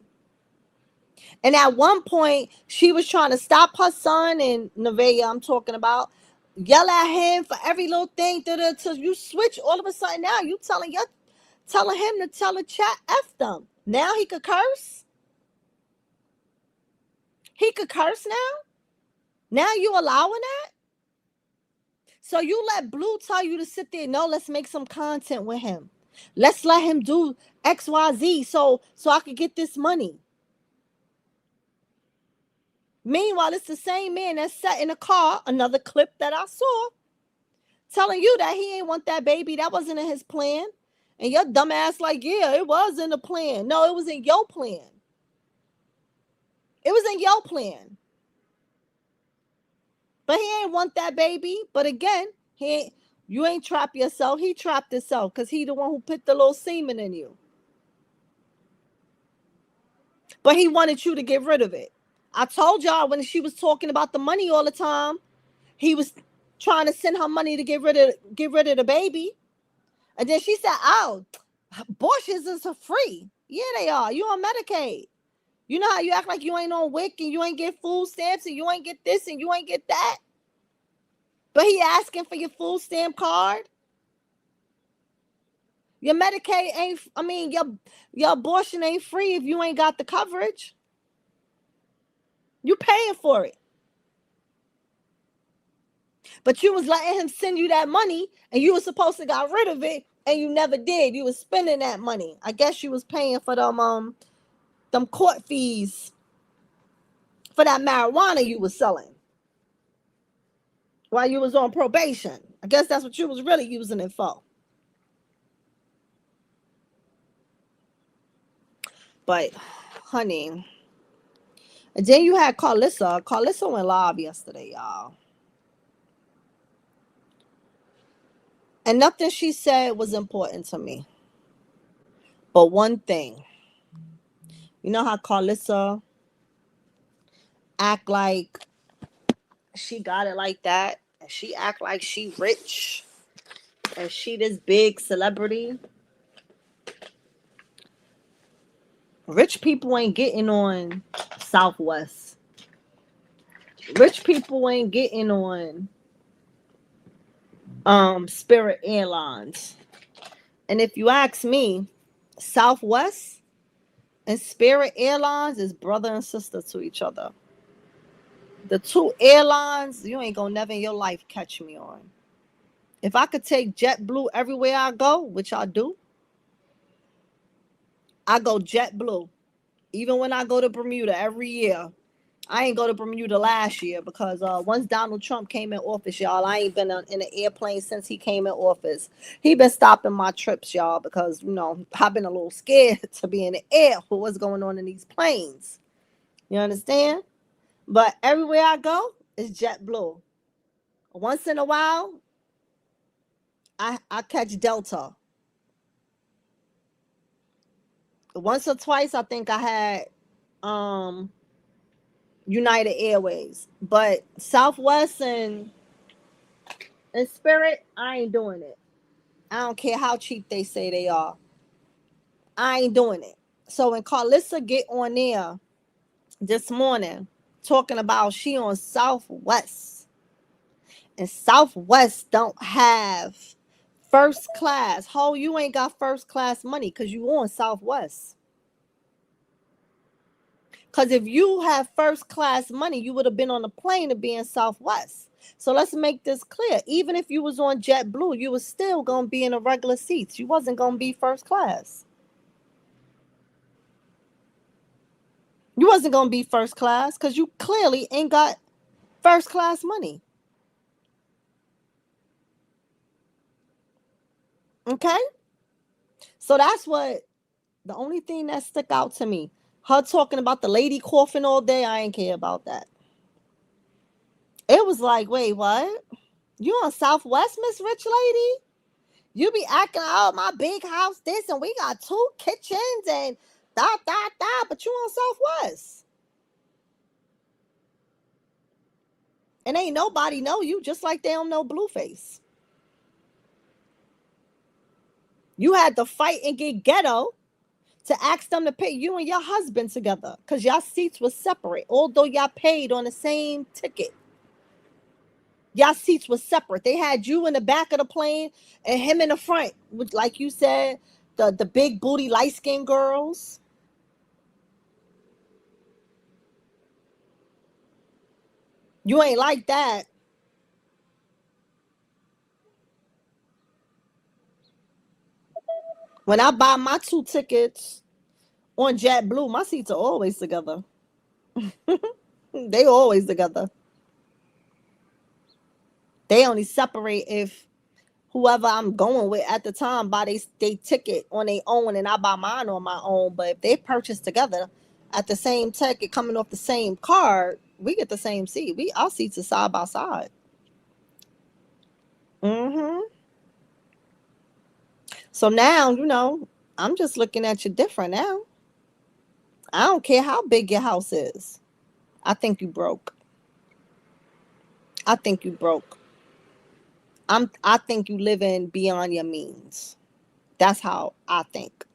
And at one point, she was trying to stop her son, and Nevaeh, I'm talking about, yell at him for every little thing. So you switch all of a sudden. Now you telling him to tell the chat F them. Now he could curse. He could curse now. Now you allowing that? So you let Blue tell you to sit there. No, let's make some content with him. Let's let him do XYZ so I could get this money. Meanwhile, it's the same man that's sat in the car, another clip that I saw, telling you that he ain't want that baby. That wasn't in his plan. And your dumb ass like, yeah, it was in the plan. No, it was in your plan. It was in your plan. But he ain't want that baby. But again, you ain't trap yourself. He trapped himself because he the one who put the little semen in you. But he wanted you to get rid of it. I told y'all when she was talking about the money all the time, he was trying to send her money to get rid of the baby. And then she said, oh, abortions is free. Yeah, they are. You on Medicaid. You know how you act like you ain't on WIC and you ain't get food stamps and you ain't get this and you ain't get that? But he asking for your food stamp card. Your Medicaid ain't, your abortion ain't free if you ain't got the coverage. You paying for it. But you was letting him send you that money and you was supposed to got rid of it and you never did. You was spending that money. I guess you was paying for them court fees for that marijuana you was selling while you was on probation. I guess that's what you was really using it for. But, honey, and then you had Carlissa. Carlissa went live yesterday, y'all. And nothing she said was important to me. But one thing. You know how Carlissa act like she got it like that? And she act like she rich. And she this big celebrity. Rich people ain't getting on Southwest. Rich people ain't getting on Spirit Airlines. And if you ask me, Southwest and Spirit Airlines is brother and sister to each other. The two airlines, you ain't gonna never in your life catch me on. If I could take JetBlue everywhere I go, which I do, I go JetBlue. Even when I go to Bermuda every year, I ain't go to Bermuda last year because once Donald Trump came in office, y'all, I ain't been in an airplane since he came in office. He been stopping my trips, y'all, because, I've been a little scared to be in the air for what's going on in these planes. You understand? But everywhere I go, it's JetBlue. Once in a while, I catch Delta. Once or twice, I think I had United Airways. But Southwest and Spirit, I ain't doing it. I don't care how cheap they say they are. I ain't doing it. So when Carlissa get on there this morning talking about she on Southwest, and Southwest don't have first class. Ho, you ain't got first class money because you on Southwest. Because if you have first class money, you would have been on a plane to be in Southwest. So let's make this clear. Even if you was on JetBlue, you was still going to be in the regular seats. You wasn't going to be first class. You wasn't going to be first class because you clearly ain't got first class money. Okay? So that's what, the only thing that stuck out to me. Her talking about the lady coughing all day, I ain't care about that. It was like, wait, what? You on Southwest, Miss Rich Lady? You be acting out my big house, this, and we got 2 kitchens and but you on Southwest. And ain't nobody know you, just like they don't know Blueface. You had to fight and get ghetto to ask them to pay you and your husband together because y'all seats were separate, although y'all paid on the same ticket. Y'all seats were separate. They had you in the back of the plane and him in the front, with, like you said, the big booty light skinned girls. You ain't like that. When I buy my 2 tickets on JetBlue, my seats are always together. They always together. They only separate if whoever I'm going with at the time buy they ticket on their own and I buy mine on my own. But if they purchase together at the same ticket coming off the same card, we get the same seat. Our seats are side by side. So now, I'm just looking at you different now. I don't care how big your house is. I think you broke. I think you broke. I think you living beyond your means. That's how I think.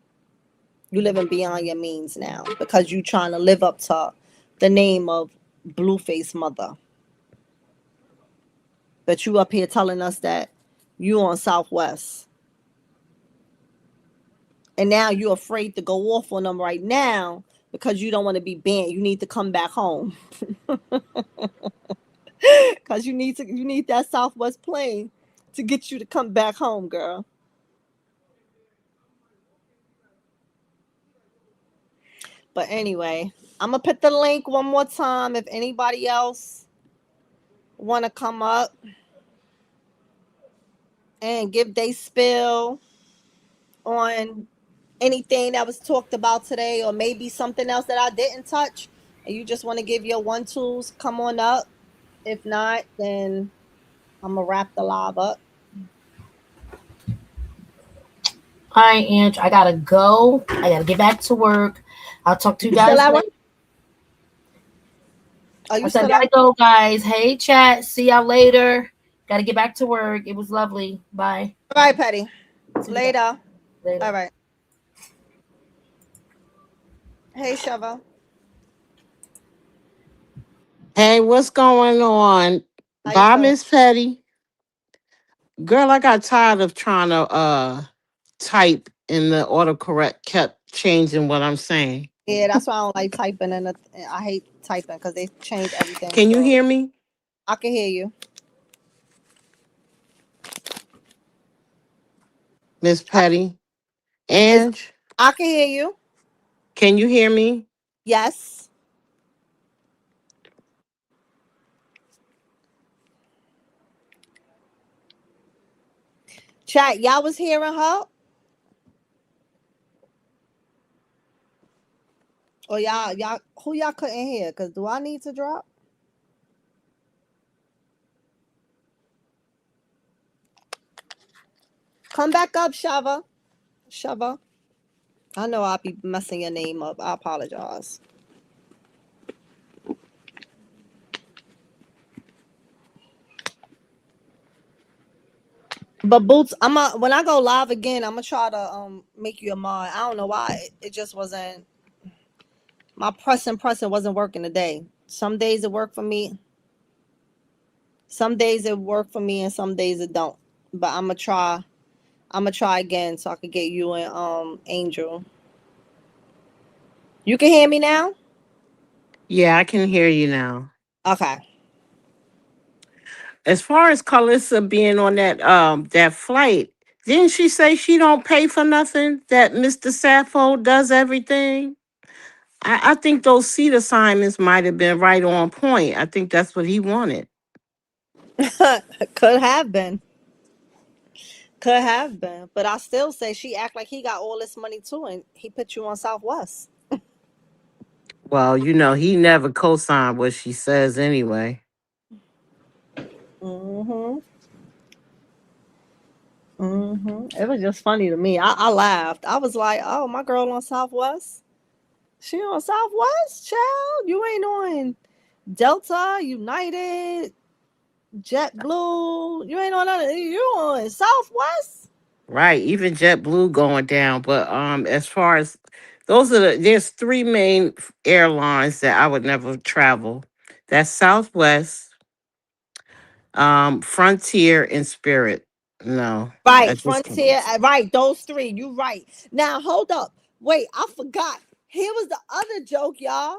You living beyond your means now because you trying to live up to the name of Blueface mother. But you up here telling us that you on Southwest. And now you're afraid to go off on them right now because you don't want to be banned. You need to come back home. Because you need that Southwest plane to get you to come back home, girl. But anyway, I'm going to put the link one more time if anybody else want to come up and give their spill on anything that was talked about today, or maybe something else that I didn't touch, and you just want to give your 1-2s, come on up. If not, then I'm going to wrap the live up. All right, Ange, I got to go. I got to get back to work. I'll talk to you guys later. I said, gotta go, guys. Hey, chat. See y'all later. Gotta get back to work. It was lovely. Bye. All right, Patty. Later. All right. Hey, Shava. Hey, what's going on? Bye, Miss Petty. Girl, I got tired of trying to type and the autocorrect kept changing what I'm saying. Yeah, that's why I don't like typing, and I hate typing because they change everything. Can you hear me? I can hear you. Miss Petty? Ange? I can hear you. Can you hear me? Yes. Chat, y'all was hearing her? Or y'all, who y'all couldn't hear? Because do I need to drop? Come back up, Shava. Shava. I know I'll be messing your name up. I apologize. But Boots, when I go live again, I'm gonna try to make you a mod. I don't know why it just wasn't my pressing wasn't working today. Some days it worked for me. Some days it work for me, and some days it don't. But I'm gonna try. I'm gonna try again so I could get you and Angel. You can hear me now. Yeah, I can hear you now. Okay. As far as Carlissa being on that flight, didn't she say she don't pay for nothing? That Mr. Sappho does everything? I think those seat assignments might have been right on point. I think that's what he wanted. Could have been. Could have been. But I still say she act like he got all this money too, and he put you on Southwest. Well, he never co-signed what she says anyway. Mm-hmm. Mm-hmm. It was just funny to me. I laughed. I was like, "Oh, my girl on Southwest. She on Southwest, child. You ain't on Delta, United, JetBlue. You ain't on none of you on Southwest." Right, even JetBlue going down. But as far as there's three main airlines that I would never travel. That's Southwest, Frontier, and Spirit. No, I Right, just can't. Frontier. Right, those three. You right. Now hold up. Wait, I forgot. Here was the other joke, y'all.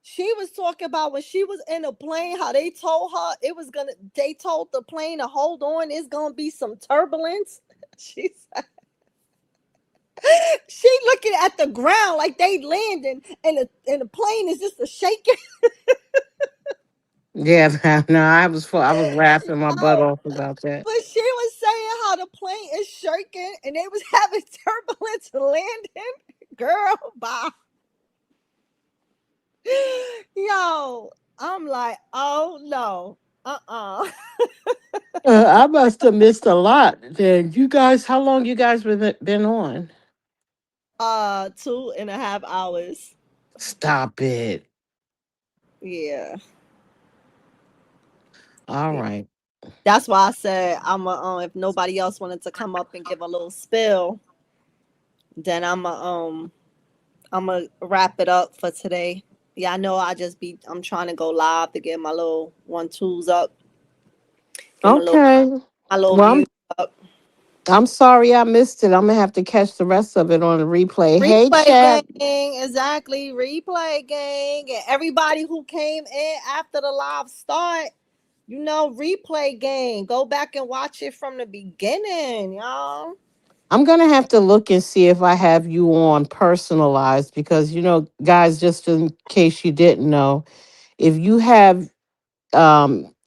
She was talking about when she was in a plane, how they told her they told the plane to hold on, it's gonna be some turbulence. She said, she looking at the ground like they landing, and the plane is just a shaking. Yeah, no, I was laughing my butt off about that. But she was saying how the plane is shaking and they was having turbulence landing. Girl, bye. Yo, I'm like, oh no. Uh-uh. I must have missed a lot. Then you guys, how long you guys been on? 2.5 hours. Stop it. Yeah. All Yeah. right. That's why I said if nobody else wanted to come up and give a little spill, then I'm a wrap it up for today. Yeah, I know I'm trying to go live to get my little 1-2s up, get Okay. my little Well, views up. I'm sorry I missed it. I'm gonna have to catch the rest of it on the replay. Hey, Replay chat. gang, exactly. Replay gang. And everybody who came in after the live start, replay gang. Go back and watch it from the beginning, y'all. I'm gonna have to look and see if I have you on personalized because guys, just in case you didn't know, if you have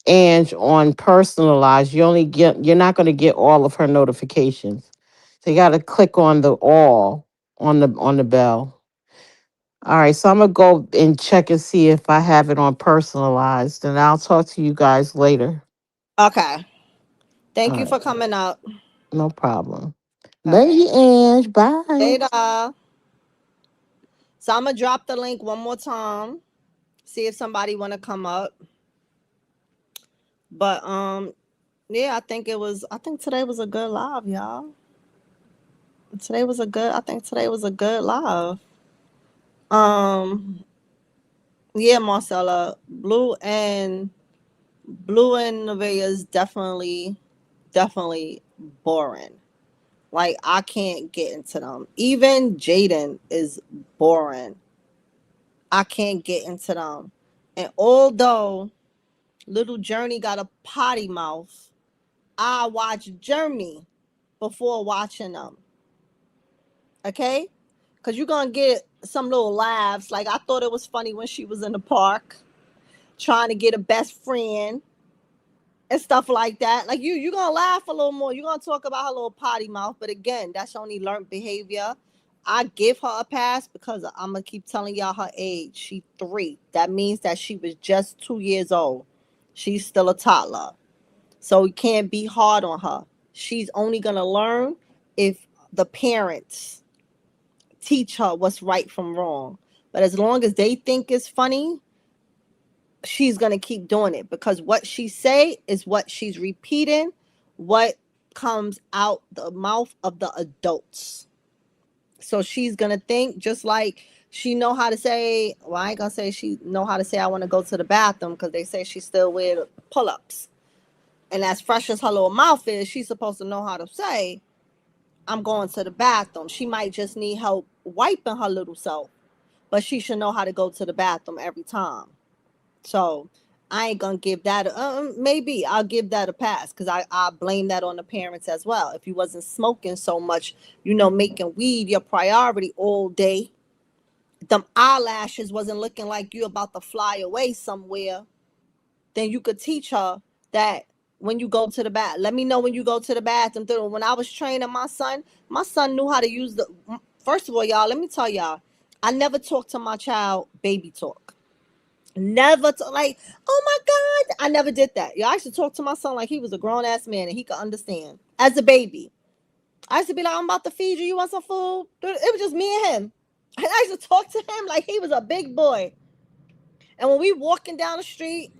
Ange on personalized, you're not gonna get all of her notifications. So you gotta click on the all on the bell. All right, so I'm gonna go and check and see if I have it on personalized, and I'll talk to you guys later. Okay. All Thank you right, for coming up. no problem. All Love right. you, Ange. Bye. Later. So I'm gonna drop the link one more time. See if somebody wanna come up. But yeah, I think today was a good live, y'all. I think today was a good live. Um yeah, Marcella. Blue and Nevaeh is definitely boring. Like I can't get into them. Even Jaden is boring. I can't get into them. And although Little Journey got a potty mouth, I watch Journey before watching them. Okay? Because you're going to get some little laughs. Like, I thought it was funny when she was in the park trying to get a best friend and stuff like that. Like, you're going to laugh a little more. You're going to talk about her little potty mouth. But again, that's only learned behavior. I give her a pass because I'm going to keep telling y'all her age. She's 3. That means that she was just 2 years old. She's still a toddler. So we can't be hard on her. She's only going to learn if the parents teach her what's right from wrong. But as long as they think it's funny, she's going to keep doing it because what she say is what she's repeating, what comes out the mouth of the adults. So she's gonna think just like she know how to say, well, I ain't gonna say she know how to say I want to go to the bathroom, because they say she still wear pull-ups. And as fresh as her little mouth is, she's supposed to know how to say, I'm going to the bathroom. She might just need help wiping her little self, but she should know how to go to the bathroom every time. So I ain't gonna give that. Maybe I'll give that a pass, because I blame that on the parents as well. If you wasn't smoking so much, making weed your priority all day, them eyelashes wasn't looking like you about to fly away somewhere, then you could teach her that when you go to the bath, let me know when you go to the bathroom. When I was training my son knew how to use the. First of all, y'all, let me tell y'all, I never talked to my child baby talk. Never like, oh my God. I never did that. Y'all, I used to talk to my son like he was a grown ass man and he could understand as a baby. I used to be like, I'm about to feed you. You want some food? It was just me and him. And I used to talk to him like he was a big boy. And when we walking down the street,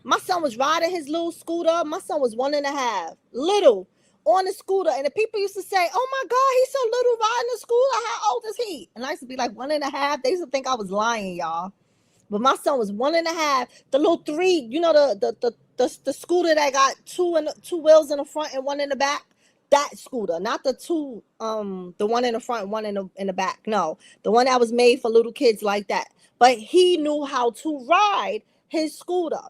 my son was riding his little scooter. My son was 1.5, little, on the scooter. And the people used to say, oh my God, he's so little riding the scooter. How old is he? And I used to be like 1.5. They used to think I was lying, y'all. But my son was 1.5. The little 3, the scooter that got two wheels in the front and one in the back. That scooter, not the two, the one in the front, one in the back. No, the one that was made for little kids like that. But he knew how to ride his scooter.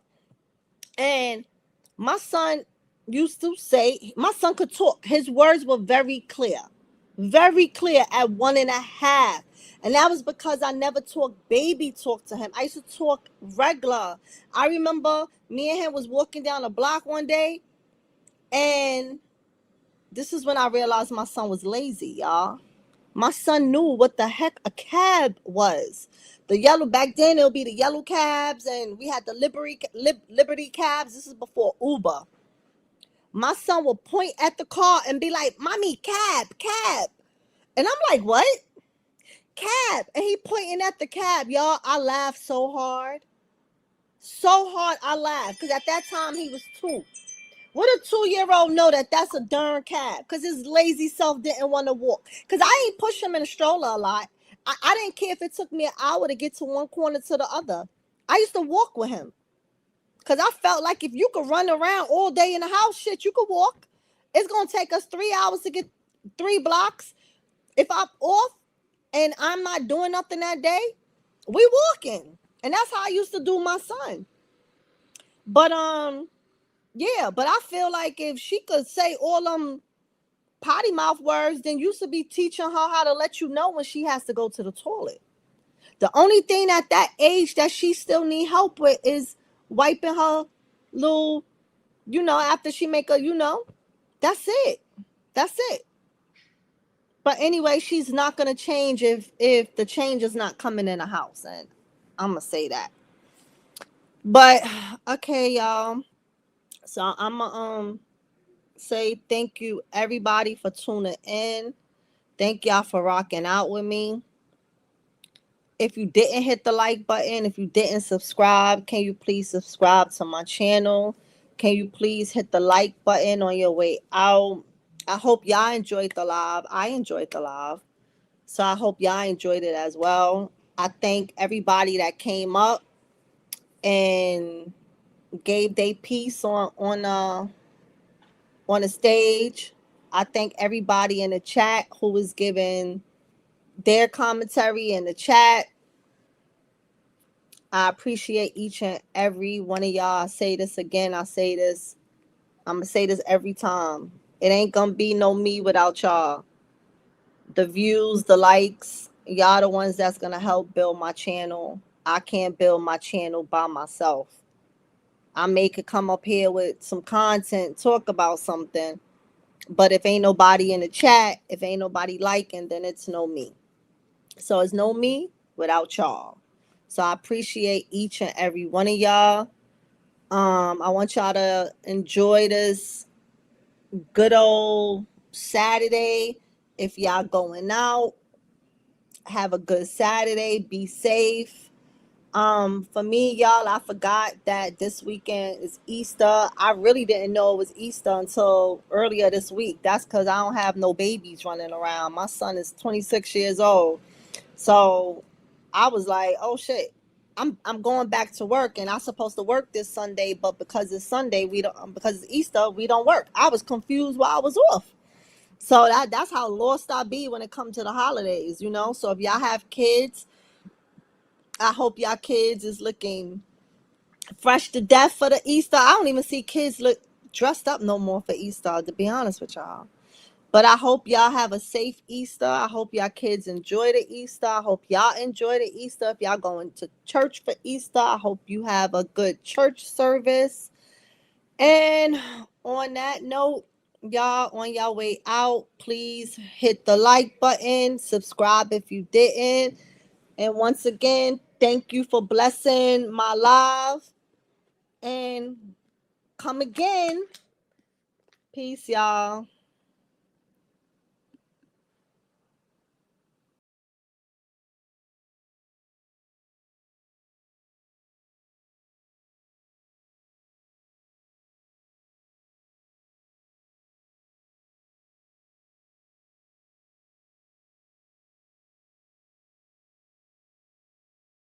And my son used to say, my son could talk. His words were very clear at 1.5. And that was because I never talked baby talk to him. I used to talk regular. I remember me and him was walking down the block one day, and this is when I realized my son was lazy, y'all. My son knew what the heck a cab was. The yellow, back then it'll be the yellow cabs, and we had the Liberty cabs. This is before Uber. My son will point at the car and be like, Mommy, cab. And I'm like, what? Cab. And he pointing at the cab, y'all. I laughed so hard. I laughed. Because at that time he was 2. What a 2-year-old know that that's a darn cab? Because his lazy self didn't want to walk. Because I ain't push him in a stroller a lot. I didn't care if it took me an hour to get to one corner to the other. I used to walk with him. Because I felt like if you could run around all day in the house, shit, you could walk. It's going to take us 3 hours to get 3 blocks. If I'm off and I'm not doing nothing that day, we walking. And that's how I used to do my son. But, yeah, but I feel like if she could say all them potty mouth words, then you should be teaching her how to let you know when she has to go to the toilet. The only thing at that age that she still need help with is wiping her little, after she make that's it. But anyway, she's not going to change if the change is not coming in the house. And I'm going to say that. But, okay, y'all. So I'm going to say thank you, everybody, for tuning in. Thank y'all for rocking out with me. If you didn't hit the like button, if you didn't subscribe, can you please subscribe to my channel? Can you please hit the like button on your way out? I hope y'all enjoyed the live. I enjoyed the live. So I hope y'all enjoyed it as well. I thank everybody that came up and gave their piece on the stage. I thank everybody in the chat who was giving their commentary in the chat. I appreciate each and every one of y'all. I say this again. I'm going to say this every time. It ain't going to be no me without y'all. The views, the likes, y'all the ones that's going to help build my channel. I can't build my channel by myself. I may could come up here with some content, talk about something. But if ain't nobody in the chat, if ain't nobody liking, then it's no me. So it's no me without y'all. So I appreciate each and every one of y'all. I want y'all to enjoy this good old Saturday. If y'all going out, have a good Saturday. Be safe. For me, y'all, I forgot that this weekend is Easter. I really didn't know it was Easter until earlier this week. That's because I don't have no babies running around. My son is 26 years old. So I was like, oh shit. I'm going back to work and I'm supposed to work this Sunday, but because it's Sunday, we don't because it's Easter, we don't work. I was confused while I was off. So that's how lost I be when it comes to the holidays, you know. So if y'all have kids, I hope y'all kids is looking fresh to death for the Easter. I don't even see kids look dressed up no more for Easter, to be honest with y'all. But I hope y'all have a safe Easter. I hope y'all kids enjoy the Easter. I hope y'all enjoy the Easter. If y'all going to church for Easter, I hope you have a good church service. And on that note, y'all on your way out, please hit the like button, subscribe if you didn't. And once again, thank you for blessing my life. And come again. Peace, y'all.